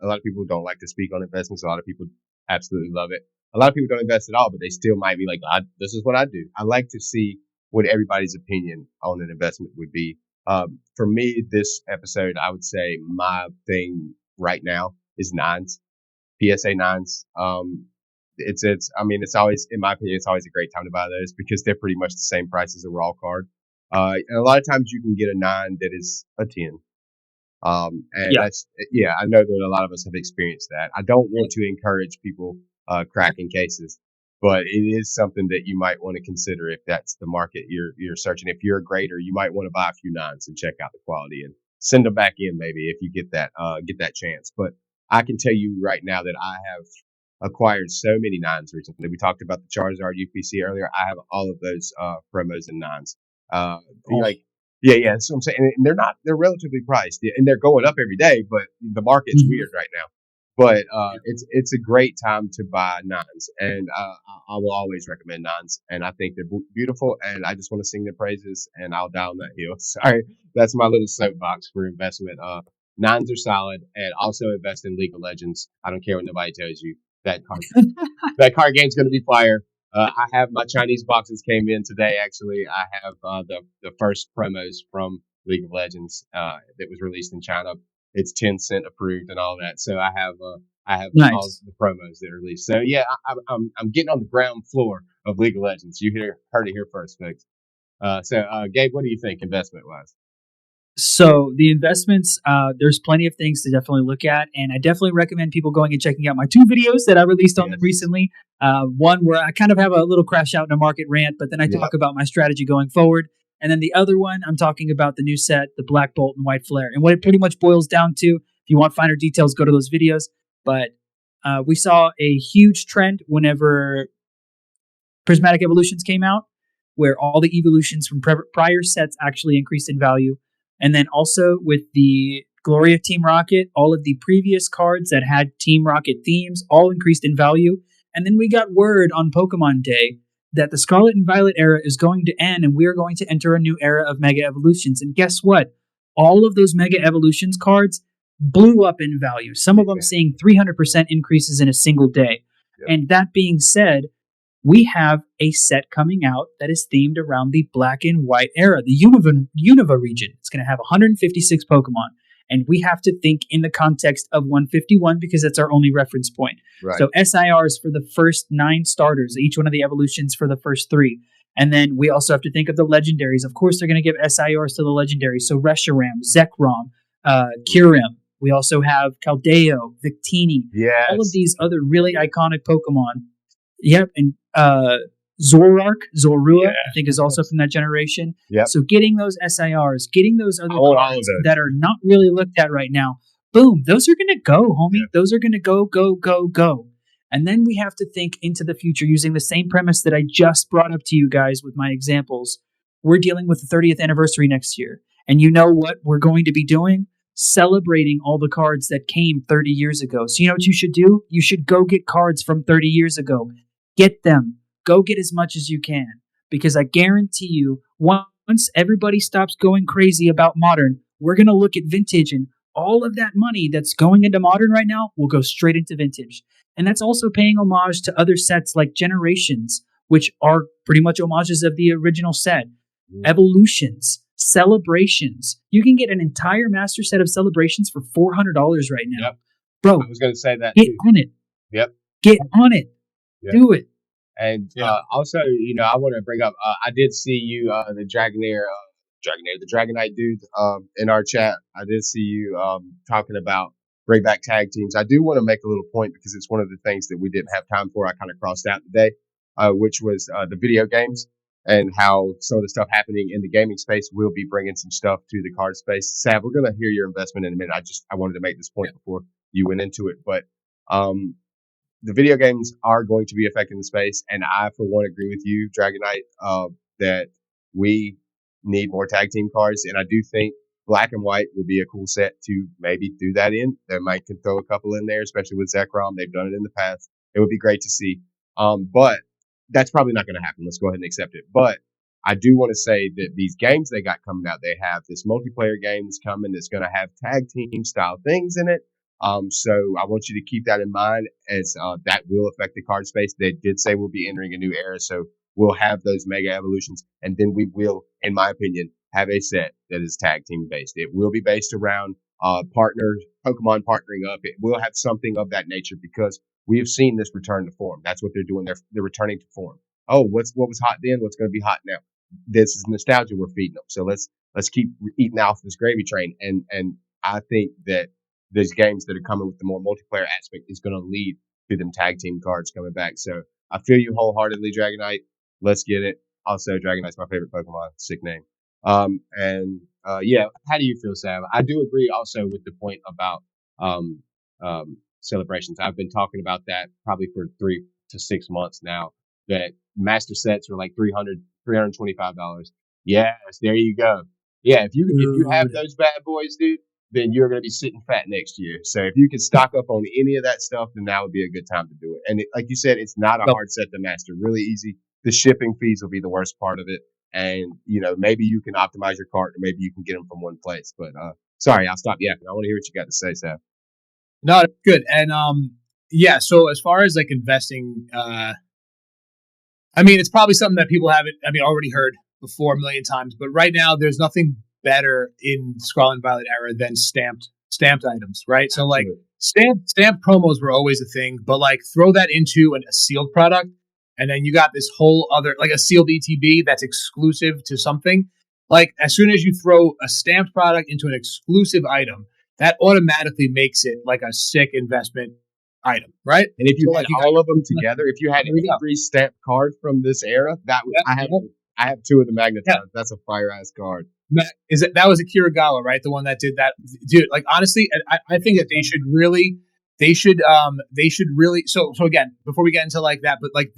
A lot of people don't like to speak on investments. A lot of people absolutely love it. A lot of people don't invest at all, but they still might be like, this is what I do. I like to see what everybody's opinion on an investment would be. For me, this episode, I would say my thing right now is nines, PSA nines. It's always, in my opinion, it's always a great time to buy those because they're pretty much the same price as a raw card. And a lot of times you can get a 9 that is a 10. And Yeah. I know that a lot of us have experienced that. I don't want to encourage people cracking cases, but it is something that you might want to consider if that's the market you're searching. If you're a grader, you might want to buy a few 9s and check out the quality and send them back in maybe if you get that chance. But I can tell you right now that I have acquired so many 9s recently. We talked about the Charizard UPC earlier. I have all of those promos and 9s. Like yeah, that's what I'm saying. And they're relatively priced, and they're going up every day, but the market's weird right now. But it's a great time to buy 9s, and I will always recommend 9s, and I think they're beautiful, and I just want to sing their praises, and I'll die on that hill. Sorry, that's my little soapbox for investment. 9s are solid, and also invest in League of Legends. I don't care what nobody tells you. That card game's going to be fire. I have my Chinese boxes came in today. Actually, I have the first promos from League of Legends that was released in China. It's 10-cent approved and all that. So I have all Nice. the promos that are released. So yeah, I'm getting on the ground floor of League of Legends. Heard it here first, folks. Gabe, what do you think investment wise? So the investments, there's plenty of things to definitely look at, and I definitely recommend people going and checking out my 2 videos that I released on them recently. One where I kind of have a little crash out in a market rant, but then I talk about my strategy going forward. And then the other one, I'm talking about the new set, the Black Bolt and White Flare, and what it pretty much boils down to. If you want finer details, go to those videos. But we saw a huge trend whenever Prismatic Evolutions came out, where all the evolutions from prior sets actually increased in value. And then also with the Glory of Team Rocket, all of the previous cards that had Team Rocket themes all increased in value. And then we got word on Pokemon Day that the Scarlet and Violet era is going to end and we are going to enter a new era of Mega Evolutions. And guess what? All of those Mega Evolutions cards blew up in value. Some of them seeing 300% increases in a single day. Yep. And that being said, we have a set coming out that is themed around the black and white era, the Unova region. It's going to have 156 Pokemon. And we have to think in the context of 151 because that's our only reference point. Right. So SIRs for the first 9 starters, each one of the evolutions for the first 3. And then we also have to think of the legendaries. Of course, they're going to give SIRs to the legendaries. So Reshiram, Zekrom, Kyurem. We also have Caldeo, Victini. Yes. All of these other really iconic Pokemon. Yep, and Zorark, Zorua, I think is also from that generation. Yep. So getting those SIRs, getting those other cards that are not really looked at right now, boom, those are going to go, homie. Yeah. Those are going to go, go, go, go. And then we have to think into the future using the same premise that I just brought up to you guys with my examples. We're dealing with the 30th anniversary next year. And you know what we're going to be doing? Celebrating all the cards that came 30 years ago. So you know what you should do? You should go get cards from 30 years ago. Get them. Go get as much as you can. Because I guarantee you, once everybody stops going crazy about modern, we're going to look at vintage, and all of that money that's going into modern right now will go straight into vintage. And that's also paying homage to other sets like Generations, which are pretty much homages of the original set. Evolutions, Celebrations. You can get an entire master set of Celebrations for $400 right now. Yep. Bro, I was going to say that. Get on it. Yep. Get on it. Yeah. Do it. And also, I want to bring up, I did see you, the the Dragonite dude, in our chat. I did see you talking about bring back tag teams. I do want to make a little point because it's one of the things that we didn't have time for. I kind of crossed out today, which was the video games and how some of the stuff happening in the gaming space will be bringing some stuff to the card space. Sav, we're going to hear your investment in a minute. I wanted to make this point before you went into it, but the video games are going to be affecting the space, and I, for one, agree with you, Dragonite, that we need more tag team cards, and I do think Black and White will be a cool set to maybe do that in. They might can throw a couple in there, especially with Zekrom. They've done it in the past. It would be great to see, but that's probably not going to happen. Let's go ahead and accept it. But I do want to say that these games they got coming out, they have this multiplayer game that's coming that's going to have tag team style things in it. So I want you to keep that in mind as that will affect the card space. They did say we'll be entering a new era, so we'll have those mega evolutions, and then we will, in my opinion, have a set that is tag team based. It will be based around partners, Pokemon partnering up. It will have something of that nature because we have seen this return to form. That's what they're doing. They're returning to form. Oh, what was hot then? What's going to be hot now? this is nostalgia we're feeding them. So let's keep eating off this gravy train. And I think that these games that are coming with the more multiplayer aspect is going to lead to them tag team cards coming back. So I feel you wholeheartedly, Dragonite. Let's get it. Also, Dragonite's my favorite Pokemon. Sick name. Yeah, how do you feel, Sam? I do agree also with the point about um, celebrations. I've been talking about that probably for 3 to 6 months now, that master sets are like $325. Yes, there you go. Yeah, if you have those bad boys, dude, then you're going to be sitting fat next year. So if you could stock up on any of that stuff, then that would be a good time to do it. And like you said, it's not a hard set to master. Really easy. The shipping fees will be the worst part of it. And, maybe you can optimize your cart, or maybe you can get them from one place. But sorry, I'll stop yapping. I want to hear what you got to say, Sam. No, good. And yeah. So as far as like investing, it's probably something that people haven't, already heard before a million times. But right now, there's nothing better in the Scarlet and Violet era than stamped items, right? So like stamped promos were always a thing, but like throw that into a sealed product, and then you got this whole other, like a sealed ETB that's exclusive to something. Like as soon as you throw a stamped product into an exclusive item, that automatically makes it like a sick investment item, right? And if you had all of them together, if you had every stamped card from this era, I have 2 of the Magnetons. Yeah. That's a fire ass card. That was a Kiragawa, right? The one that did that, dude. Like honestly, I think that they should really. So again, before we get into like that, but like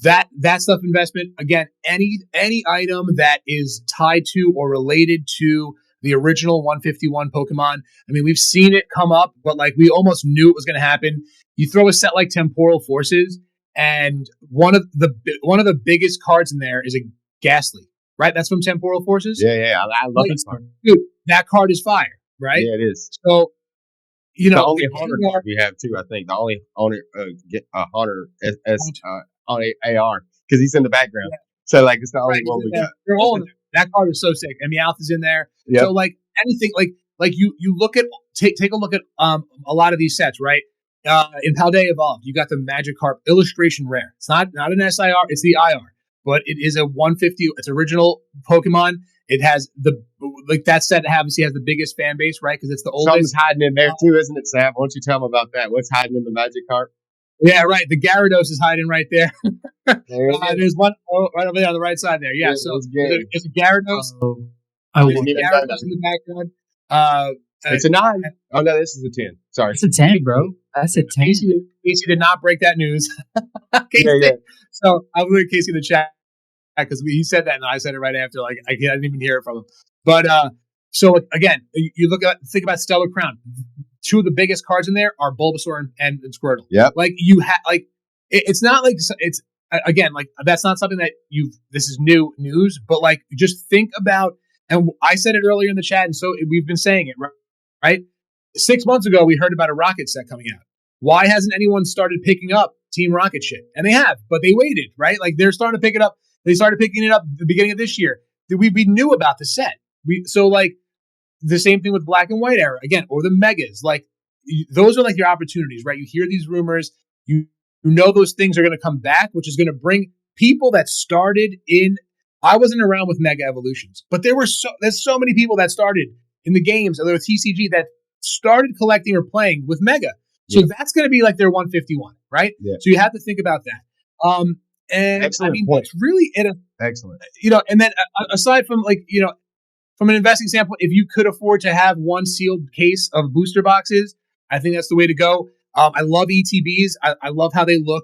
that stuff investment again, any item that is tied to or related to the original 151 Pokemon. We've seen it come up, but like we almost knew it was going to happen. You throw a set like Temporal Forces, and one of the biggest cards in there is a Ghastly, right? That's from Temporal Forces. Yeah. I love this card. Dude, that card is fire, right? Yeah, it is. So, the only Haunter card we have too, I think. The only Haunter on AR, because he's in the background. Yeah. So like it's the only one we got. They're all in there. That card is so sick. And Meowth is in there. Yep. So like anything, like you look at take a look at a lot of these sets, right? In Paldea Evolved, you got the Magikarp illustration rare. It's not an SIR, it's the IR, but it is a 150. It's original Pokemon. It has that set obviously has the biggest fan base, right? Because it's the oldest. Something's hiding in there too, isn't it, Sam? Why don't you tell them about that? What's hiding in the Magikarp? Yeah, right. The Gyarados is hiding right there. There's one right over there on the right side there. Yeah, so it's a Gyarados. There's a Gyarados in the background. It's a 9. Oh no, this is a 10. Sorry, it's a 10, bro. That's a 10. Casey did not break that news. Yeah. So I was with Casey in the chat because he said that, and I said it right after. Like I didn't even hear it from him. But so again, you think about Stellar Crown. 2 of the biggest cards in there are Bulbasaur and Squirtle. Yeah. Like you have it's not like it's again like that's not something that this is new news, but like just think about. And I said it earlier in the chat, and so we've been saying it, right? 6 months ago, we heard about a Rocket set coming out. Why hasn't anyone started picking up Team Rocket shit? And they have, but they waited, right? Like they're starting to pick it up. They started picking it up at the beginning of this year. We knew about the set. So like the same thing with Black and White era again, or the Megas. Like those are like your opportunities, right? You hear these rumors, you know those things are going to come back, which is going to bring people that started in. I wasn't around with Mega Evolutions, but there's so many people that started in the games, or there was TCG that started collecting or playing with Mega. So that's going to be like their 151, right? Yeah. So you have to think about that. And excellent point. It's really excellent. And then aside from from an investing standpoint, if you could afford to have one sealed case of booster boxes, I think that's the way to go. I love ETBs. I love how they look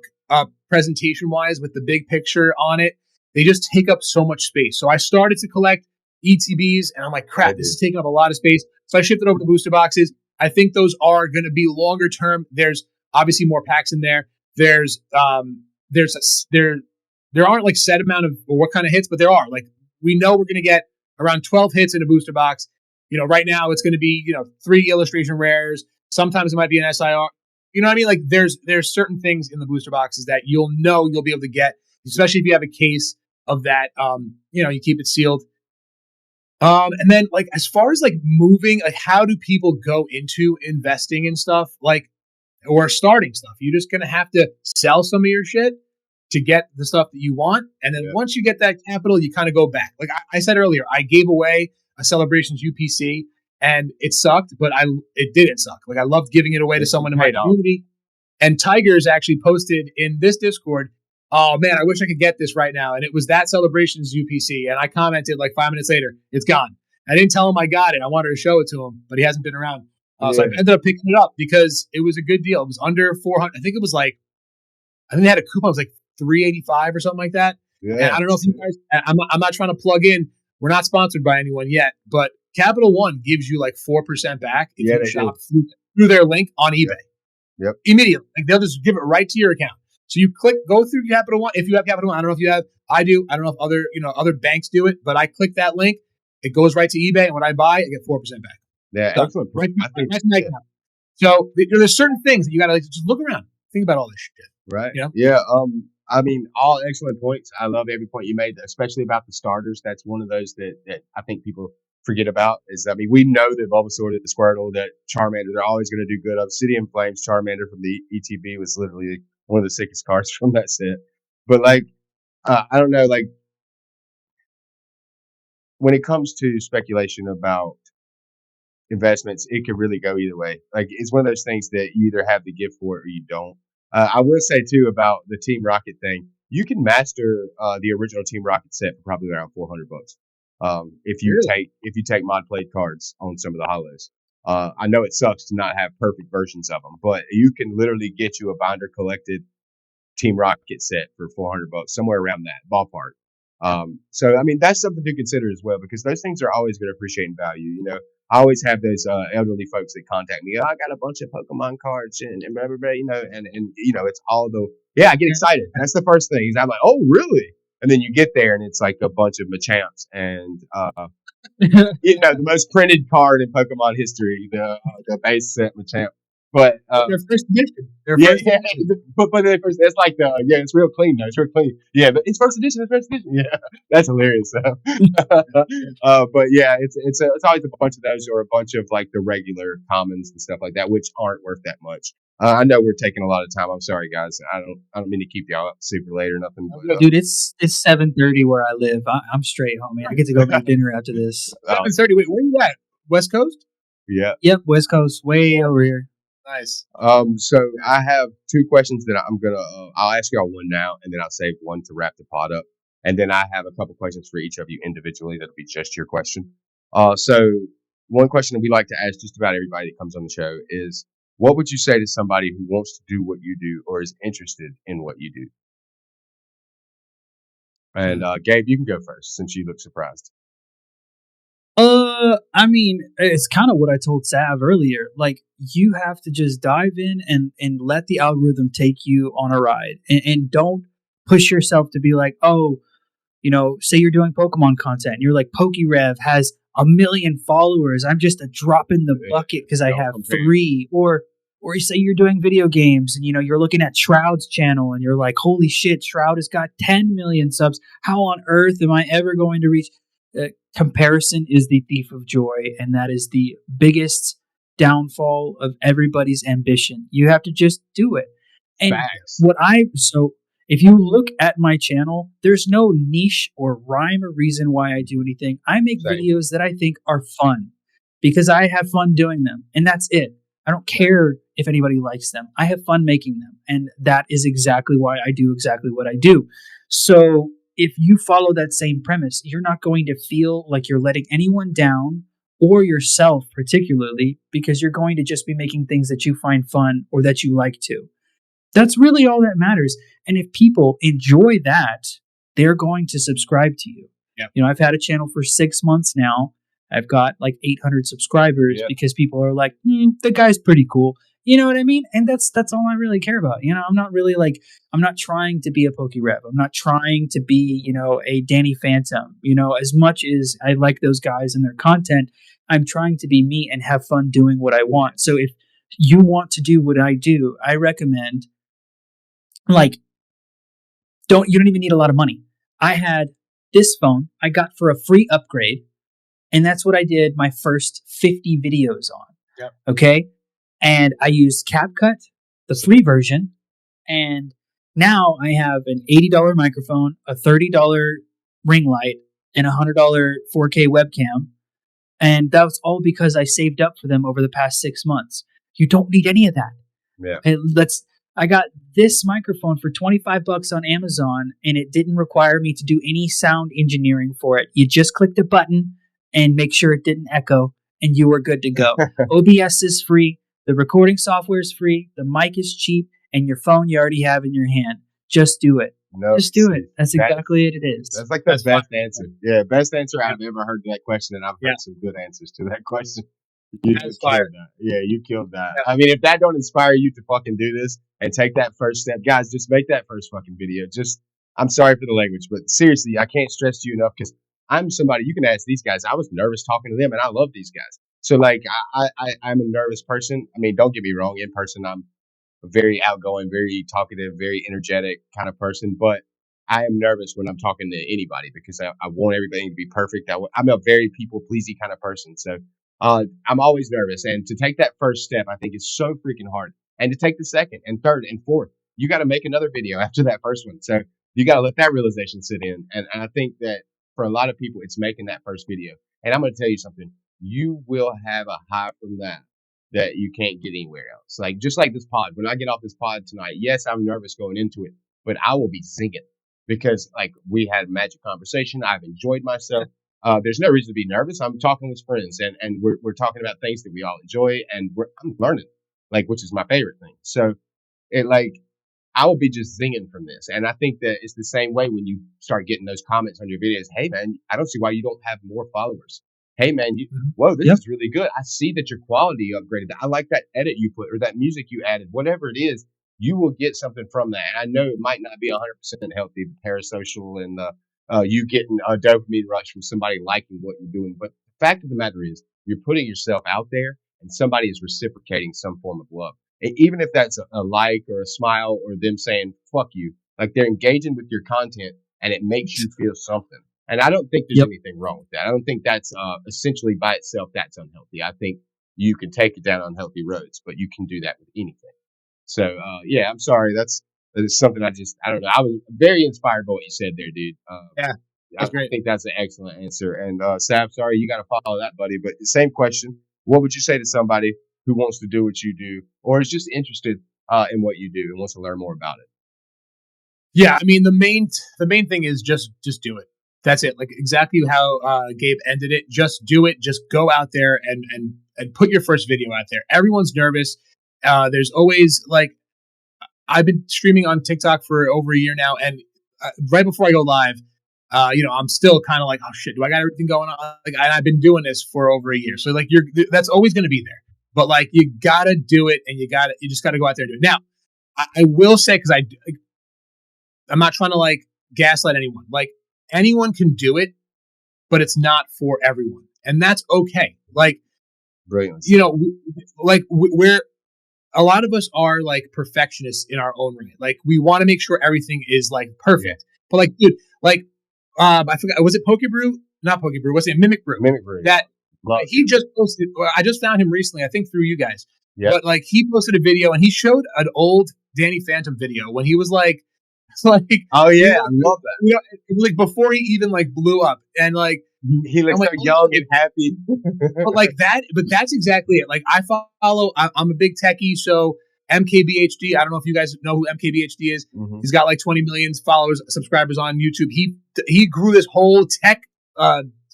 presentation wise with the big picture on it. They just take up so much space. So I started to collect ETBs, and I'm like, crap, this is taking up a lot of space. So I shifted over to booster boxes. I think those are going to be longer term. There's obviously more packs in there. There aren't like set amount of or what kind of hits, but there are. Like we know we're going to get around 12 hits in a booster box. Right now it's going to be 3 illustration rares. Sometimes it might be an SIR. You know what I mean? Like there's certain things in the booster boxes that you'll be able to get, especially if you have a case of that. You keep it sealed. And then like as far as like moving, like how do people go into investing in stuff like or starting stuff? You're just gonna have to sell some of your shit. to get the stuff that you want. And then Yeah. once you get that capital, you kind of go back. Like I said earlier, I gave away a Celebrations UPC and it sucked, but it didn't suck. Like I loved giving it away to someone in my community. And Tigers actually posted in this Discord, oh man, I wish I could get this right now. And it was that Celebrations UPC. And I commented like 5 minutes later, it's gone. I didn't tell him I got it. I wanted to show it to him, but he hasn't been around. So I ended up picking it up because it was a good deal. It was under 400. I think it was like, I think they had a coupon. It was like 385 or something like that. Yeah, and I don't know if you guys, I'm not trying to plug in. We're not sponsored by anyone yet, but Capital One gives you like 4% back if you shop through their link on eBay. Yep. Immediately. Like they'll just give it right to your account. So you go through Capital One. If you have Capital One, I don't know if you have, I do. I don't know if other banks do it, but I click that link. It goes right to eBay. And when I buy, I get 4% back. Yeah. So, Excellent. right to my account. So there's certain things that you got to just look around. Think about all this shit. Right. You know? Yeah. I mean, all excellent points. I love every point you made, especially about the starters. That's one of those that I think people forget about. We know that Bulbasaur, the Squirtle, that Charmander, they're always going to do good. Obsidian Flames, Charmander from the ETB was literally one of the sickest cards from that set. But I don't know, when it comes to speculation about investments, it could really go either way. It's one of those things that you either have the gift for it or you don't. I will say too about the Team Rocket thing. You can master the original Team Rocket set for probably around $400. If you take mod played cards on some of the hollows. I know it sucks to not have perfect versions of them, but you can literally get you a binder collected Team Rocket set for $400, somewhere around that ballpark. So that's something to consider as well, because those things are always going to appreciate in value. I always have those elderly folks that contact me. Oh, I got a bunch of Pokemon cards and blah, blah, blah, and it's all I get excited. That's the first thing. I'm like, oh, really? And then you get there and it's like a bunch of Machamps and the most printed card in Pokemon history, the base set Machamp. But their first edition. But their first, it's like it's real clean though. It's real clean. Yeah, but it's first edition. Yeah, that's hilarious. But yeah, it's always a bunch of those or a bunch of like the regular commons and stuff like that, which aren't worth that much. I know we're taking a lot of time. I'm sorry, guys. I don't mean to keep y'all up super late or nothing. But, dude, it's 7:30 where I live. I'm straight, homie. I get to go make dinner after this. 7:30. Wait, where are you at? West Coast? Yeah. Yep, West Coast, way over here. Nice. So I have two questions that I'm gonna. I'll ask y'all one now, and then I'll save one to wrap the pod up, and then I have a couple questions for each of you individually. That'll be just your question. So one question that we like to ask just about everybody that comes on the show is, what would you say to somebody who wants to do what you do or is interested in what you do? And Gabe, you can go first since you look surprised. It's kind of what I told Sav earlier. Like, you have to just dive in and let the algorithm take you on a ride, and don't push yourself to be like, oh, say you're doing Pokemon content and you're like, PokeRev has 1 million followers. I'm just a drop in the bucket because I have 3. Or you say you're doing video games and you're looking at Shroud's channel and you're like, holy shit, Shroud has got 10 million subs. How on earth am I ever going to reach? Comparison is the thief of joy, and that is the biggest downfall of everybody's ambition. You have to just do it. And if you look at my channel, there's no niche or rhyme or reason why I do anything. I make videos that I think are fun because I have fun doing them, and that's it. I don't care if anybody likes them. I have fun making them, and that is exactly why I do exactly what I do. So if you follow that same premise, you're not going to feel like you're letting anyone down, or yourself particularly, because you're going to just be making things that you find fun or that you like to. That's really all that matters. And if people enjoy that, they're going to subscribe to you. Yep. I've had a channel for 6 months now. I've got like 800 subscribers because people are like, the guy's pretty cool. You know what I mean? And that's all I really care about. I'm not really I'm not trying to be a PokeRev. I'm not trying to be, a Danny Phantom. As much as I like those guys and their content, I'm trying to be me and have fun doing what I want. So if you want to do what I do, I recommend, you don't even need a lot of money. I had this phone I got for a free upgrade, and that's what I did my first 50 videos on. Yep. Okay? And I used CapCut, the free version, and Now I have an $80 microphone, a $30 ring light, and a $100 4K webcam. And that's all because I saved up for them over the past 6 months. You don't need any of that. Yeah. And I got this microphone for $25 on Amazon, and it didn't require me to do any sound engineering for it. You just clicked a button and make sure it didn't echo, and you were good to go. OBS is free. The recording software is free. The mic is cheap, and your phone you already have in your hand. Just do it. No, Just do it. That's exactly what it is. That's like the best answer. Yeah, best answer I've ever heard to that question, and I've heard some good answers to that question. You just killed that. Yeah, you killed that. I mean, if that don't inspire you to fucking do this and take that first step, guys, just make that first fucking video. Just, I'm sorry for the language, but seriously, I can't stress to you enough because I'm somebody, you can ask these guys. I was nervous talking to them, and I love these guys. So, like, I'm a nervous person. I mean, don't get me wrong. In person, I'm a very outgoing, very talkative, very energetic kind of person, but I am nervous when I'm talking to anybody because I want everything to be perfect. I'm a very people pleasing kind of person. So I'm always nervous. And to take that first step, I think is so freaking hard. And to take the second and third and fourth, you got to make another video after that first one. So you got to let that realization sit in. And I think that for a lot of people, it's making that first video. And I'm going to tell you something. You will have a high from that you can't get anywhere else. Like, just like this pod, when I get off this pod tonight, yes, I'm nervous going into it, but I will be singing because like we had a magic conversation. I've enjoyed myself. There's no reason to be nervous. I'm talking with friends and we're talking about things that we all enjoy and I'm learning, like, which is my favorite thing. So I will be just zinging from this. And I think that it's the same way when you start getting those comments on your videos. Hey man, I don't see why you don't have more followers. Hey man, whoa, this is really good. I see that your quality upgraded. I like that edit you put or that music you added, whatever it is, you will get something from that. And I know it might not be 100% healthy, the parasocial and the, you getting a dopamine rush from somebody liking what you're doing. But the fact of the matter is you're putting yourself out there and somebody is reciprocating some form of love. And even if that's a like or a smile or them saying, fuck you, like they're engaging with your content and it makes you feel something. And I don't think there's anything wrong with that. I don't think that's essentially by itself that's unhealthy. I think you can take it down unhealthy roads, but you can do that with anything. So yeah, I'm sorry. That's something I don't know. I was very inspired by what you said there, dude. Yeah, that's great. I think that's an excellent answer. And Sav, sorry, you got to follow that, buddy. But the same question: what would you say to somebody who wants to do what you do, or is just interested in what you do and wants to learn more about it? Yeah, I mean the main thing is just do it. That's it. Like exactly how Gabe ended it. Just do it. Just go out there and put your first video out there. Everyone's nervous. There's always like, I've been streaming on TikTok for over a year now, and right before I go live, I'm still kind of like, oh shit, do I got everything going on? Like, and I've been doing this for over a year, so like that's always going to be there. But like, you gotta do it, and you just gotta go out there and do it. Now, I will say, because I'm not trying to like gaslight anyone. Like, anyone can do it, but it's not for everyone. And that's okay. Like, brilliant. We're a lot of us are like perfectionists in our own way. Like, we want to make sure everything is like perfect. Yeah. But like, dude, like, I forgot, was it Pokebrew? Not Pokebrew. Was it Mimic Brew? Mimic Brew. That he just posted. I just found him recently, I think through you guys. Yep. But like, he posted a video and he showed an old Danny Phantom video when he was like, oh yeah, I love that. Like before he even like blew up, and like he looks so young and happy. but that's exactly it. Like, I follow. I'm a big techie, so MKBHD. I don't know if you guys know who MKBHD is. Mm-hmm. He's got like 20 million subscribers on YouTube. He grew this whole tech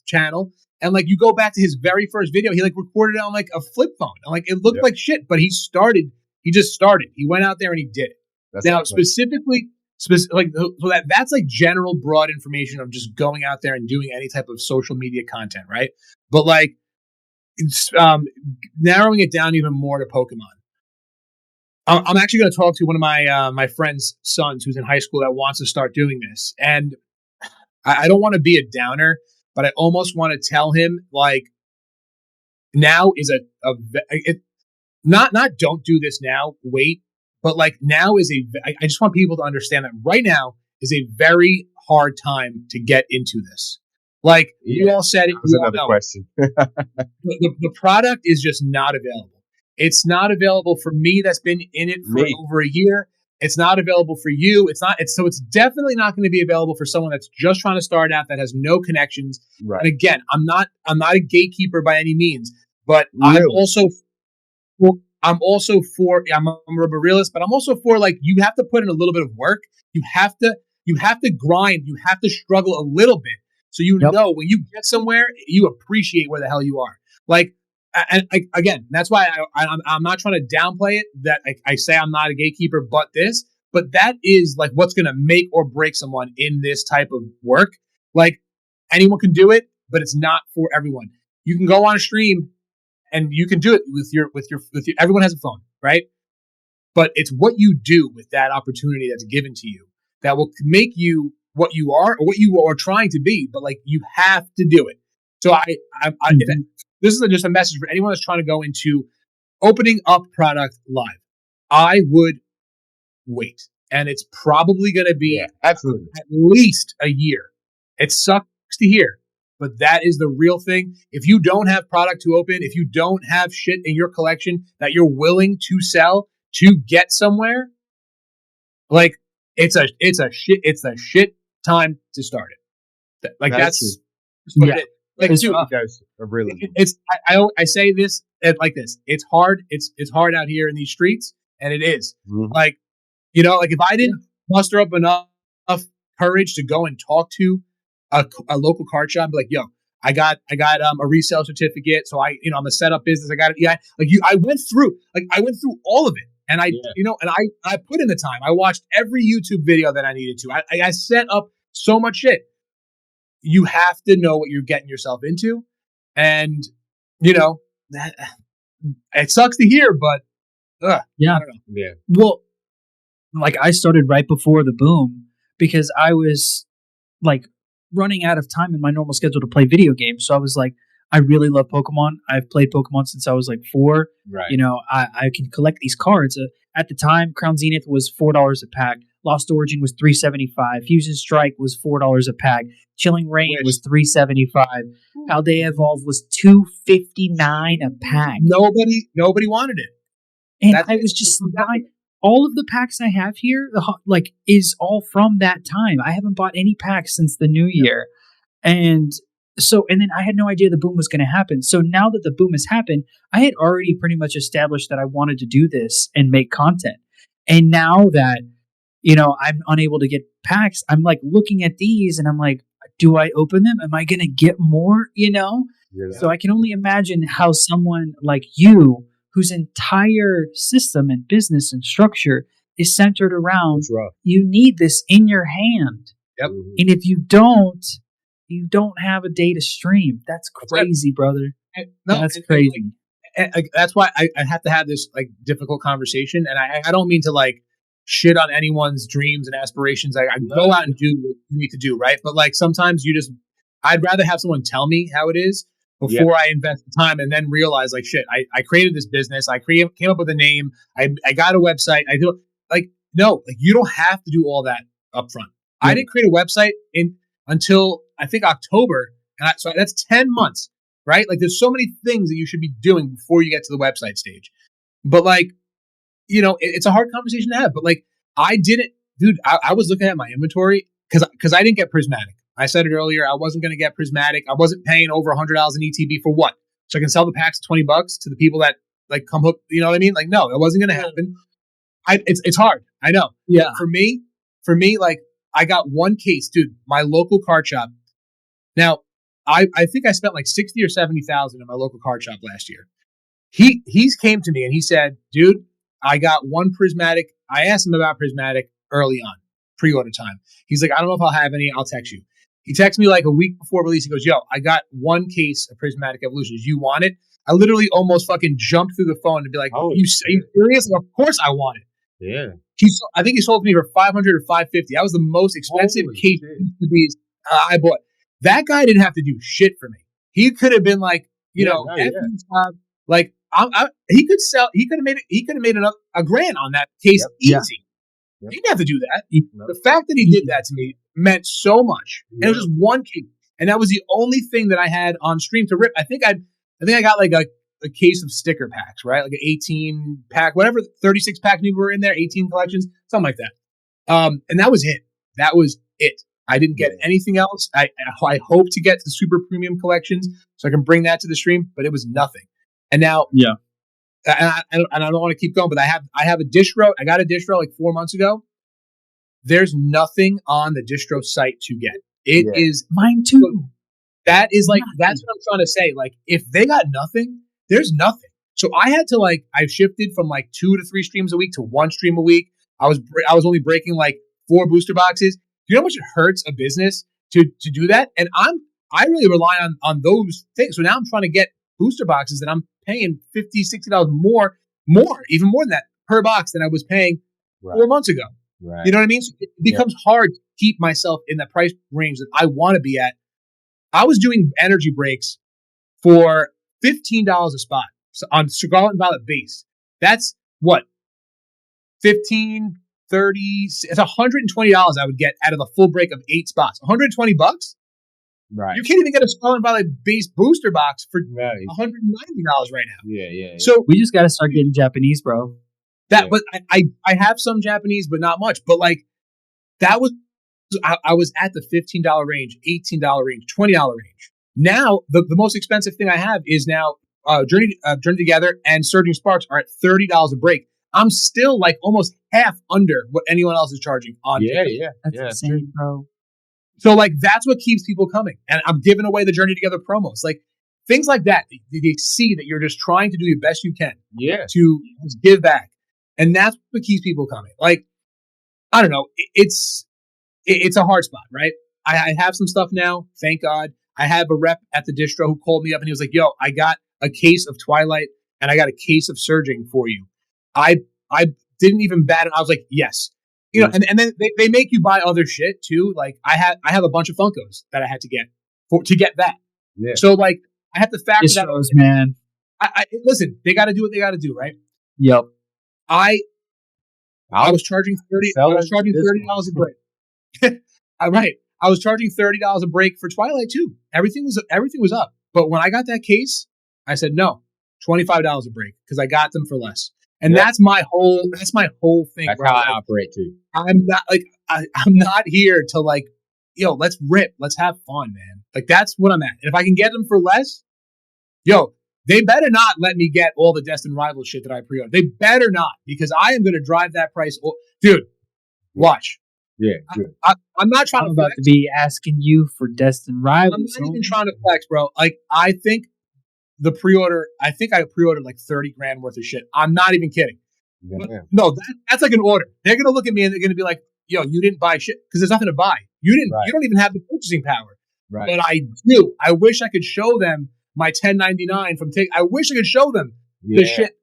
channel, and like, you go back to his very first video, he like recorded it on like a flip phone, and like it looked like shit, but he just started. He went out there and he did it. That's now specifically. Like, so that's like general broad information of just going out there and doing any type of social media content, right? But like, it's, narrowing it down even more to Pokemon. I'm actually going to talk to one of my friend's sons who's in high school that wants to start doing this, and I don't want to be a downer, but I almost want to tell him like, now is not don't do this now, wait. But like, now is I just want people to understand that right now is a very hard time to get into this. Like, you all said it. That was another question. the product is just not available. It's not available for me that's been in it for over a year. It's not available for you. It's definitely not going to be available for someone that's just trying to start out, that has no connections. Right. And again, I'm not a gatekeeper by any means, but Really? I'm a realist, but I'm also for, like, you have to put in a little bit of work. You have to grind. You have to struggle a little bit. So know when you get somewhere, you appreciate where the hell you are. Like, and again, that's why I'm not trying to downplay it. That I say I'm not a gatekeeper, but that is like what's going to make or break someone in this type of work. Like, anyone can do it, but it's not for everyone. You can go on a stream and you can do it with your everyone has a phone, right? But it's what you do with that opportunity that's given to you that will make you what you are or what you are trying to be. But, like, you have to do it. So this is just a message for anyone that's trying to go into opening up product live. I would wait, and it's probably going to be absolutely at least a year. It sucks to hear, but that is the real thing. If you don't have product to open, if you don't have shit in your collection that you're willing to sell to get somewhere, like, it's a shit time to start it. Like, that's yeah. Like, it's dude, really. I say this like this. It's hard. It's hard out here in these streets, and it is. Mm-hmm. Like, like, if I didn't muster up enough courage to go and talk to a local card shop, be like, yo, I got a resale certificate, so I'm a setup business. I got it. Yeah, I went through all of it, and I put in the time. I watched every YouTube video that I needed to. I set up so much shit. You have to know what you're getting yourself into, and that it sucks to hear, but yeah, I don't know. Yeah. Well, like, I started right before the boom because I was, like, running out of time in my normal schedule to play video games. So I was like, I really love Pokemon. I've played Pokemon since I was like 4. Right. I can collect these cards. At the time, Crown Zenith was $4 a pack. Lost Origin was $3.75. Fusion Strike was $4 a pack. Chilling Reign was $3.75. Paldea Evolve was $2.59 a pack. Nobody wanted it. And I was just buying all of the packs I have here, is all from that time. I haven't bought any packs since the new year. And then I had no idea the boom was going to happen. So now that the boom has happened, I had already pretty much established that I wanted to do this and make content. And now that, I'm unable to get packs, I'm like looking at these and I'm like, do I open them? Am I going to get more, Yeah. So I can only imagine how someone like you, whose entire system and business and structure is centered around, you need this in your hand. Yep. And if you don't have a day to stream. That's crazy, brother. That's crazy. That's why I have to have this, like, difficult conversation. And I don't mean to, like, shit on anyone's dreams and aspirations. I go out and do what you need to do, right? But, like, sometimes I'd rather have someone tell me how it is before I invest the time and then realize, like, shit, I created this business. I came up with a name. I got a website. I do, like, no, like, you don't have to do all that up front. I didn't create a website until I think October. And so that's 10 months, right? Like, there's so many things that you should be doing before you get to the website stage. But, like, it's a hard conversation to have. But, like, I didn't, dude, I was looking at my inventory because I didn't get Prismatic. I said it earlier. I wasn't going to get Prismatic. I wasn't paying over $100 in ETB for what? So I can sell the packs at $20 to the people that, like, come hook. You know what I mean? Like, no, it wasn't going to happen. It's hard. I know. Yeah. For me, like, I got one case, dude. My local card shop. Now, I think I spent like 60 or 70,000 in my local card shop last year. He's came to me and he said, dude, I got one Prismatic. I asked him about Prismatic early on, pre-order time. He's like, I don't know if I'll have any. I'll text you. He texted me like a week before release. He goes, yo, I got one case of Prismatic Evolutions. You want it? I literally almost fucking jumped through the phone and be like, are you serious? Like, of course I want it. Yeah. I think he sold to me for $500 or $550. That was the most expensive case I bought. That guy didn't have to do shit for me. He could have been like, like, he could sell. He could have made a grand on that case easy. Yep. He didn't have to do that. The fact that he did that to me meant so much. And it was just one case, and that was the only thing that I had on stream to rip. I think I got like a case of sticker packs, right? Like an 18 pack, whatever, 36 pack maybe were in there, 18 collections, something like that. And that was it. That was it. I didn't get anything else. I hope to get the super premium collections so I can bring that to the stream, but it was nothing. And now, and I don't want to keep going, but I have a distro. I got a distro like 4 months ago. There's nothing on the distro site to get. It is mine too. That is like, that's what I'm trying to say. Like, if they got nothing, there's nothing. So I had to I shifted from like 2 to 3 streams a week to 1 stream a week. I was only breaking like 4 booster boxes. Do you know how much it hurts a business to do that? And I really rely on those things. So now I'm trying to get booster boxes and I'm paying $50, $60 more, even more than that per box than I was paying 4 months ago. Right. You know what I mean? So it becomes hard to keep myself in the price range that I want to be at. I was doing energy breaks for $15 a spot on Scarlet and Violet base. That's what? 15, 30, it's $120 I would get out of the full break of 8 spots. $120? Right. You can't even get a Scarlet and Violet base booster box for $190 right now. Yeah. So we just got to start getting Japanese, bro. But I have some Japanese, but not much. But like, that was, I was at the $15 range, $18 range, $20 range. Now, the most expensive thing I have is now Journey Together and Surging Sparks are at $30 a break. I'm still like almost half under what anyone else is charging on TikTok. That's insane, bro. So like, that's what keeps people coming. And I'm giving away the Journey Together promos. Like, things like that. They see that you're just trying to do the best you can to give back. And that's what keeps people coming. Like, I don't know. It's a hard spot, right? I have some stuff now. Thank God. I have a rep at the distro who called me up and he was like, yo, I got a case of Twilight and I got a case of Surging for you. I didn't even bat it. I was like, yes. You know, and then they make you buy other shit too. Like I have a bunch of Funkos that I had to get to get that. Yeah. So like I have to factor that out. Man. I listen, they got to do what they got to do, right? Yep. I was charging $30 a break. I was charging $30 a break for Twilight too. Everything was up. But when I got that case, I said no, $25 a break because I got them for less. And that's my whole thing. That's how I operate too. I'm not here to like, yo, let's rip, let's have fun, man. Like that's what I'm at. And if I can get them for less, yo, they better not let me get all the Destined Rivals shit that I pre-ordered. They better not, because I am going to drive that price. Dude, watch. Yeah, good. I'm not trying I'm to about flex. to be asking you for Destined Rivals. I'm not even trying to flex, bro. Like, I think I pre-ordered like 30 grand worth of shit. I'm not even kidding. Yeah. No, that's like an order. They're going to look at me and they're going to be like, yo, you didn't buy shit because there's nothing to buy. You don't even have the purchasing power. Right. But I do. I wish I could show them my 1099 from Tik. I wish I could show them the shit,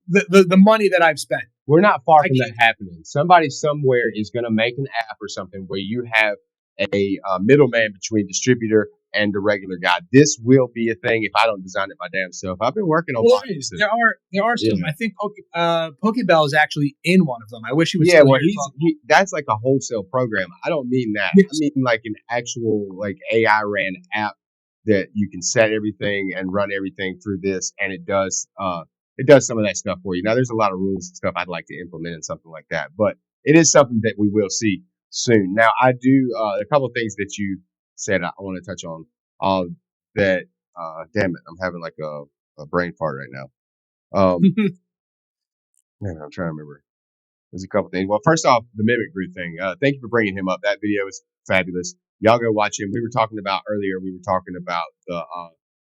the money that I've spent. We're not far from that happening. Somebody somewhere is going to make an app or something where you have a middleman between distributor and the regular guy. This will be a thing if I don't design it my damn self. I've been working on it. There are some. I think Pokebell is actually in one of them. I wish he was. Yeah, well, that's like a wholesale program. I don't mean that. Yes. I mean like an actual like AI ran app that you can set everything and run everything through this, and it does some of that stuff for you. Now, there's a lot of rules and stuff I'd like to implement in something like that, but it is something that we will see soon. Now, I do a couple of things that you said I want to touch on. That damn it, I'm having like a brain fart right now. Man, I'm trying to remember. There's a couple things. Well, first off, the Mimic Brew thing. Thank you for bringing him up. That video is fabulous. Y'all go watch him. We were talking about the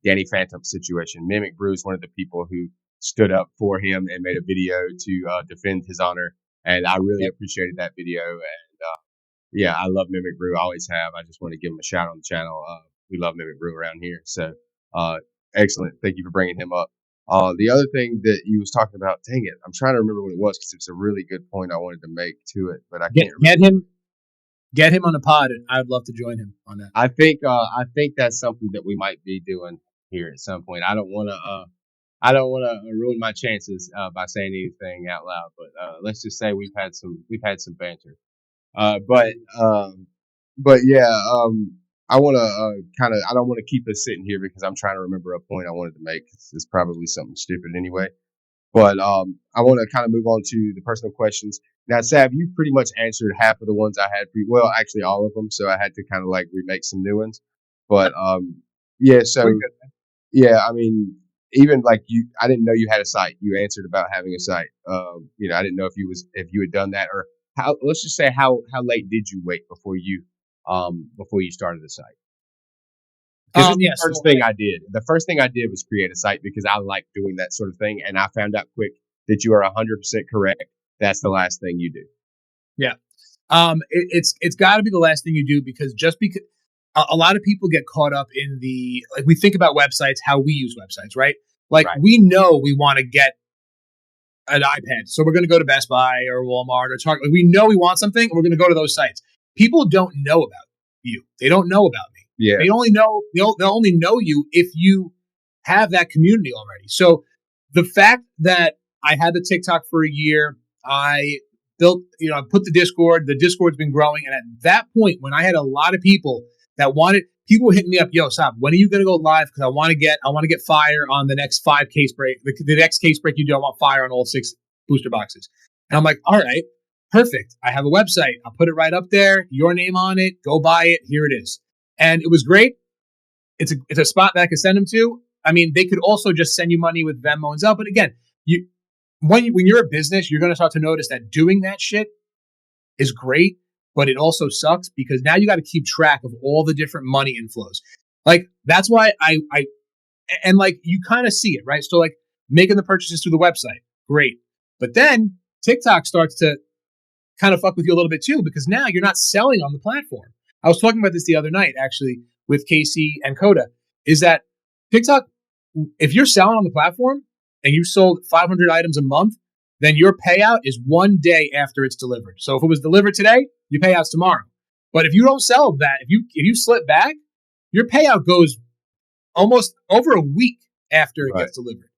Danny Phantom situation. Mimic Brew is one of the people who stood up for him and made a video to defend his honor, and I really appreciated that video. And yeah, I love Mimic Brew. I always have. I just want to give him a shout on the channel. We love Mimic Brew around here. So excellent. Thank you for bringing him up. The other thing that you was talking about, dang it, I'm trying to remember what it was because it's a really good point I wanted to make to it, but I can't remember. Get him on the pod, and I'd love to join him on that. I think that's something that we might be doing here at some point. I don't want to ruin my chances by saying anything out loud, but let's just say we've had some banter. But yeah, I want to I don't want to keep us sitting here because I'm trying to remember a point I wanted to make. It's probably something stupid anyway. But I want to kind of move on to the personal questions. Now, Sav, you pretty much answered half of the ones I had for you. Well, actually, all of them. So I had to kind of like remake some new ones. But yeah, so yeah, I mean, even like you, I didn't know you had a site. You answered about having a site. I didn't know if you had done that or how. Let's just say how late did you wait before you started the site? Because this is the first thing I did. The first thing I did was create a site because I like doing that sort of thing, and I found out quick that you are 100% correct. That's the last thing you do. Yeah. It's got to be the last thing you do because a lot of people get caught up in we think about websites, how we use websites, right? Like we know we want to get an iPad, so we're going to go to Best Buy or Walmart or Target. We know we want something, and we're going to go to those sites. People don't know about you. They don't know about me. Yeah. They'll only know you if you have that community already. So the fact that I had the TikTok for a year, I built, I put the Discord's been growing. And at that point, when I had a lot of people people hitting me up, yo, Sav, when are you going to go live? Because I want to get fire on the next 5 case break. The next case break you do, I want fire on all 6 booster boxes. And I'm like, all right, perfect. I have a website. I'll put it right up there. Your name on it. Go buy it. Here it is. And it was great. It's a spot that I could send them to. I mean, they could also just send you money with Venmo and Zelle. But again, when you're a business, you're going to start to notice that doing that shit is great, but it also sucks because now you got to keep track of all the different money inflows. Like that's why and like you kind of see it, right? So like making the purchases through the website, great. But then TikTok starts to kind of fuck with you a little bit too because now you're not selling on the platform. I was talking about this the other night actually with Casey and Coda, is that TikTok, if you're selling on the platform and you sold 500 items a month, then your payout is 1 day after it's delivered. So if it was delivered today, your payout's tomorrow. But if you don't sell that, if you slip back, your payout goes almost over a week after it gets delivered.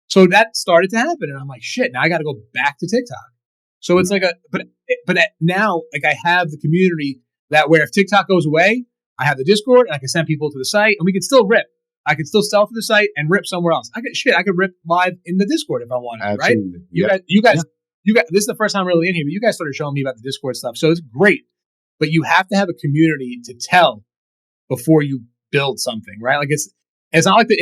So that started to happen, and I'm like, shit. Now I got to go back to TikTok. So it's like but now like I have the community that where if TikTok goes away, I have the Discord and I can send people to the site, and we can still rip. I could still sell for the site and rip somewhere else. I could rip live in the Discord if I wanted, Absolutely. right? You guys, this is the first time really in here, but you guys started showing me about the Discord stuff. So it's great, but you have to have a community to tell before you build something, right? Like it's not like that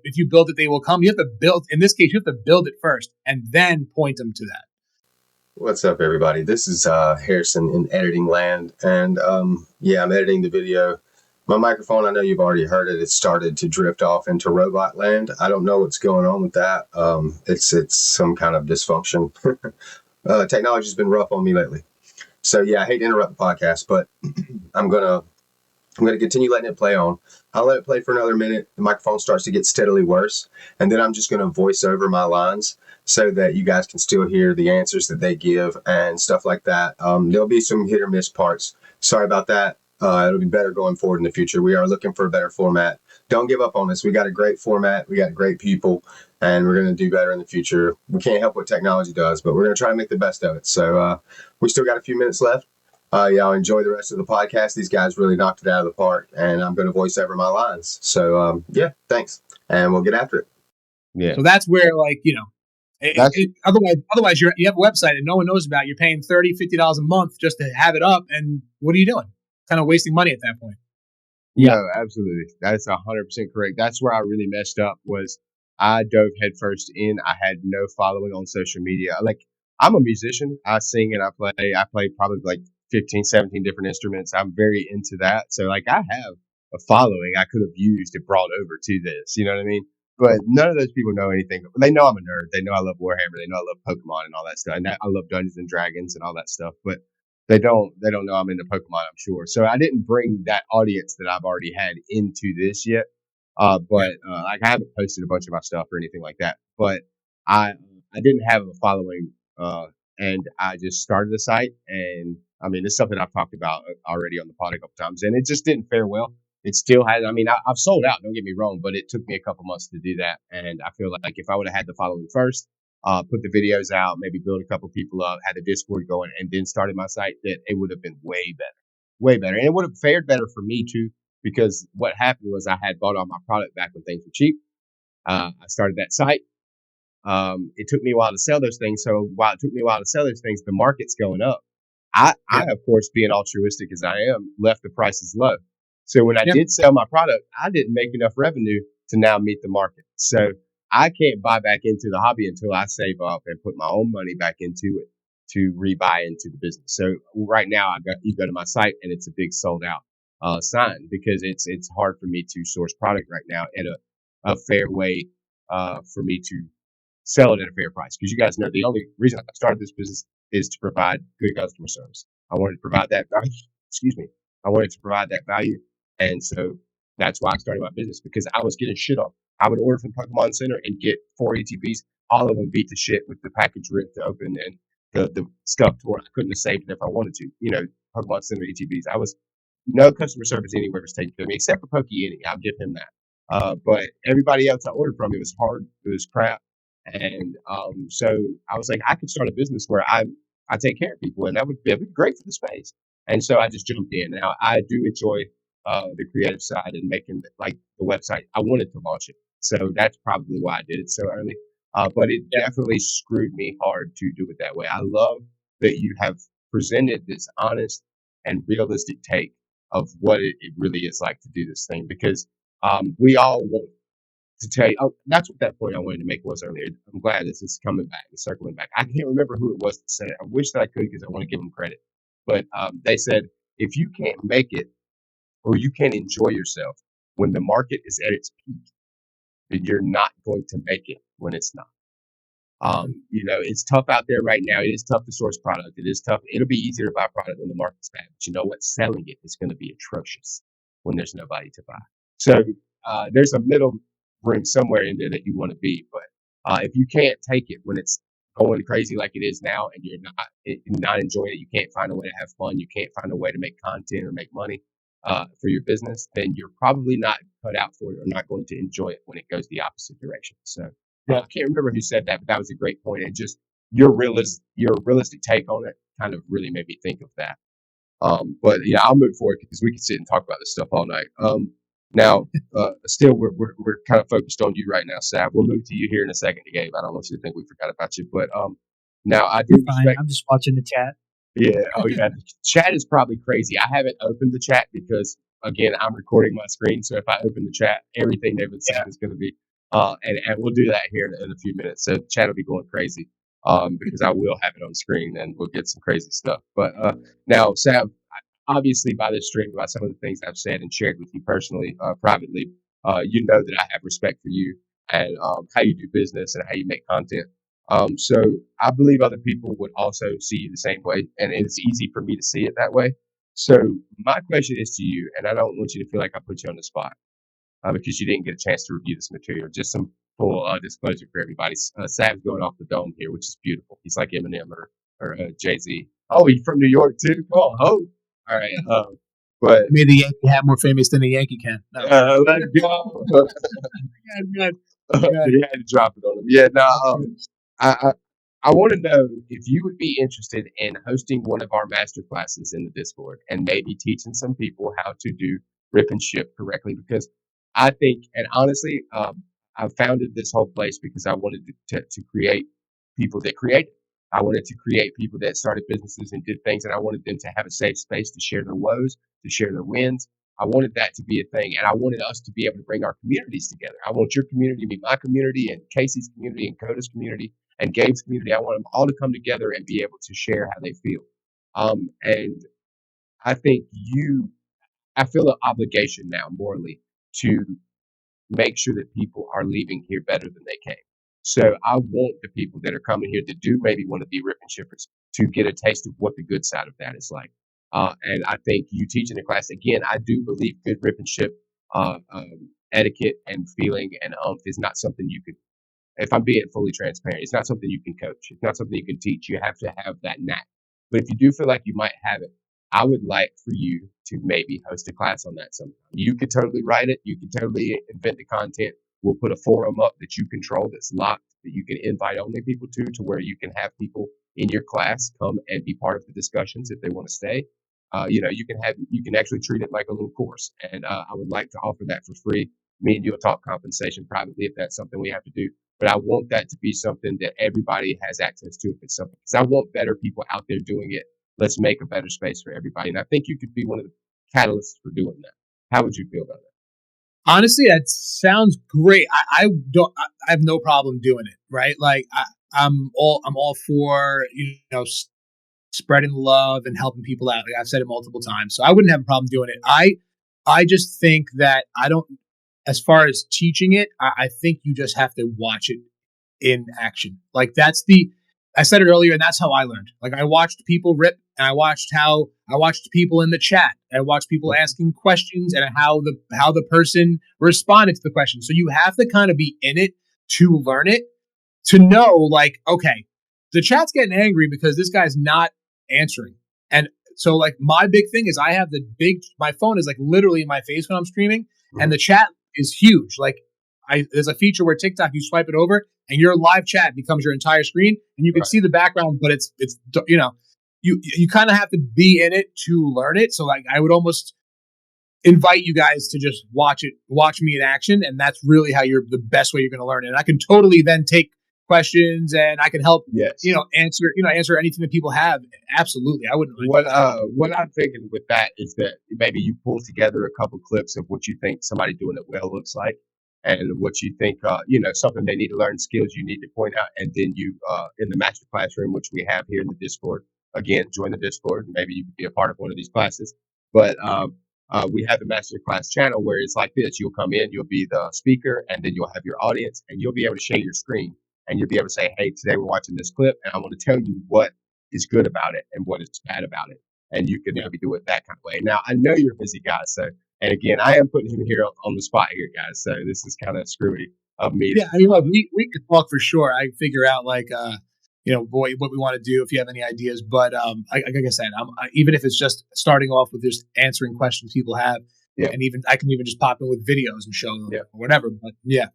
if you build it, they will come. You have to build, in this case, you have to build it first and then point them to that. What's up, everybody? This is Harrison in editing land, and I'm editing the video. My microphone, I know you've already heard it. It started to drift off into robot land. I don't know what's going on with that. It's some kind of dysfunction. Technology's been rough on me lately. So yeah, I hate to interrupt the podcast, but I'm gonna continue letting it play on. I'll let it play for another minute. The microphone starts to get steadily worse, and then I'm just gonna voice over my lines so that you guys can still hear the answers that they give and stuff like that. There'll be some hit or miss parts. Sorry about that. It'll be better going forward in the future. We are looking for a better format. Don't give up on us. We got a great format. We got great people, and we're going to do better in the future. We can't help what technology does, but we're going to try to make the best of it. So we still got a few minutes left. I'll enjoy the rest of the podcast. These guys really knocked it out of the park, and I'm going to voice over my lines. So thanks, and we'll get after it. Yeah. So that's where otherwise you have a website and no one knows about it. You're paying $30, $50 a month just to have it up, and what are you doing? Kind of wasting money at that point. Yeah, no, absolutely. That's 100% correct. That's where I really messed up was I dove headfirst in. I had no following on social media. Like I'm a musician. I sing and I play probably like 15, 17 different instruments. I'm very into that. So like I have a following I could have used and brought over to this. You know what I mean? But none of those people know anything. They know I'm a nerd. They know I love Warhammer. They know I love Pokemon and all that stuff. And I love Dungeons and Dragons and all that stuff. But they don't know I'm into Pokemon, I'm sure. So I didn't bring that audience that I've already had into this yet. But like I haven't posted a bunch of my stuff or anything like that. But I didn't have a following, and I just started the site. And I mean, it's something I've talked about already on the pod a couple times, and it just didn't fare well. It still had. I mean, I've sold out. Don't get me wrong, but it took me a couple months to do that. And I feel like if I would have had the following first, put the videos out, maybe build a couple people up, had a Discord going, and then started my site, that it would have been way better. And it would have fared better for me too, because what happened was I had bought all my product back when things were cheap. I started that site. It took me a while to sell those things. So while it took me a while to sell those things, the market's going up. I of course, being altruistic as I am, left the prices low. So when I Yep. did sell my product, I didn't make enough revenue to now meet the market. So I can't buy back into the hobby until I save up and put my own money back into it to rebuy into the business. So right now, you go to my site and it's a big sold out sign because it's hard for me to source product right now at a fair way for me to sell it at a fair price. Because you guys know the only reason I started this business is to provide good customer service. I wanted to provide that value. Excuse me. I wanted to provide that value. And so that's why I started my business because I was getting shit on. I would order from Pokemon Center and get 4 ETBs, all of them beat to shit with the package ripped open and the stuff tore. I couldn't have saved it if I wanted to. Pokemon Center ETBs. I was no customer service anywhere was taking care of me except for Pokey Any. I'll give him that. But everybody else I ordered from, it was hard. It was crap. And so I was like, I could start a business where I take care of people, and that would be great for the space. And so I just jumped in. Now I do enjoy the creative side and making like the website. I wanted to launch it, so that's probably why I did it so early. But it definitely screwed me hard to do it that way. I love that you have presented this honest and realistic take of what it really is like to do this thing because we all want to tell you. Oh, that's what that point I wanted to make was earlier. I'm glad this is coming back, it's circling back. I can't remember who it was that said it. I wish that I could because I want to give them credit. But they said if you can't make it or you can't enjoy yourself when the market is at its peak, then you're not going to make it when it's not. It's tough out there right now. It is tough to source product. It is tough. It'll be easier to buy product when the market's bad. But you know what? Selling it is going to be atrocious when there's nobody to buy. So there's a middle room somewhere in there that you want to be. But if you can't take it when it's going crazy like it is now and you're not enjoying it, you can't find a way to have fun, you can't find a way to make content or make money for your business, then you're probably not cut out for it or not going to enjoy it when it goes the opposite direction. So I can't remember who said that, but that was a great point. And just your realistic take on it kind of really made me think of that. But yeah, I'll move forward because we can sit and talk about this stuff all night. Now, still, we're kind of focused on you right now, Sav. We'll move to you here in a second, Gabe. I don't want you to think we forgot about you, but now I do Fine. respect. I'm just watching the chat. Yeah. Oh, yeah. The chat is probably crazy. I haven't opened the chat because, again, I'm recording my screen. So if I open the chat, everything they've been saying is going to be, and we'll do that here in a few minutes. So the chat will be going crazy because I will have it on screen and we'll get some crazy stuff. But now, Sav, obviously by this stream, by some of the things I've said and shared with you personally, privately, you know that I have respect for you and how you do business and how you make content. So I believe other people would also see you the same way, and it's easy for me to see it that way. So my question is to you, and I don't want you to feel like I put you on the spot because you didn't get a chance to review this material. Just some full disclosure for everybody. Sav's going off the dome here, which is beautiful. He's like Eminem or Jay-Z. Oh, he's from New York too? Cool. Oh, all right. But Made the Yankee hat more famous than the Yankee can. No. let's go. He had to drop it on him. Yeah, no. I want to know if you would be interested in hosting one of our master classes in the Discord and maybe teaching some people how to do rip and ship correctly. Because I think, and honestly, I founded this whole place because I wanted to create people that create. I wanted to create people that started businesses and did things, and I wanted them to have a safe space to share their woes, to share their wins. I wanted that to be a thing, and I wanted us to be able to bring our communities together. I want your community to be my community, and Casey's community, and Coda's community, and Gabe's community. I want them all to come together and be able to share how they feel. And I think I feel an obligation now morally to make sure that people are leaving here better than they came. So I want the people that are coming here that do maybe want to be rip and shippers to get a taste of what the good side of that is like. And I think you teaching the class, again, I do believe good rip and ship etiquette and feeling and is not something you can, if I'm being fully transparent, it's not something you can coach. It's not something you can teach. You have to have that knack. But if you do feel like you might have it, I would like for you to maybe host a class on that sometime. You could totally write it. You could totally invent the content. We'll put a forum up that you control that's locked, that you can invite only people to where you can have people in your class come and be part of the discussions if they want to stay. You can actually treat it like a little course, and I would like to offer that for free. Me and you will talk compensation privately if that's something we have to do. But I want that to be something that everybody has access to if it's something. Because I want better people out there doing it. Let's make a better space for everybody. And I think you could be one of the catalysts for doing that. How would you feel about that? Honestly, that sounds great. I have no problem doing it. Right, like I'm all for spreading love and helping people out. Like I've said it multiple times, so I wouldn't have a problem doing it. I just think that I don't. As far as teaching it, I think you just have to watch it in action. Like I said it earlier, and that's how I learned. Like I watched people rip, and I watched people in the chat. I watched people asking questions, and how the person responded to the question. So you have to kind of be in it to learn it, to know like, okay, the chat's getting angry because this guy's not answering. And so like my big thing is my phone is like literally in my face when I'm streaming, and the chat is huge. Like there's a feature where TikTok, you swipe it over and your live chat becomes your entire screen, and you can see the background, but it's you kind of have to be in it to learn it. So like I would almost invite you guys to just watch me in action, and that's really how the best way you're going to learn it. And I can totally then take questions, and I can help answer anything that people have. Absolutely. I wouldn't. What I'm thinking with that is that maybe you pull together a couple clips of what you think somebody doing it well looks like, and what you think something they need to learn, skills you need to point out, and then you in the master classroom, which we have here in the Discord. Again, join the Discord. Maybe you could be a part of one of these classes. But we have the master class channel where it's like this. You'll come in, you'll be the speaker, and then you'll have your audience, and you'll be able to share your screen. And you'll be able to say, hey, today we're watching this clip, and I want to tell you what is good about it and what is bad about it. And you can maybe do it that kind of way. Now, I know you're a busy guy. So, and again, I am putting him here on the spot here, guys. So this is kind of screwy of me. Yeah, I mean, look, we could talk for sure. I figure out like, what we want to do if you have any ideas. But like I said, even if it's just starting off with just answering questions people have, and even I can even just pop in with videos and show them or whatever. But yeah.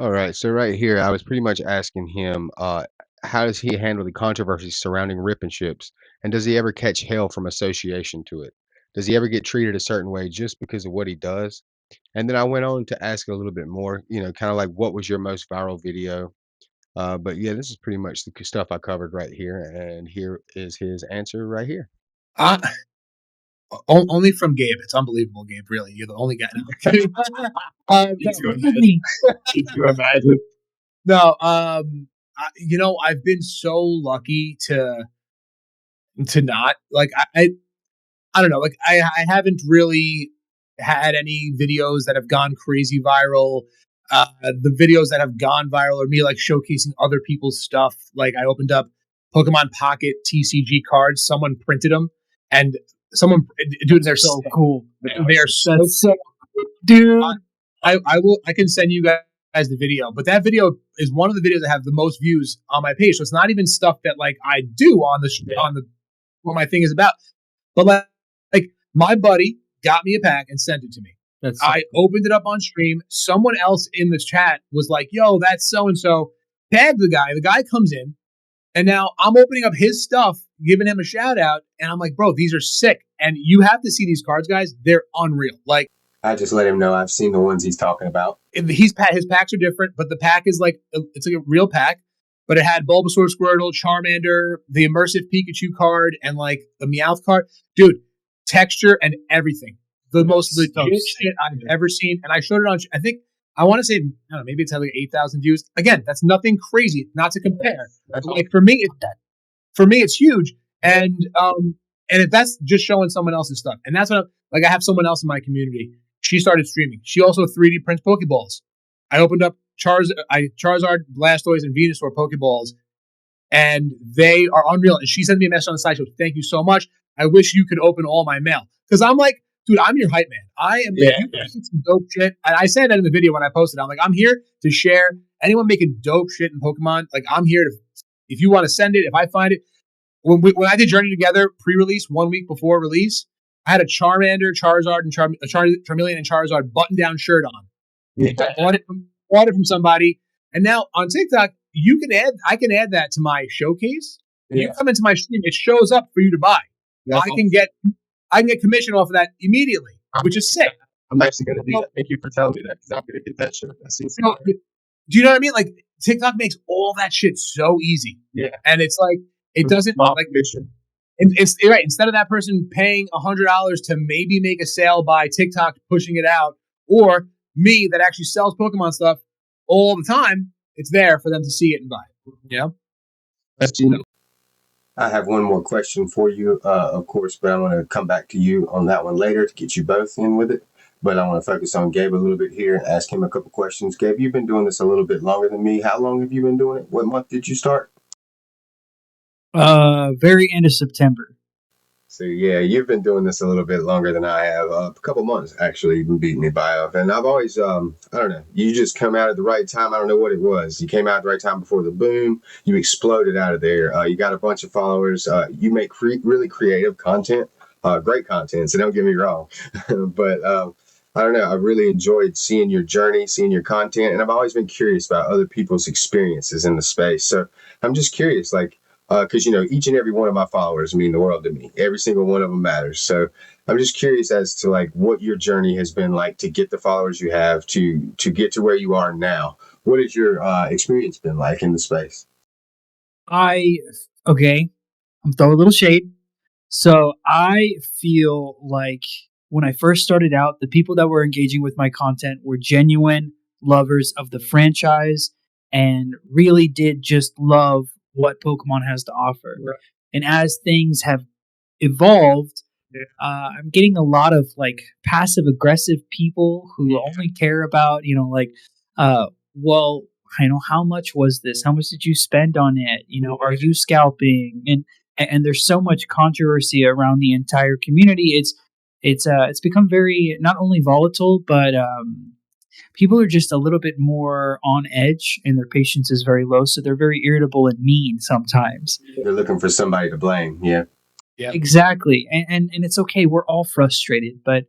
All right. So right here, I was pretty much asking him, how does he handle the controversies surrounding rip and ships? And does he ever catch hell from association to it? Does he ever get treated a certain way just because of what he does? And then I went on to ask a little bit more, kind of like what was your most viral video? But yeah, this is pretty much the stuff I covered right here. And here is his answer right here. Only from Gabe. It's unbelievable, Gabe. Really, you're the only guy. Can you imagine? No, I've been so lucky to not like I don't know, like I haven't really had any videos that have gone crazy viral. The videos that have gone viral are me like showcasing other people's stuff. Like I opened up Pokemon Pocket TCG cards. Someone printed them, and dude, they're so cool. They are so dude. I can send you guys the video, but that video is one of the videos that have the most views on my page. So it's not even stuff that like I do on the what my thing is about, but like my buddy got me a pack and sent it to me. I opened it up on stream. Someone else in the chat was like, "Yo, that's so and so." Tagged the guy. The guy comes in, and now I'm opening up his stuff, giving him a shout out, and I'm like, "Bro, these are sick." And you have to see these cards, guys. They're unreal. Like I just let him know I've seen the ones he's talking about. His packs are different, but the pack is like it's like a real pack. But it had Bulbasaur, Squirtle, Charmander, the immersive Pikachu card, and like the Meowth card. Dude, texture and everything. The most legit shit I've ever seen. And I showed it on, I want to say, I don't know, maybe it's had like 8,000 views. Again, that's nothing crazy, not to compare. Like for me, it's huge. And if that's just showing someone else's stuff. And that's what I have someone else in my community. She started streaming. She also 3D prints Pokeballs. I opened up Charizard, Blastoise, and Venusaur Pokeballs, and they are unreal. And she sent me a message on the side. She goes, "Thank you so much. I wish you could open all my mail." Because I'm like, dude, I'm your hype man. I am making some dope shit. And I said that in the video when I posted. I'm like, I'm here to share. Anyone making dope shit in Pokemon, like I'm here to. If you want to send it, if I find it, when I did Journey Together pre-release 1 week before release, I had a Charmander, Charizard, and Charmeleon and Charizard button-down shirt on. Yeah. Bought it from somebody, and now on TikTok, I can add that to my showcase. Yeah. You come into my stream, it shows up for you to buy. I can get commission off of that immediately, which is sick. I'm actually going to do that. Thank you for telling me that because I'm going to get that shirt. That seems No, do you know what I mean? Like TikTok makes all that shit so easy. Yeah. And it's like it doesn't like commission. it's right. Instead of that person paying $100 to maybe make a sale by TikTok pushing it out, or me that actually sells Pokemon stuff all the time, it's there for them to see it and buy it. You know? That's Gino. I have one more question for you, of course, but I'm going to come back to you on that one later to get you both in with it. But I want to focus on Gabe a little bit here and ask him a couple questions. Gabe, you've been doing this a little bit longer than me. How long have you been doing it? What month did you start? Very end of September. So yeah, you've been doing this a little bit longer than I have. A couple months actually, you've been beating me by off. And I've always, I don't know, you just come out at the right time. I don't know what it was. You came out at the right time before the boom. You exploded out of there. You got a bunch of followers. You make really creative content, great content. So don't get me wrong, but I don't know. I really enjoyed seeing your journey, seeing your content, and I've always been curious about other people's experiences in the space. So I'm just curious, like. Because, each and every one of my followers mean the world to me. Every single one of them matters. So I'm just curious as to like what your journey has been like to get the followers you have to get to where you are now. What has your experience been like in the space? I'm throwing a little shade. So I feel like when I first started out, the people that were engaging with my content were genuine lovers of the franchise and really did just love what Pokemon has to offer. Right. And as things have evolved, I'm getting a lot of like passive aggressive people who only care about, well, how much was this? How much did you spend on it? Are you scalping? And there's so much controversy around the entire community. It's become very not only volatile, but people are just a little bit more on edge and their patience is very low. So they're very irritable and mean sometimes. They're looking for somebody to blame. Yeah. Yep. Exactly. And it's okay. We're all frustrated. But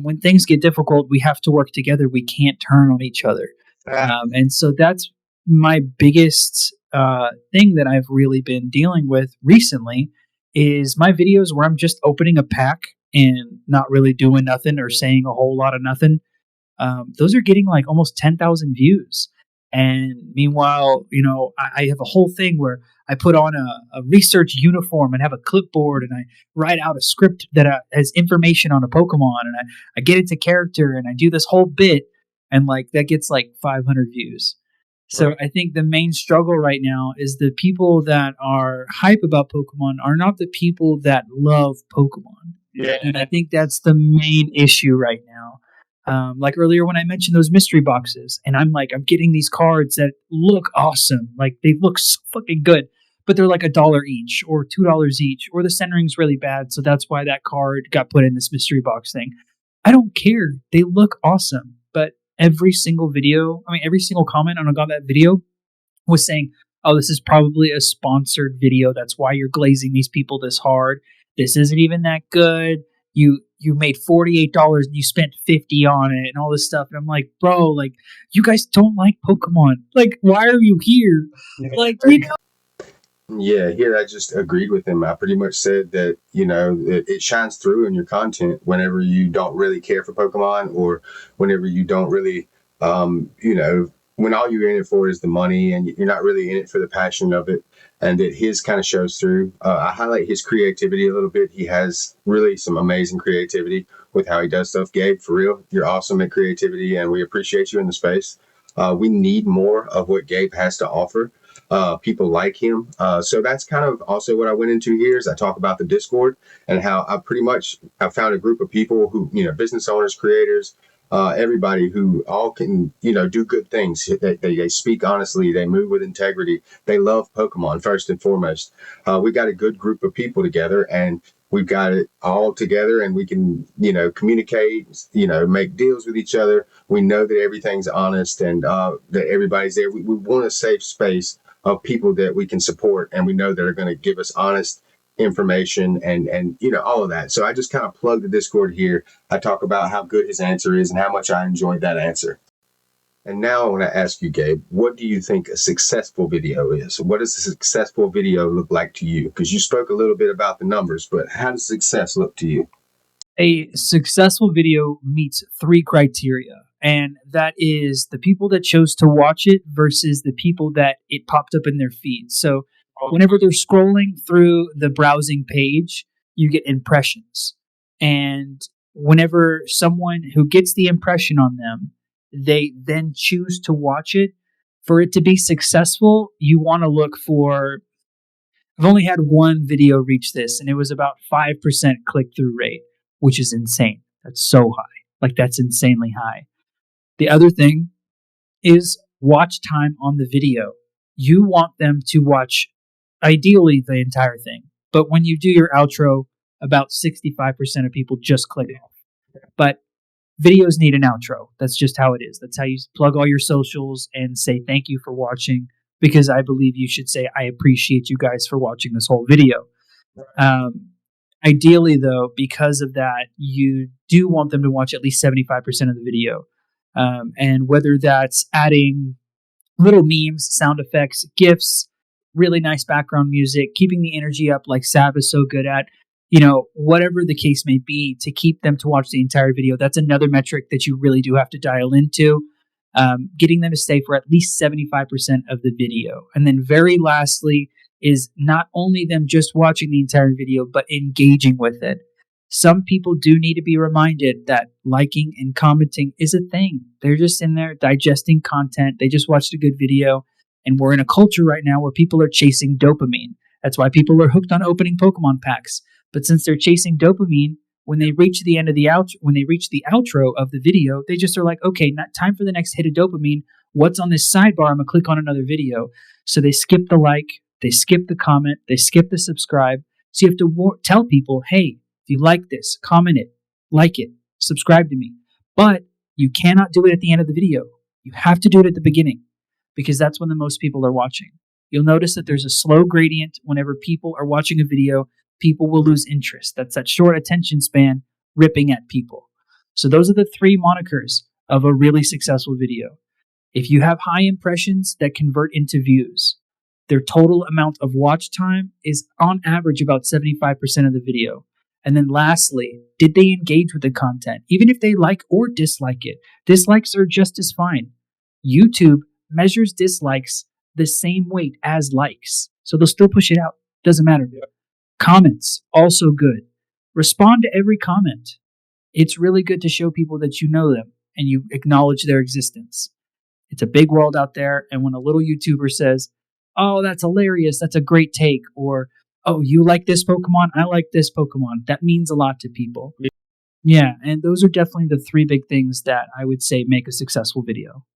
when things get difficult, we have to work together. We can't turn on each other. And so that's my biggest thing that I've really been dealing with recently is my videos where I'm just opening a pack and not really doing nothing or saying a whole lot of nothing. Those are getting like almost 10,000 views. And meanwhile, I have a whole thing where I put on a research uniform and have a clipboard and I write out a script that has information on a Pokemon and I get into character and I do this whole bit and like that gets like 500 views. So right. I think the main struggle right now is the people that are hype about Pokemon are not the people that love Pokemon. Yeah. And I think that's the main issue right now. Like earlier when I mentioned those mystery boxes, and I'm getting these cards that look awesome. Like they look so fucking good, but they're like $1 each or $2 each, or the centering's really bad. So that's why that card got put in this mystery box thing. I don't care. They look awesome. But every single comment on that video was saying, oh, this is probably a sponsored video. That's why you're glazing these people this hard. This isn't even that good. You made $48 and you spent $50 on it and all this stuff. And I'm like, bro, like, you guys don't like Pokemon. Like, why are you here? Like, Yeah, here I just agreed with him. I pretty much said that, it shines through in your content whenever you don't really care for Pokemon or whenever you don't really, when all you're in it for is the money and you're not really in it for the passion of it. And that his kind of shows through. I highlight his creativity a little bit. He has really some amazing creativity with how he does stuff. Gabe, for real, you're awesome at creativity and we appreciate you in the space. We need more of what Gabe has to offer. People like him. So that's kind of also what I went into here is I talk about the Discord and how I found a group of people who, business owners, creators, everybody who all can, do good things. They speak honestly. They move with integrity. They love Pokemon first and foremost. We got a good group of people together and we've got it all together and we can, communicate, make deals with each other. We know that everything's honest and that everybody's there. We want a safe space of people that we can support and we know that are going to give us honest information and all of that. So I just kind of plug the Discord here. I talk about how good his answer is and how much I enjoyed that answer. And now I want to ask you, Gabe, what do you think a successful video is? What does a successful video look like to you? Because you spoke a little bit about the numbers, but how does success look to you? A successful video meets 3 criteria, and that is the people that chose to watch it versus the people that it popped up in their feed. So whenever they're scrolling through the browsing page, you get impressions. And whenever someone who gets the impression on them, they then choose to watch it, for it to be successful, you want to look for. I've only had one video reach this, and it was about 5% click through rate, which is insane. That's so high. Like, that's insanely high. The other thing is watch time on the video. You want them to watch, ideally, the entire thing. But when you do your outro, about 65% of people just click off. But videos need an outro. That's just how it is. That's how you plug all your socials and say thank you for watching, because I believe you should say, I appreciate you guys for watching this whole video. Ideally, though, because of that, you do want them to watch at least 75% of the video. And whether that's adding little memes, sound effects, GIFs, really nice background music, keeping the energy up like Sav is so good at, whatever the case may be, to keep them to watch the entire video. That's another metric that you really do have to dial into. Getting them to stay for at least 75% of the video. And then very lastly is not only them just watching the entire video, but engaging with it. Some people do need to be reminded that liking and commenting is a thing. They're just in there digesting content. They just watched a good video. And we're in a culture right now where people are chasing dopamine. That's why people are hooked on opening Pokemon packs. But since they're chasing dopamine, when they reach the end of the outro of the video, they just are like, okay, not time for the next hit of dopamine. What's on this sidebar? I'm gonna click on another video. So they skip the like, they skip the comment, they skip the subscribe. So you have to tell people, hey, if you like this, comment it, like it, subscribe to me. But you cannot do it at the end of the video. You have to do it at the beginning, because that's when the most people are watching. You'll notice that there's a slow gradient whenever people are watching a video. People will lose interest. That's that short attention span ripping at people. So those are the 3 monikers of a really successful video. If you have high impressions that convert into views, their total amount of watch time is on average about 75% of the video. And then lastly, did they engage with the content? Even if they like or dislike it, dislikes are just as fine. YouTube measures dislikes the same weight as likes. So they'll still push it out. Doesn't matter. Comments, also good. Respond to every comment. It's really good to show people that you know them and you acknowledge their existence. It's a big world out there, and when a little YouTuber says, oh, that's hilarious, that's a great take, or, oh, you like this Pokemon, I like this Pokemon, that means a lot to people. Yeah, and those are definitely the 3 big things that I would say make a successful video.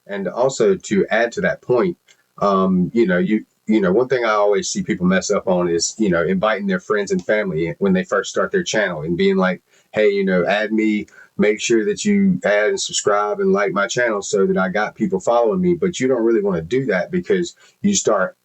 And also to add to that point, one thing I always see people mess up on is, inviting their friends and family when they first start their channel and being like, hey, add me, make sure that you add and subscribe and like my channel so that I got people following me. But you don't really want to do that, because you start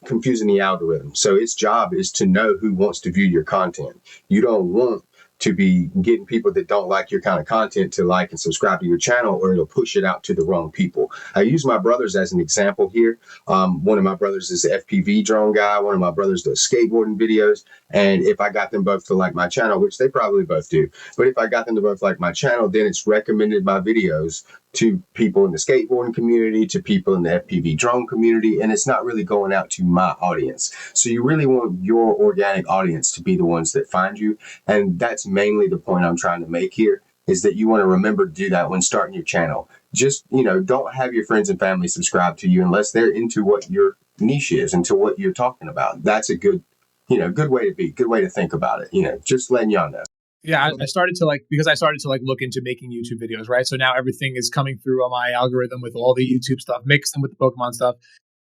confusing the algorithm. So its job is to know who wants to view your content. You don't want to be getting people that don't like your kind of content to like and subscribe to your channel, or it'll push it out to the wrong people. I use my brothers as an example here. One of my brothers is an FPV drone guy. One of my brothers does skateboarding videos. And if I got them both to like my channel, which they probably both do, but if I got them to both like my channel, then it's recommended my videos to people in the skateboarding community, to people in the FPV drone community, and it's not really going out to my audience. So you really want your organic audience to be the ones that find you. And that's mainly the point I'm trying to make here, is that you want to remember to do that when starting your channel. Just, don't have your friends and family subscribe to you unless they're into what your niche is, into what you're talking about. That's a good way to be, good way to think about it, just letting y'all know. Yeah, I started to look into making YouTube videos, right? So now everything is coming through on my algorithm with all the YouTube stuff, mixed in with the Pokemon stuff.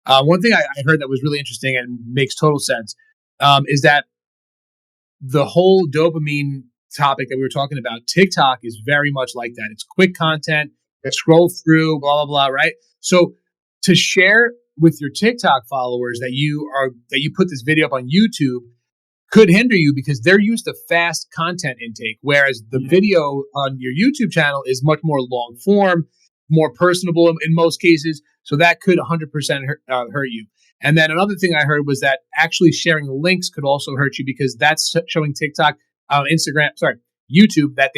One thing I heard that was really interesting and makes total sense is that the whole dopamine topic that we were talking about, TikTok is very much like that. It's quick content, scroll through, blah, blah, blah, right? So to share with your TikTok followers that you put this video up on YouTube could hinder you, because they're used to fast content intake, whereas the video on your YouTube channel is much more long form. more personable in most cases. So that could 100% hurt you. And then another thing I heard was that actually sharing links could also hurt you, because that's showing TikTok, YouTube, that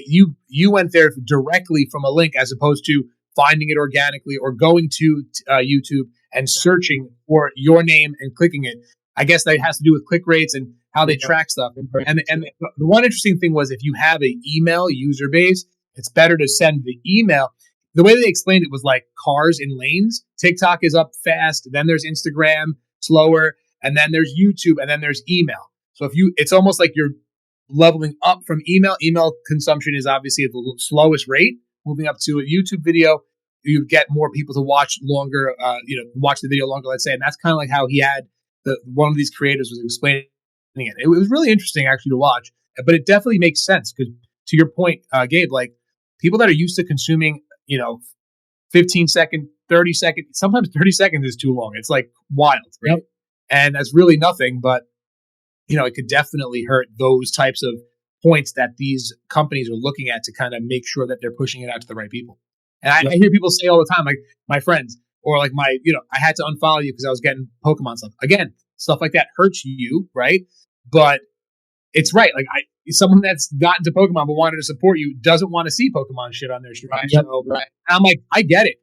you went there directly from a link, as opposed to finding it organically or going to YouTube and searching for your name and clicking it. I guess that has to do with click rates and how they track stuff. And the one interesting thing was, if you have an email user base, it's better to send the email. The way they explained it was like cars in lanes. TikTok is up fast, then there's Instagram slower, and then there's YouTube, and then there's email. So it's almost like you're leveling up from email. Email consumption is obviously at the slowest rate. Moving up to a YouTube video, you get more people to watch longer, watch the video longer, let's say. And that's kind of like how he had one of these creators was explaining it. It was really interesting actually to watch, but it definitely makes sense, because to your point, Gabe, like people that are used to consuming, 15 second, 30 second, sometimes 30 seconds is too long. It's like wild, right? Yep. And that's really nothing, but it could definitely hurt those types of points that these companies are looking at to kind of make sure that they're pushing it out to the right people. And I hear people say all the time, like my friends, or like I had to unfollow you because I was getting Pokemon stuff. Again, stuff like that hurts you, right? But it's right. Like someone that's gotten to Pokemon but wanted to support you doesn't want to see Pokemon shit on their stream. Right. So, right. I'm like, I get it.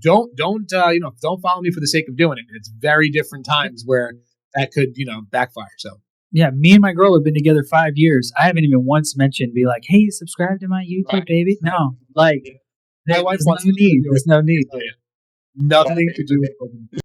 Don't follow me for the sake of doing it. It's very different times where that could, backfire. So. Yeah, me and my girl have been together 5 years. I haven't even once mentioned, be like, hey, subscribe to my YouTube, baby. No, like, my wife wants no need. There's no need. Nothing to do with Pokemon.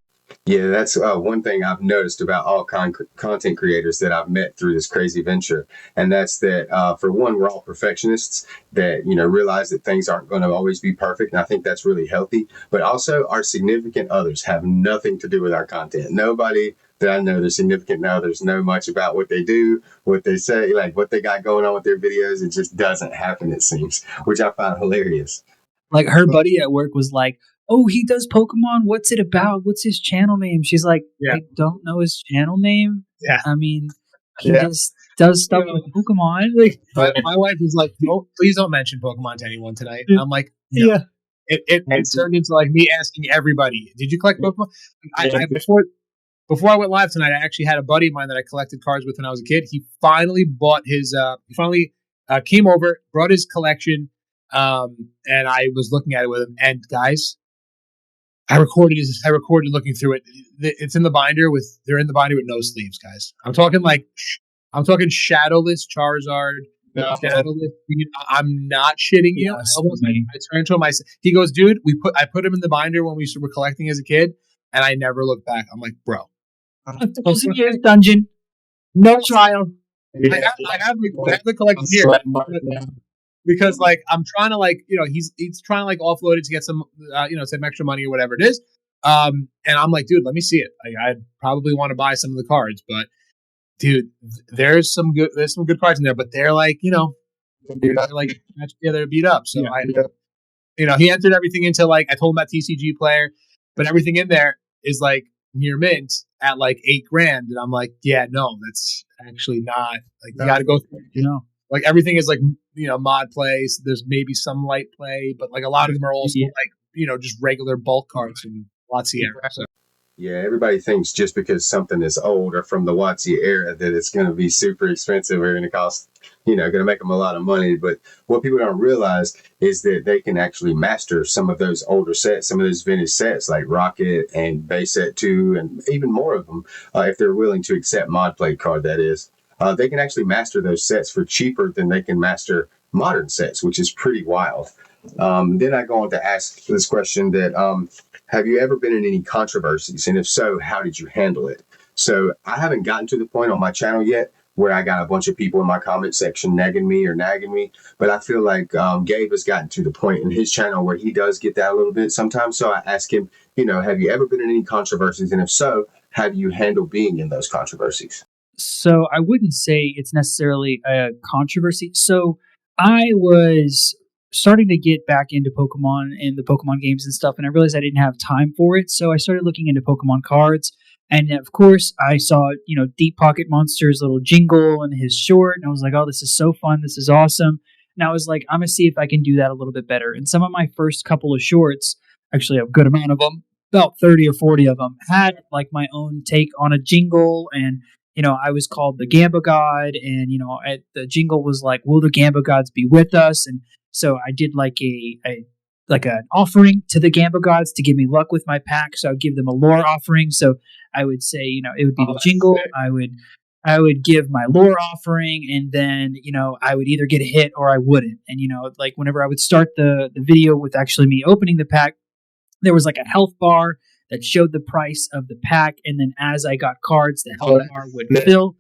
Yeah, that's one thing I've noticed about all content creators that I've met through this crazy venture. And that's that, for one, we're all perfectionists that, realize that things aren't going to always be perfect. And I think that's really healthy. But also our significant others have nothing to do with our content. Nobody that I know, their significant others, know much about what they do, what they say, like what they got going on with their videos. It just doesn't happen, it seems, which I find hilarious. Like her buddy at work was like, oh, he does Pokemon. What's it about? What's his channel name? She's like, I don't know his channel name. Yeah. I mean, he just does stuff with Pokemon. Like, but my wife is like, no, please don't mention Pokemon to anyone tonight. And I'm like, no. Yeah. It turned into like me asking everybody, did you collect Pokemon? Before I went live tonight, I actually had a buddy of mine that I collected cards with when I was a kid. He finally bought his, came over, brought his collection, and I was looking at it with him. And guys, I recorded looking through it. It's in the binder they're in the binder with no sleeves, guys. I'm talking shadowless Charizard. No. Shadowless. I'm not shitting you. I turned to him. He goes, dude, I put him in the binder when we were collecting as a kid, and I never looked back. I'm like, bro. 1,000 years dungeon, no trial. I have the collection here. Because I'm trying to he's trying to offload it to get some some extra money or whatever it is, and I'm like, dude, let me see it. I probably want to buy some of the cards, but dude, there's some good cards in there, but they're they're beat up. So he entered everything into I told him about TCG Player, but everything in there is near mint at $8,000, and I'm like, yeah, no, that's actually not you got to go through, everything is mod play. So there's maybe some light play, but a lot of them are also just regular bulk cards and WotC era. So. Yeah, everybody thinks just because something is old or from the WotC era that it's going to be super expensive or going to cost, going to make them a lot of money. But what people don't realize is that they can actually master some of those older sets, some of those vintage sets like Rocket and Base Set 2 and even more of them, if they're willing to accept mod play card, that is. They can actually master those sets for cheaper than they can master modern sets, which is pretty wild. Then I go on to ask this question that, have you ever been in any controversies? And if so, how did you handle it? So I haven't gotten to the point on my channel yet where I got a bunch of people in my comment section nagging me, but I feel like Gabe has gotten to the point in his channel where he does get that a little bit sometimes. So I ask him, have you ever been in any controversies? And if so, how do you handle being in those controversies? So I wouldn't say it's necessarily a controversy. So I was starting to get back into Pokemon and the Pokemon games and stuff, and I realized I didn't have time for it. So I started looking into Pokemon cards. And of course, I saw, Deep Pocket Monster's little jingle and his short, and I was like, oh, this is so fun. This is awesome. And I was like, I'm gonna see if I can do that a little bit better. And some of my first couple of shorts, actually a good amount of them, about 30 or 40 of them, had like my own take on a jingle. And I was called the Gamba God, and the jingle was like, "Will the Gamba Gods be with us?" And so I did like like an offering to the Gamba Gods to give me luck with my pack. So I would give them a lore offering. So I would say, it would be the jingle. I would give my lore offering, and then I would either get a hit or I wouldn't. And like whenever I would start the video with actually me opening the pack, there was like a health bar that showed the price of the pack, and then as I got cards, the health bar would fill,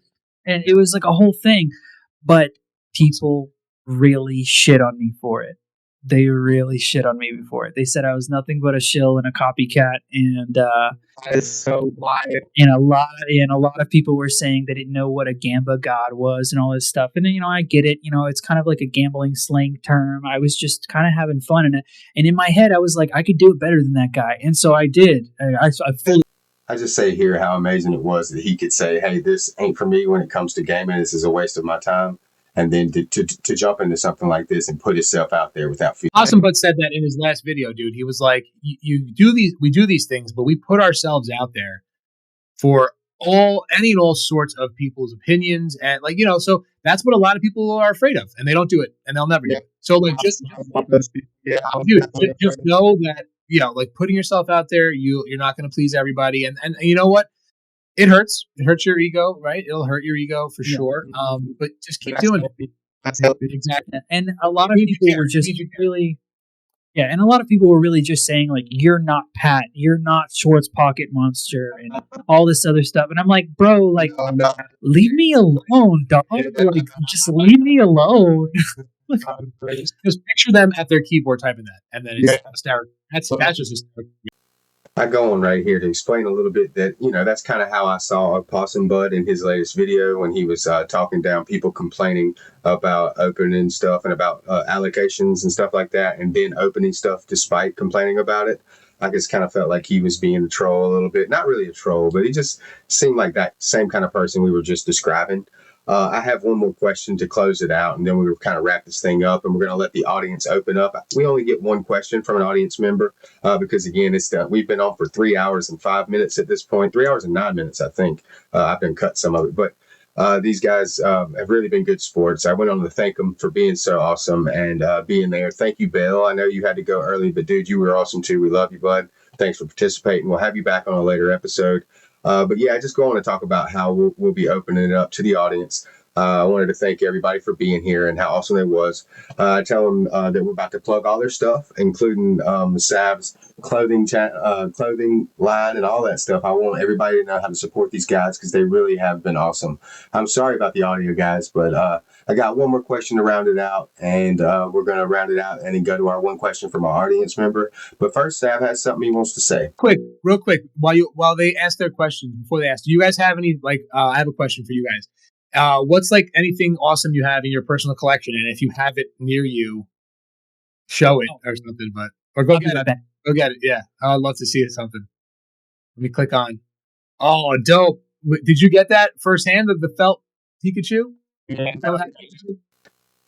and it was like a whole thing. But people really shit on me for it. They really shit on me before it. They said I was nothing but a shill and a copycat, and That's so wild. and a lot of people were saying they didn't know what a Gamba God was and all this stuff. And then, I get it. It's kind of like a gambling slang term. I was just kind of having fun in it, and in my head, I was like, I could do it better than that guy, and so I did. I fully. I just say here how amazing it was that he could say, "Hey, this ain't for me when it comes to gaming. This is a waste of my time." And then to jump into something like this and put himself out there without feeling. Awesome Bud said that in his last video, dude. He was like, we do these things, but we put ourselves out there for any and all sorts of people's opinions. And so that's what a lot of people are afraid of, and they don't do it, and they'll never do it. So just know that, like putting yourself out there, you're not going to please everybody. And you know what? It hurts. It hurts your ego, right? It'll hurt your ego for sure. But just keep doing it. That's healthy. Exactly. And a lot of people were just really, and a lot of people were really just saying like, "You're not Pat, you're not Schwartz Pocket Monster," and all this other stuff. And I'm like, bro, like, leave me alone, dog. Like, just leave me alone. Just picture them at their keyboard typing that, and then it's hysterical. That's just hysterical. I go on right here to explain a little bit that, that's kind of how I saw Possum Bud in his latest video when he was talking down people complaining about opening stuff and about allocations and stuff like that, and then opening stuff despite complaining about it. I just kind of felt like he was being a troll a little bit. Not really a troll, but he just seemed like that same kind of person we were just describing. I have one more question to close it out, and then we will kind of wrap this thing up, and we're going to let the audience open up. We only get one question from an audience member because, again, we've been on for 3 hours and 5 minutes at this point, 3 hours and 9 minutes, I think. I've been cut some of it, but these guys have really been good sports. I went on to thank them for being so awesome and being there. Thank you, Bill. I know you had to go early, but, dude, you were awesome, too. We love you, bud. Thanks for participating. We'll have you back on a later episode. But yeah, I just go on to talk about how we'll be opening it up to the audience. I wanted to thank everybody for being here and how awesome it was. Tell them that we're about to plug all their stuff, including Sav's clothing line and all that stuff. I want everybody to know how to support these guys because they really have been awesome. I'm sorry about the audio, guys, but I got one more question to round it out, and we're going to round it out and then go to our one question from our audience member. But first, Sav has something he wants to say. Real quick, while they ask their questions, before they ask, do you guys have any, I have a question for you guys. What's like anything awesome you have in your personal collection? And if you have it near you, show it or something, or go get it. Go get it. Yeah. I'd love to see something. Let me click on. Oh, dope. Did you get that firsthand of the felt Pikachu?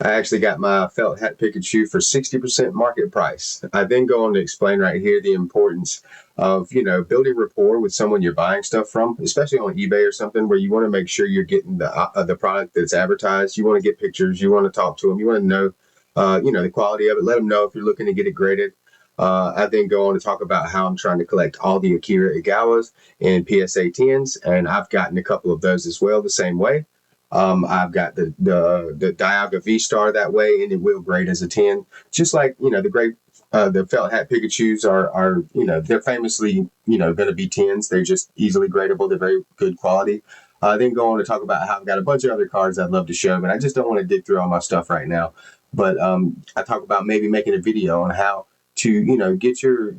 I actually got my felt hat Pikachu for 60% market price. I then go on to explain right here the importance of, building rapport with someone you're buying stuff from, especially on eBay or something where you want to make sure you're getting the product that's advertised. You want to get pictures. You want to talk to them. You want to know, the quality of it. Let them know if you're looking to get it graded. I then go on to talk about how I'm trying to collect all the Akira Igawas and PSA 10s, and I've gotten a couple of those as well the same way. I've got the Dialga V-Star that way, and it will grade as a 10. Just like, the felt hat Pikachus are they're famously, going to be 10s. They're just easily gradable. They're very good quality. Then go on to talk about how I've got a bunch of other cards I'd love to show, but I just don't want to dig through all my stuff right now. But I talk about maybe making a video on how to, get your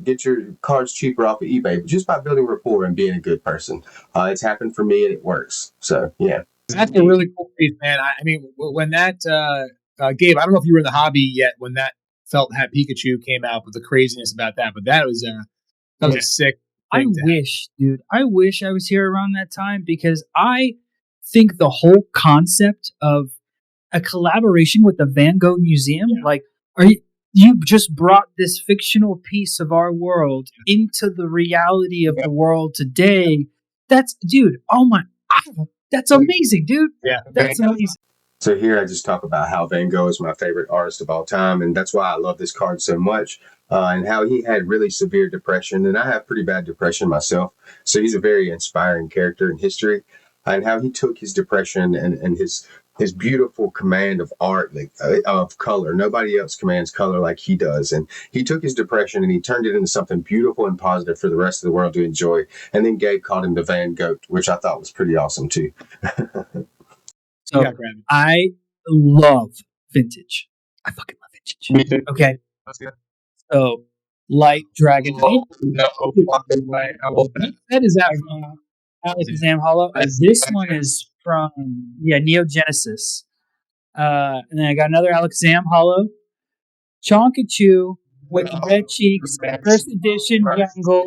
cards cheaper off of eBay, just by building rapport and being a good person. It's happened for me and it works. So, yeah. That's a really cool piece, man. I mean, when that, Gabe, I don't know if you were in the hobby yet when that felt hat Pikachu came out with the craziness about that, but that was a sick thing. I wish I was here around that time because I think the whole concept of a collaboration with the Van Gogh Museum? Like, are you just brought this fictional piece of our world into the reality of the world today? That's, dude, that's amazing, dude. Yeah. That's amazing. So here I just talk about how Van Gogh is my favorite artist of all time, and that's why I love this card so much, and how he had really severe depression, and I have pretty bad depression myself. So he's a very inspiring character in history, and how he took his depression and his beautiful command of art, like of color. Nobody else commands color like he does, and he took his depression and he turned it into something beautiful and positive for the rest of the world to enjoy. And then Gabe called him the Van Gogh, which I thought was pretty awesome too. So I love vintage. I fucking love vintage. Okay. So Light Dragon. That is that from Alakazam Hollow. This one is from Neo Genesis. And then I got another Alakazam Hollow. Chonkachu with red cheeks, first edition jungle.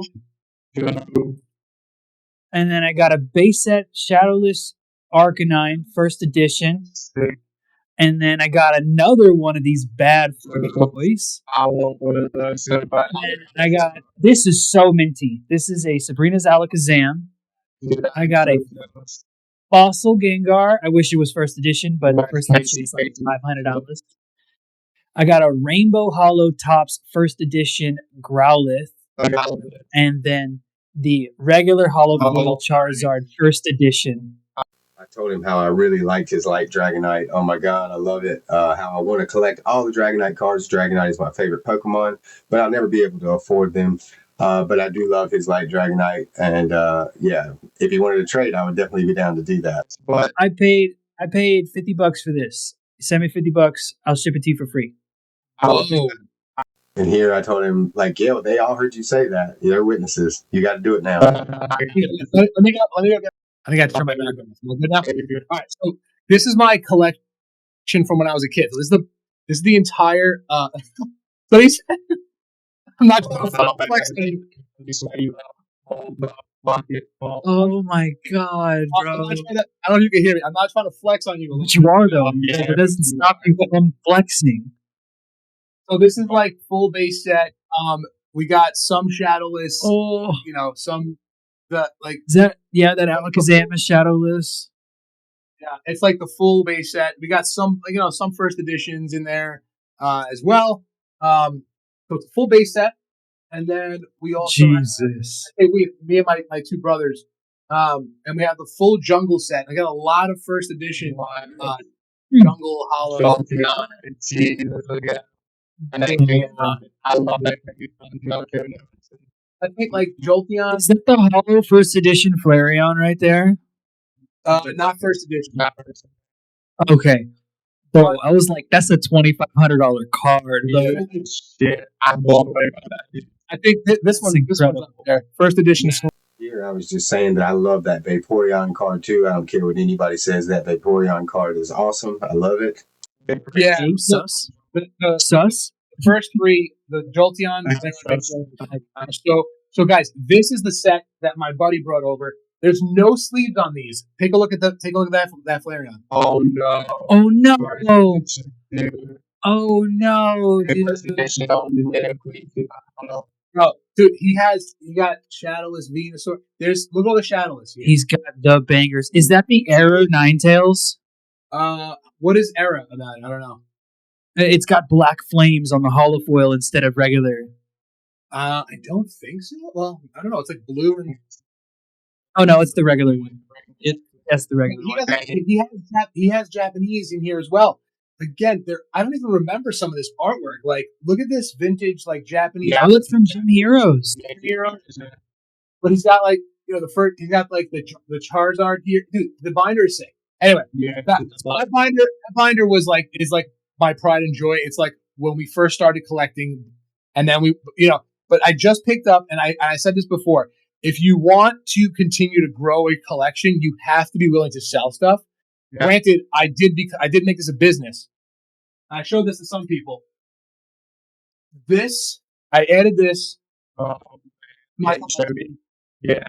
And then I got a base set Shadowless Arcanine, first edition. And then I got another one of these bad boys. And I got, this is so minty. This is a Sabrina's Alakazam. I got a Fossil Gengar. I wish it was first edition, but first edition is like $500. I got a Rainbow Hollow Tops first edition Growlithe. And then the regular Hollow Foil Charizard first edition. I told him how I really liked his Light Dragonite. Oh my god, I love it. How I want to collect all the Dragonite cards. Dragonite is my favorite Pokemon, but I'll never be able to afford them. But I do love his Light Dragonite, and if he wanted to trade, I would definitely be down to do that. But I paid $50 for this. Send me $50, I'll ship it to you for free. And here I told him, like, yeah, they all heard you say that. They're witnesses. You got to do it now. Let me go. I think I have to turn my back on. Am I good now? All right. So this is my collection from when I was a kid. So this is the entire. So he's. I'm not trying to flex on you. Oh my god, bro! I don't know if you can hear me. I'm not trying to flex on you. But you are though. It doesn't stop you from flexing. So this is like full base set. We got some Shadowless. Oh, some. Is that that Alakazam is Shadowless? Yeah, it's like the full base set. We got some some first editions in there as well. So it's a full base set, and then we also me and my two brothers, and we have the full jungle set. I got a lot of first edition jungle hollow. I think like Jolteon. Is that the hollow first edition Flareon right there? Not first edition. Okay. So I was like, that's a $2,500 card. Shit, I'm blown away by that. I think this one's up there. First edition. Here I was just saying that I love that Vaporeon card too. I don't care what anybody says. That Vaporeon card is awesome. I love it. Yeah. Sus. Sus. First three, the Jolteon. So guys, this is the set that my buddy brought over. There's no sleeves on these. Take a look at that Flareon. Oh no! Oh no! Oh no! Bro, dude, he got Shadowless Venusaur. Look at all the Shadowless here. He's got the bangers. Is that the Arrow Ninetales? What is Era about it? I don't know. It's got black flames on the holofoil instead of regular. I don't think so. Well, I don't know. It's like blue and. Oh no, it's the regular one. That's the regular one. He has Japanese in here as well. Again, I don't even remember some of this artwork. Like, look at this vintage, like Japanese. Yeah, it's from Gym Heroes. But he's got like the first. He's got like the Charizard here, dude. The binder is sick. Anyway, that binder is like my pride and joy. It's like when we first started collecting, and then we, But I just picked up, and I said this before. If you want to continue to grow a collection, you have to be willing to sell stuff. Yeah. Granted, I did make this a business. I showed this to some people. I added this. Yeah.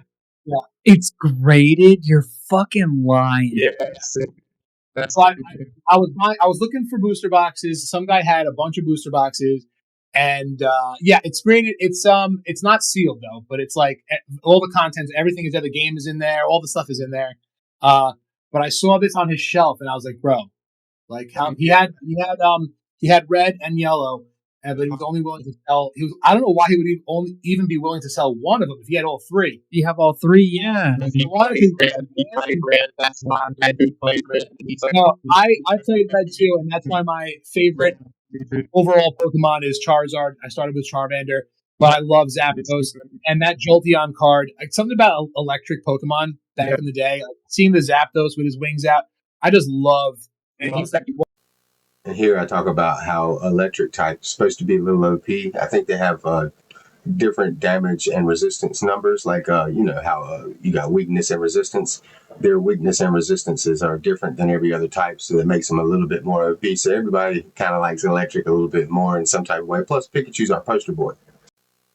It's graded. You're fucking lying. Yes. So I was looking for booster boxes. Some guy had a bunch of booster boxes, and it's graded. It's not sealed though, but it's like all the contents, everything is there. The game is in there. All the stuff is in there. But I saw this on his shelf, and I was like, bro, like how he had red and yellow, but he was only willing to sell. I don't know why he would even be willing to sell one of them if he had all three. You have all three, yeah. That's why I'm glad you played red. No, I played red too, and that's why my favorite overall Pokemon is Charizard. I started with Charmander, but I love Zapdos and that Jolteon card. Like, something about electric Pokemon back in the day, like seeing the Zapdos with his wings out. I just love. And he's like, And here I talk about how electric type is supposed to be a little OP. I think they have different damage and resistance numbers, like how you got weakness and resistance. Their weakness and resistances are different than every other type, so that makes them a little bit more OP. So everybody kind of likes electric a little bit more in some type of way. Plus, Pikachu's our poster boy.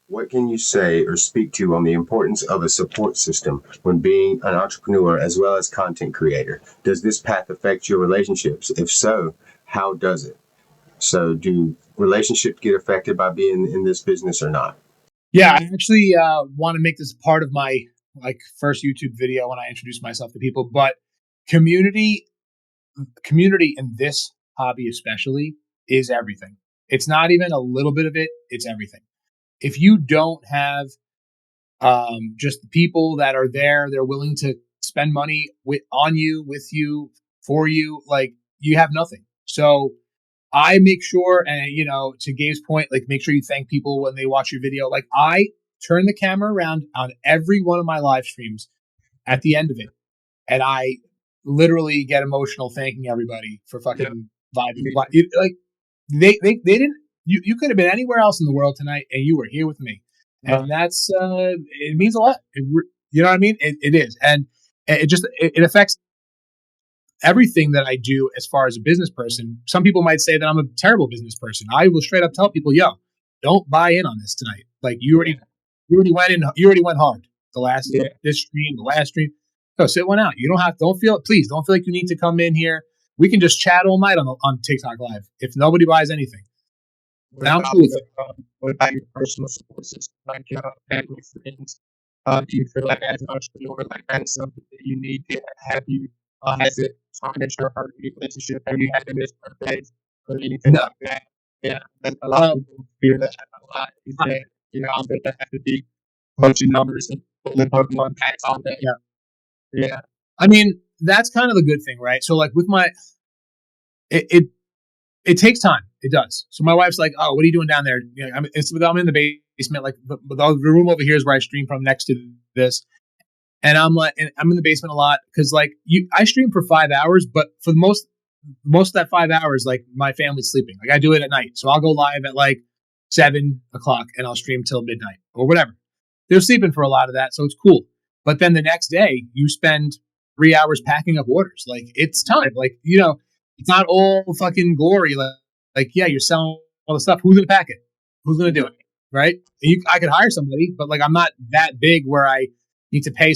What can you say or speak to on the importance of a support system when being an entrepreneur as well as content creator? Does this path affect your relationships? If so, how does it? So do relationships get affected by being in this business or not? Yeah, I actually want to make this part of my first YouTube video when I introduce myself to people. But community in this hobby especially is everything. It's not even a little bit of it; it's everything. If you don't have just the people that are there, they're willing to spend money with you, for you, like you have nothing. So I make sure, and to Gabe's point, like make sure you thank people when they watch your video. Like I turn the camera around on every one of my live streams at the end of it, and I literally get emotional thanking everybody for fucking vibing. Like they didn't. You could have been anywhere else in the world tonight, and you were here with me, and that's it means a lot. You know what I mean? It is, and it affects everything that I do as far as a business person. Some people might say that I'm a terrible business person. I will straight up tell people, yo, don't buy in on this tonight. Like you already went hard. This stream, the last stream. Go sit one out. Don't feel like you need to come in here. We can just chat all night on TikTok Live if nobody buys anything. I'm cool with it. What about your personal support system, like family, friends? Do you feel like as an entrepreneur, like that's something that you need to have you? Has it tarnished your relationship? Have you had to miss birthdays or anything like that? Yeah, a lot of people fear that a lot. Is that I'm going to have to be punching numbers and pulling Pokemon packs all day. Yeah. I mean, that's kind of the good thing, right? So, like with it takes time. It does. So my wife's like, "Oh, what are you doing down there?" I'm in the basement. Like the room over here is where I stream from, next to this. And I'm in the basement a lot because I stream for 5 hours, but for the most of that 5 hours, like my family's sleeping. Like I do it at night, so I'll go live at like 7 o'clock and I'll stream till midnight or whatever. They're sleeping for a lot of that, so it's cool. But then the next day, you spend 3 hours packing up orders. Like it's time. Like it's not all fucking glory. You're selling all the stuff. Who's gonna pack it? Who's gonna do it? Right? I could hire somebody, but I'm not that big where I need to pay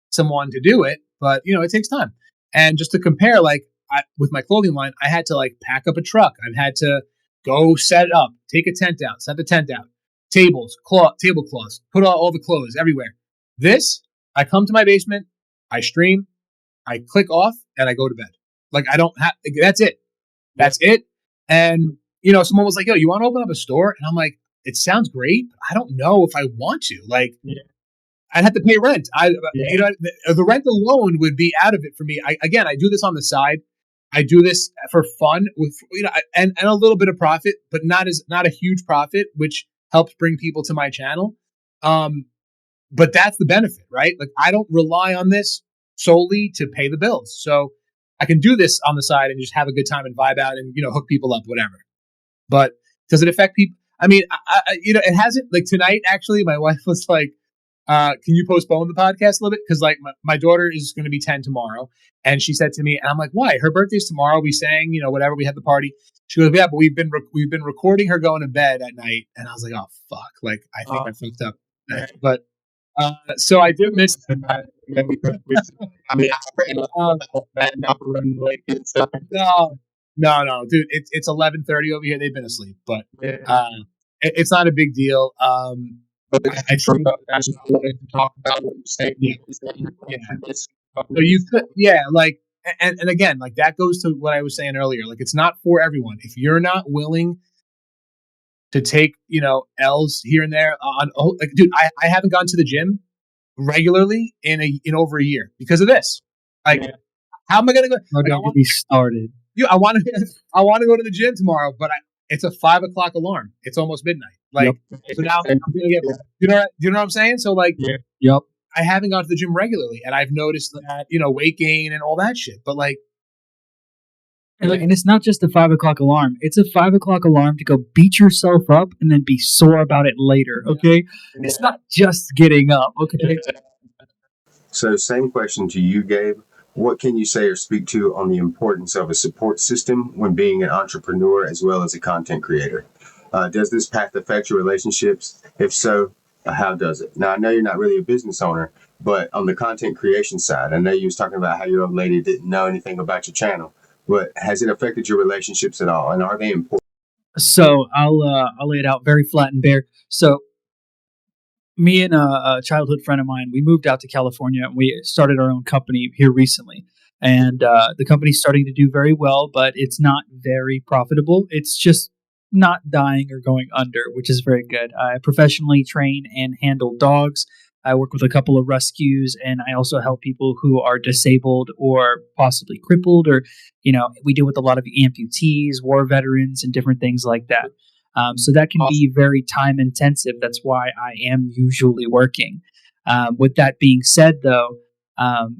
someone to do it. But it takes time. And just to compare, with my clothing line, I had to pack up a truck. I've had to go set it up, take a tent out, set the tent out, tablecloths, put all the clothes everywhere. This, I come to my basement, I stream, I click off, and I go to bed. I don't have. That's it. That's it. And someone was like, "Yo, you want to open up a store?" And I'm like, "It sounds great, but I don't know if I want to." I'd have to pay rent. The rent alone would be out of it for me. I do this on the side. I do this for fun with and a little bit of profit, but not a huge profit, which helps bring people to my channel. But that's the benefit, right? I don't rely on this solely to pay the bills, so I can do this on the side and just have a good time and vibe out and hook people up, whatever. But does it affect people? I mean, it hasn't. Tonight, actually, my wife was like, "Can you postpone the podcast a little bit?" Because my daughter is going to be 10 tomorrow, and she said to me, and I'm like, "Why? Her birthday's tomorrow. We sang, whatever. We had the party." She goes, "Yeah, but we've been recording her going to bed at night." And I was like, "Oh fuck!" I think I fucked up. But So I did miss. I mean, I pretty much that number and like it's No, dude. It's 11:30 over here. They've been asleep, but yeah. it's not a big deal. But I from the that's not wanting to talk about what you say. Yeah. Yeah. So you could, yeah, like, and again, like that goes to what I was saying earlier. Like, it's not for everyone. If you're not willing to take, L's here and there like, dude, I haven't gone to the gym regularly in over a year because of this. Like, how am I gonna go? Don't get me started. I want to go to the gym tomorrow, but it's a 5 o'clock alarm. It's almost midnight. Like, so now I'm gonna get, you know what I'm saying? So like, Yep. I haven't gone to the gym regularly, and I've noticed that weight gain and all that shit. But like, And it's not just a 5 o'clock alarm. It's a 5 o'clock alarm to go beat yourself up and then be sore about it later. Okay, it's not just getting up. Okay. So, same question to you, Gabe. What can you say or speak to on the importance of a support system when being an entrepreneur as well as a content creator? Does this path affect your relationships? If so, how does it? Now, I know you're not really a business owner, but on the content creation side, I know you was talking about how your old lady didn't know anything about your channel, but has it affected your relationships at all? And are they important? So I'll lay it out very flat and bare. So me and a childhood friend of mine, we moved out to California and we started our own company here recently. And the company's starting to do very well, but it's not very profitable. It's just not dying or going under, which is very good. I professionally train and handle dogs. I work with a couple of rescues, and I also help people who are disabled or possibly crippled, or we deal with a lot of amputees, war veterans, and different things like that. So that can be very time intensive. That's why I am usually working. With that being said, though,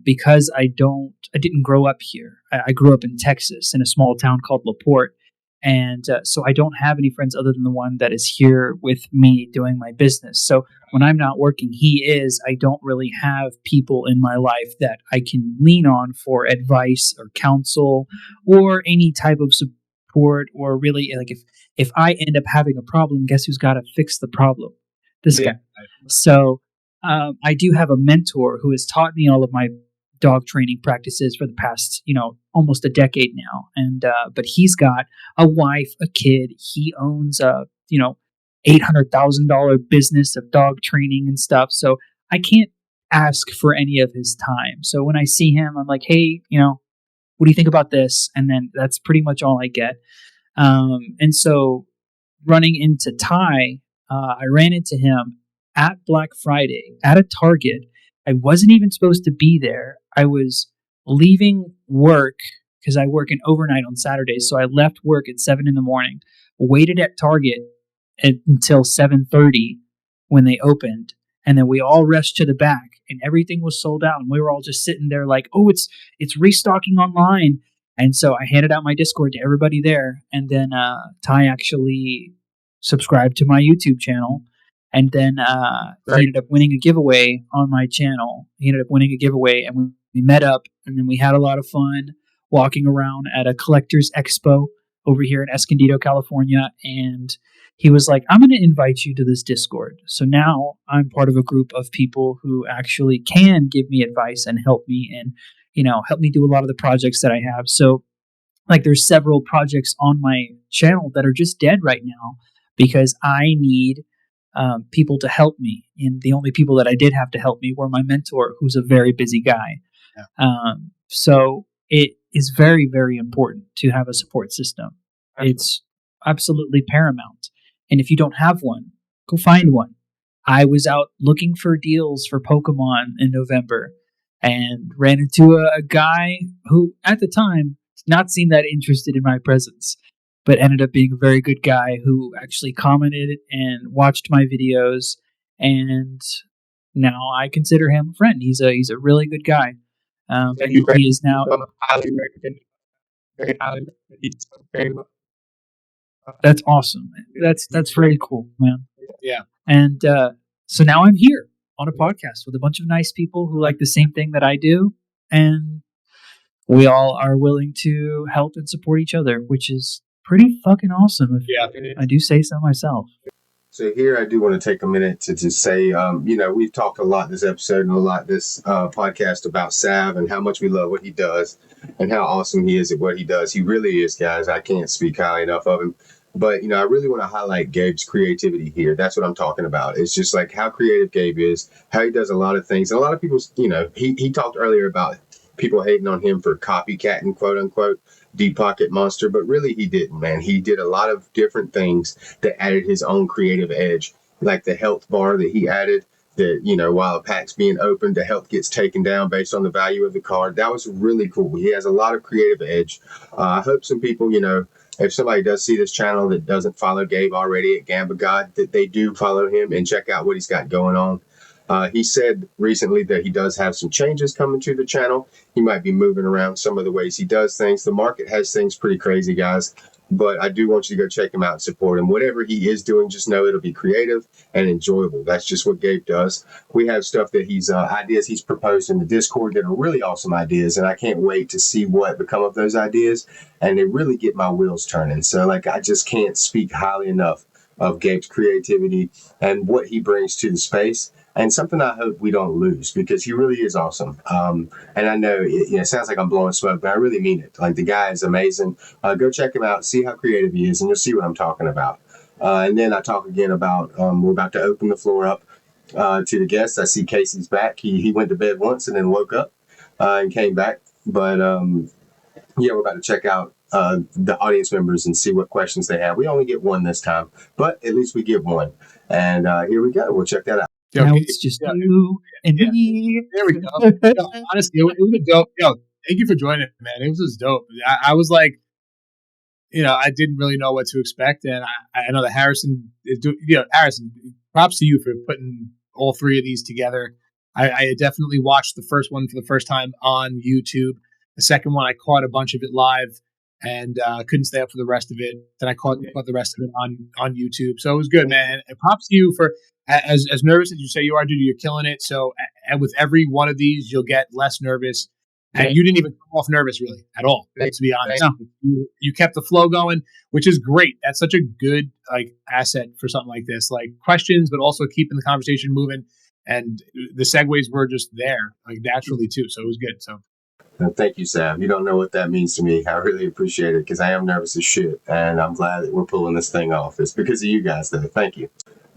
because I didn't grow up here. I grew up in Texas in a small town called LaPorte. And so I don't have any friends other than the one that is here with me doing my business. So when I'm not working, he is. I don't really have people in my life that I can lean on for advice or counsel or any type of support, or really, like, if I end up having a problem, guess who's got to fix the problem? This guy. So I do have a mentor who has taught me all of my dog training practices for the past, almost a decade now. And but he's got a wife, a kid. He owns a, $800,000 business of dog training and stuff. So I can't ask for any of his time. So when I see him, I'm like, hey, what do you think about this? And then that's pretty much all I get. And so running into Ty, I ran into him at Black Friday at a Target. I wasn't even supposed to be there. I was leaving work because I work an overnight on Saturdays. So I left work at 7 a.m, waited at Target until 7:30 when they opened. And then we all rushed to the back and everything was sold out. And we were all just sitting there like, oh, it's restocking online. And so I handed out my Discord to everybody there. And then Ty actually subscribed to my YouTube channel. And then he ended up winning a giveaway on my channel. He ended up winning a giveaway, and we met up, and then we had a lot of fun walking around at a collector's expo over here in Escondido, California. And he was like, I'm going to invite you to this Discord. So now I'm part of a group of people who actually can give me advice and help me, and help me do a lot of the projects that I have. So like, there's several projects on my channel that are just dead right now because I need people to help me. And the only people that I did have to help me were my mentor, who's a very busy guy. So it is very, very important to have a support system. It's absolutely paramount. And if you don't have one, go find one. I was out looking for deals for Pokemon in November and ran into a guy who, at the time, did not seem that interested in my presence, but ended up being a very good guy who actually commented and watched my videos, and now I consider him a friend. He's a really good guy. And he is now. That's awesome. That's very cool, man. Yeah. And so now I'm here on a podcast with a bunch of nice people who like the same thing that I do, and we all are willing to help and support each other, which is pretty fucking awesome, if I do say so myself. So here I do want to take a minute to just say, we've talked a lot this episode and a lot this podcast about Sav and how much we love what he does and how awesome he is at what he does. He really is, guys. I can't speak highly enough of him. But, I really want to highlight Gabe's creativity here. That's what I'm talking about. It's just like how creative Gabe is, how he does a lot of things. And a lot of people, he talked earlier about people hating on him for copycatting, quote unquote, Deep Pocket Monster, but really he didn't, man. He did a lot of different things that added his own creative edge, like the health bar that he added. That, while a pack's being opened, the health gets taken down based on the value of the card. That was really cool. He has a lot of creative edge. I hope some people, if somebody does see this channel that doesn't follow Gabe already at Gamba God, that they do follow him and check out what he's got going on. He said recently that he does have some changes coming to the channel. He might be moving around some of the ways he does things. The market has things pretty crazy, guys. But I do want you to go check him out and support him. Whatever he is doing, just know it'll be creative and enjoyable. That's just what Gabe does. We have stuff that ideas he's proposed in the Discord that are really awesome ideas, and I can't wait to see what become of those ideas. And they really get my wheels turning. So, I just can't speak highly enough of Gabe's creativity and what he brings to the space. And something I hope we don't lose, because he really is awesome. And I know it sounds like I'm blowing smoke, but I really mean it. Like, the guy is amazing. Go check him out, see how creative he is, and you'll see what I'm talking about. And then I talk again about we're about to open the floor up to the guests. I see Casey's back. He went to bed once and then woke up and came back. But we're about to check out the audience members and see what questions they have. We only get one this time, but at least we get one. And here we go. We'll check that out. Now it's just you and me. There we go. Honestly, it was a dope. Thank you for joining, man. It was just dope. I was like, I didn't really know what to expect, and I know that Harrison is doing. Harrison, props to you for putting all three of these together. I definitely watched the first one for the first time on YouTube. The second one, I caught a bunch of it live and couldn't stay up for the rest of it. Then I caught the rest of it on YouTube. So it was good, man. And props to you for as nervous as you say you are, dude. You're killing it. So and with every one of these, you'll get less nervous. And you didn't even come off nervous really at all, to be honest. No. You kept the flow going, which is great. That's such a good asset for something like this. Like questions, but also keeping the conversation moving. And the segues were just there, naturally too. So it was good. So thank you, Sam. You don't know what that means to me. I really appreciate it, because I am nervous as shit, and I'm glad that we're pulling this thing off. It's because of you guys, though. Thank you.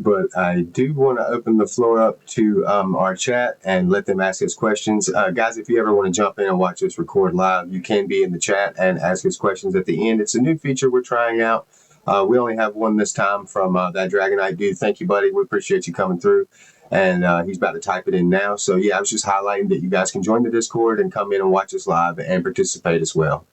But I do want to open the floor up to our chat and let them ask us questions. Guys, if you ever want to jump in and watch us record live, you can be in the chat and ask us questions at the end. It's a new feature we're trying out. We only have one this time from that Dragonite dude. Thank you, buddy. We appreciate you coming through. And he's about to type it in now. So, yeah, I was just highlighting that you guys can join the Discord and come in and watch us live and participate as well.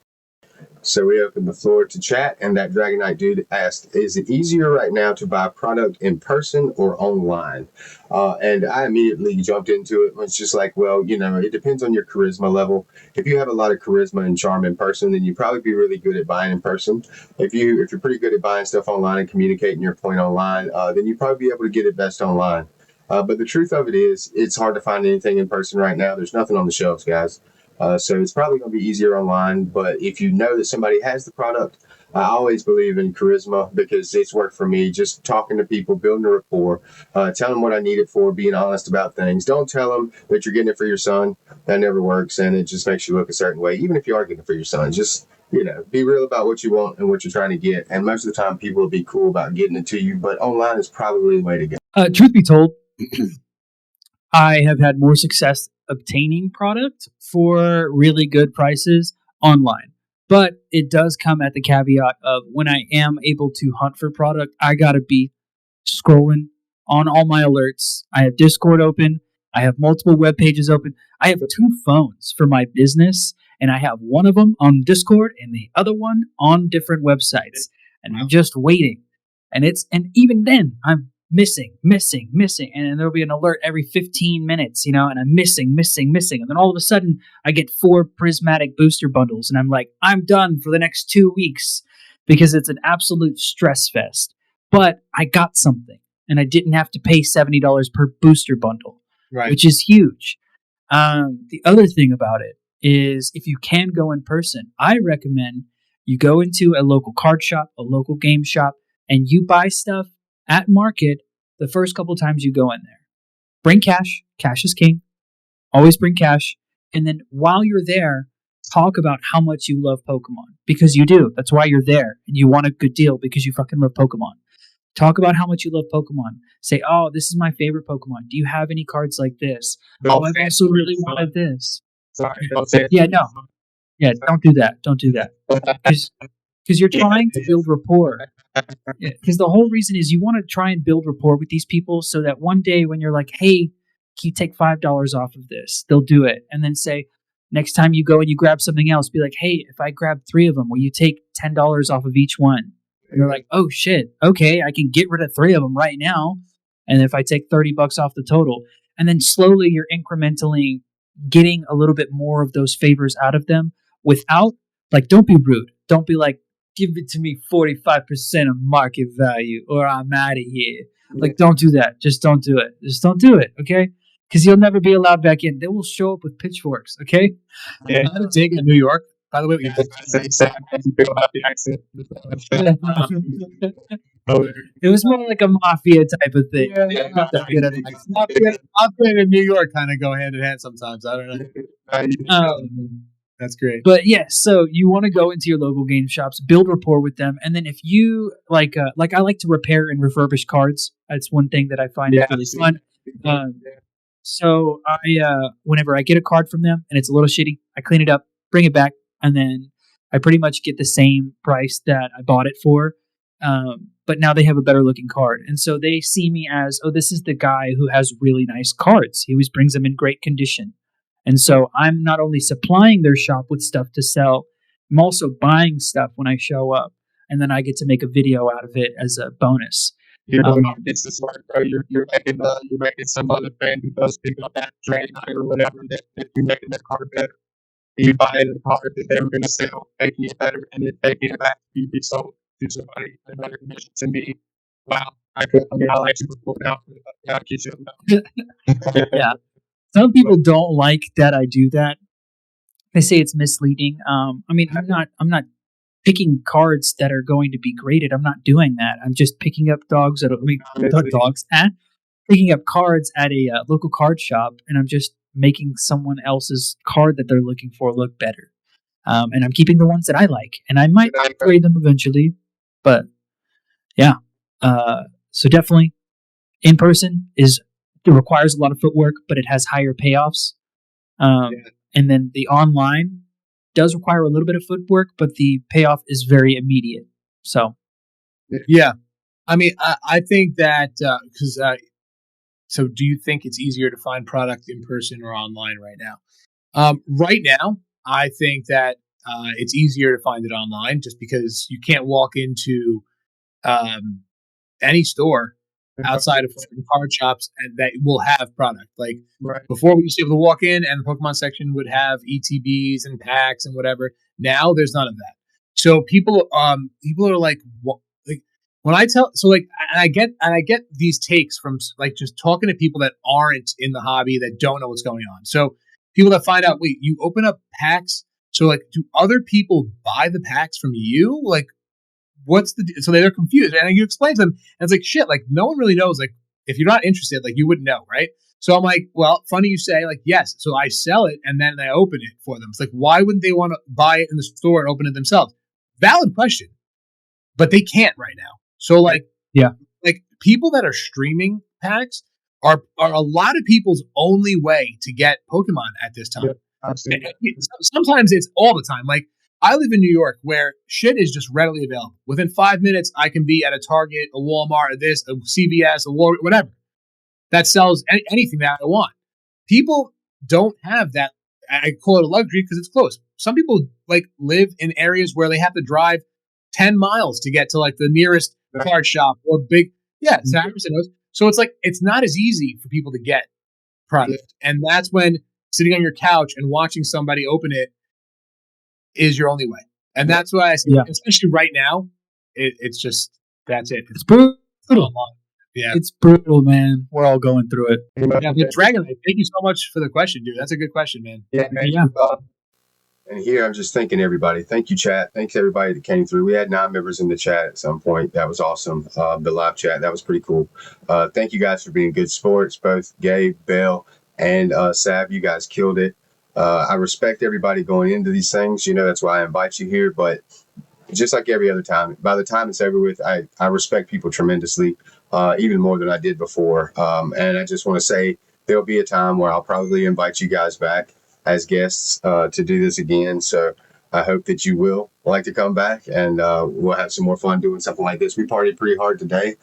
So we opened the floor to chat, and that Dragonite dude asked, is it easier right now to buy product in person or online? And I immediately jumped into it. It's just like, well, it depends on your charisma level. If you have a lot of charisma and charm in person, then you'd probably be really good at buying in person. If you're pretty good at buying stuff online and communicating your point online, then you'd probably be able to get it best online. But the truth of it is, it's hard to find anything in person right now. There's nothing on the shelves, guys. So it's probably going to be easier online. But if you know that somebody has the product, I always believe in charisma, because it's worked for me. Just talking to people, building a rapport, telling them what I need it for, being honest about things. Don't tell them that you're getting it for your son. That never works, and it just makes you look a certain way. Even if you are getting it for your son, just be real about what you want and what you're trying to get. And most of the time, people will be cool about getting it to you. But online is probably the way to go. Truth be told, I have had more success obtaining product for really good prices online. But it does come at the caveat of when I am able to hunt for product, I gotta be scrolling on all my alerts. I have Discord open. I have multiple web pages open. I have 2 phones for my business, and I have one of them on Discord and the other one on different websites. And I'm just waiting. And even then, I'm missing. And there'll be an alert every 15 minutes, and I'm missing. And then all of a sudden, I get 4 prismatic booster bundles, and I'm like, I'm done for the next 2 weeks, because it's an absolute stress fest. But I got something, and I didn't have to pay $70 per booster bundle, right, which is huge. The other thing about it is, if you can go in person, I recommend you go into a local card shop, a local game shop, and you buy stuff At market, the first couple times you go in there, bring cash. Cash is king. Always bring cash. And then while you're there, talk about how much you love Pokemon. Because you do. That's why you're there. And you want a good deal because you fucking love Pokemon. Talk about how much you love Pokemon. Say, oh, this is my favorite Pokemon. Do you have any cards like this? Oh, I've also really wanted this. Sorry, don't say it. Yeah, no. Yeah, don't do that. Don't do that. Because you're trying to build rapport. Because the whole reason is you want to try and build rapport with these people so that one day when you're like, hey, can you take $5 off of this? They'll do it. And then say, next time you go and you grab something else, be like, hey, if I grab 3 of them, will you take $10 off of each one? And you're like, oh shit, okay, I can get rid of 3 of them right now. And if I take $30 off the total, and then slowly you're incrementally getting a little bit more of those favors out of them without, like, don't be rude. Don't be like, give it to me 45% of market value or I'm out of here. Like, don't do that. Just don't do it. Just don't do it, okay? Because you'll never be allowed back in. They will show up with pitchforks, okay? Yeah, I had a dig in New York. By the way, we Say as you feel about the accent. It was more like a mafia type of thing. Mafia and New York kind of go hand in hand sometimes. I don't know. That's great. But yeah, so you want to go into your local game shops, build rapport with them, and then if you like I like to repair and refurbish cards. That's one thing that I find is really fun. So I whenever I get a card from them and it's a little shitty, I clean it up, bring it back, and then I pretty much get the same price that I bought it for. But now they have a better looking card, and so they see me as, oh, this is the guy who has really nice cards. He always brings them in great condition. And so I'm not only supplying their shop with stuff to sell, I'm also buying stuff when I show up. And then I get to make a video out of it as a bonus. You're doing all this is smart, bro. You're making some other fan who does pick up that trade or whatever that you're making that card better. You buy the card that they were going to sell, making it better, and then taking it back to be sold to somebody in better condition. To me, wow. I like to report out. Yeah. Some people don't like that I do that. They say it's misleading. I mean, I'm not picking cards that are going to be graded. I'm not doing that. I'm just picking up picking up cards at a local card shop, and I'm just making someone else's card that they're looking for look better. And I'm keeping the ones that I like, and I might upgrade them eventually. But yeah, so definitely in person it requires a lot of footwork, but it has higher payoffs. And then the online does require a little bit of footwork, but the payoff is very immediate. So, yeah, I mean, I think that because so do you think it's easier to find product in person or online right now? Right now, I think that it's easier to find it online just because you can't walk into any store outside of certain card shops and that will have product. Like before, we used to be able to walk in and the Pokemon section would have ETBs and packs and whatever. Now there's none of that. So people are like, what? Like when I tell, so like, and I get these takes from like just talking to people that aren't in the hobby that don't know what's going on. So people that find out, wait, you open up packs. So like, do other people buy the packs from you? Like, what's so they're confused, and you explain to them, and it's like shit. Like no one really knows. Like if you're not interested, like you wouldn't know, right? So I'm like, well, funny you say. Like yes, so I sell it and then I open it for them. It's like why wouldn't they want to buy it in the store and open it themselves? Valid question, but they can't right now. So like yeah, like people that are streaming packs are a lot of people's only way to get Pokemon at this time. Sometimes it's all the time. Like I live in New York where shit is just readily available. Within 5 minutes, I can be at a Target, a Walmart, a CVS, a Walmart, whatever that sells anything that I want. People don't have that. I call it a luxury because it's close. Some people like live in areas where they have to drive 10 miles to get to like the nearest card shop or big. Yeah, so it's like it's not as easy for people to get product, and that's when sitting on your couch and watching somebody open it is your only way. And that's why I say, especially right now, it's just, that's it. It's brutal. Yeah. It's brutal, man. We're all going through it. Yeah, but Dragonite, thank you so much for the question, dude. That's a good question, man. Yeah, man. Yeah. And here I'm just thanking everybody. Thank you, chat. Thanks everybody that came through. We had 9 members in the chat at some point. That was awesome. The live chat, that was pretty cool. Thank you guys for being good sports, both Gabe, Bell, and Sav. You guys killed it. I respect everybody going into these things. You know, that's why I invite you here. But just like every other time, by the time it's over with, I respect people tremendously, even more than I did before. And I just want to say there'll be a time where I'll probably invite you guys back as guests to do this again. So I hope that you will like to come back, and we'll have some more fun doing something like this. We partied pretty hard today.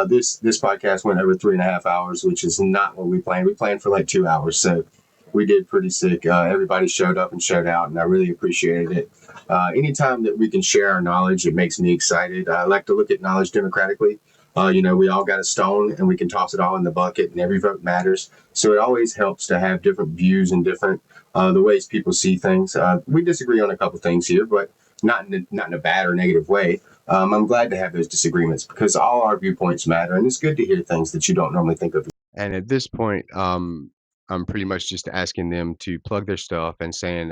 This podcast went over 3.5 hours, which is not what we planned. We planned for like 2 hours, so we did pretty sick. Everybody showed up and showed out, and I really appreciated it. Anytime that we can share our knowledge, it makes me excited. I like to look at knowledge democratically. You know, we all got a stone and we can toss it all in the bucket, and every vote matters. So it always helps to have different views and different the ways people see things. We disagree on a couple things here, but not in a bad or negative way. I'm glad to have those disagreements because all our viewpoints matter, and it's good to hear things that you don't normally think of. And at this point, I'm pretty much just asking them to plug their stuff and saying,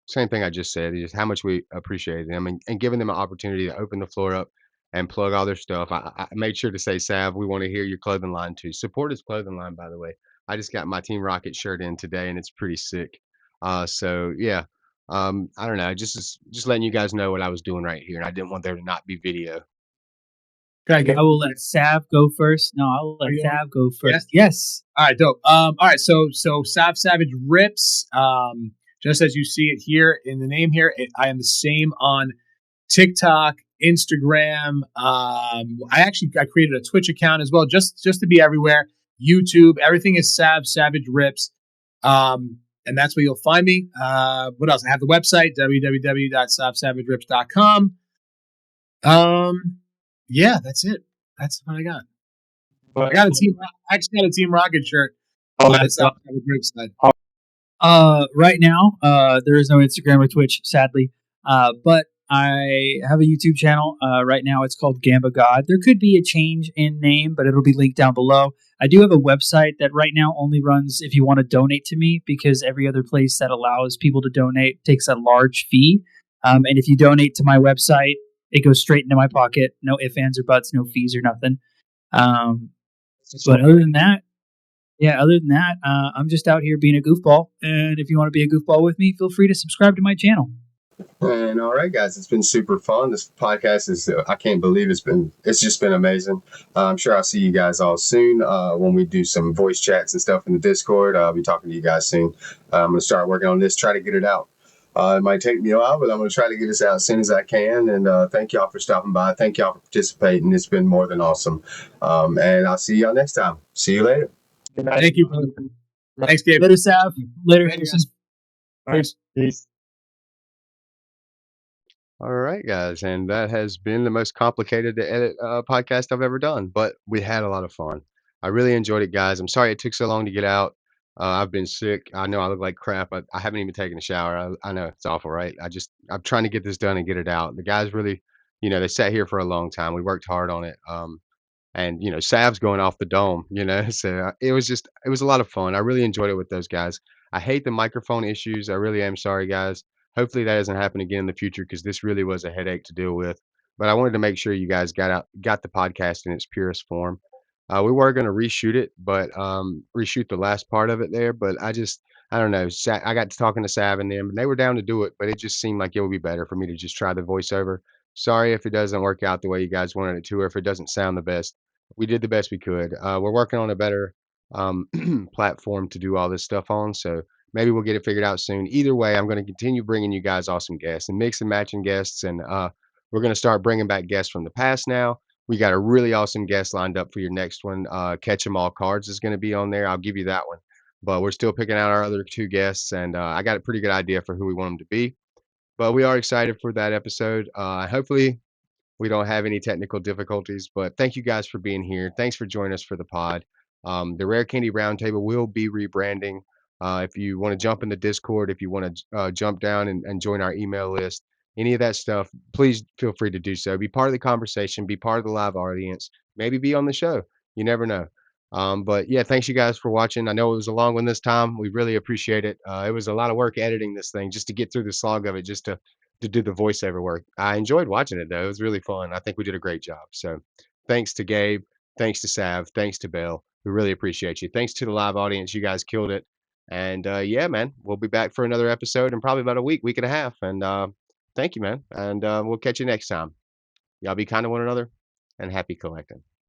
same thing I just said, is how much we appreciate them and giving them an opportunity to open the floor up and plug all their stuff. I made sure to say, Sav, we want to hear your clothing line too. Support his clothing line, by the way. I just got my Team Rocket shirt in today, and it's pretty sick. So yeah, I don't know, just letting you guys know what I was doing right here, and I didn't want there to not be video. I will let Sav go first. No, I'll let Sav go first. Yes. All right, dope. All right, so SavsSavageRips. Just as you see it here in the name here, I am the same on TikTok, Instagram. I created a Twitch account as well, just to be everywhere. YouTube, everything is SavsSavageRips. And that's where you'll find me. What else? I have the website, www.SavsSavageRips.com. Yeah, that's it. That's what I got. I actually got a Team Rocket shirt. Oh, That's the Rips side. Right now, there is no Instagram or Twitch, sadly. But I have a YouTube channel. Right now, it's called Gamba God. There could be a change in name, but it'll be linked down below. I do have a website that right now only runs if you want to donate to me, because every other place that allows people to donate takes a large fee. And if you donate to my website, it goes straight into my pocket. No ifs, ands, or buts, no fees or nothing. But other than that, I'm just out here being a goofball. And if you want to be a goofball with me, feel free to subscribe to my channel. And all right, guys, it's been super fun. This podcast is, I can't believe it's just been amazing. I'm sure I'll see you guys all soon when we do some voice chats and stuff in the Discord. I'll be talking to you guys soon. I'm going to start working on this, try to get it out. It might take me a while, but I'm going to try to get this out as soon as I can. And thank y'all for stopping by. Thank y'all for participating. It's been more than awesome. And I'll see y'all next time. See you later. Thank you. Thanks, Gabe. Later, Sav. Later. Peace. All right, guys, and that has been the most complicated to edit podcast I've ever done, but we had a lot of fun. I really enjoyed it, guys. I'm sorry it took so long to get out. I've been sick. I know I look like crap. I haven't even taken a shower. I know it's awful, right? I'm trying to get this done and get it out. The guys really, they sat here for a long time. We worked hard on it. And Sav's going off the dome, so it was a lot of fun. I really enjoyed it with those guys. I hate the microphone issues. I really am sorry, guys. Hopefully that doesn't happen again in the future, because this really was a headache to deal with. But I wanted to make sure you guys got the podcast in its purest form. We were going to reshoot it, but reshoot the last part of it there. But I don't know. I got to talking to Sav and them, and they were down to do it, but it just seemed like it would be better for me to just try the voiceover. Sorry if it doesn't work out the way you guys wanted it to, or if it doesn't sound the best. We did the best we could. We're working on a better platform to do all this stuff on, so maybe we'll get it figured out soon. Either way, I'm going to continue bringing you guys awesome guests and mix and matching guests, and we're going to start bringing back guests from the past now. We got a really awesome guest lined up for your next one. Catch 'em all cards is going to be on there. I'll give you that one. But we're still picking out our other 2 guests, and I got a pretty good idea for who we want them to be. But we are excited for that episode. Hopefully we don't have any technical difficulties, but thank you guys for being here. Thanks for joining us for the pod. The Rare Candy Roundtable will be rebranding. If you want to jump in the Discord, if you want to jump down and join our email list, any of that stuff, please feel free to do so. Be part of the conversation, be part of the live audience, maybe be on the show. You never know. But yeah, thanks you guys for watching. I know it was a long one this time. We really appreciate it. It was a lot of work editing this thing just to get through the slog of it, just to do the voiceover work. I enjoyed watching it though. It was really fun. I think we did a great job. So thanks to Gabe, thanks to Sav, thanks to Bill. We really appreciate you. Thanks to the live audience. You guys killed it. And yeah, man, we'll be back for another episode in probably about a week and a half. And thank you, man. And we'll catch you next time. Y'all be kind to one another and happy collecting.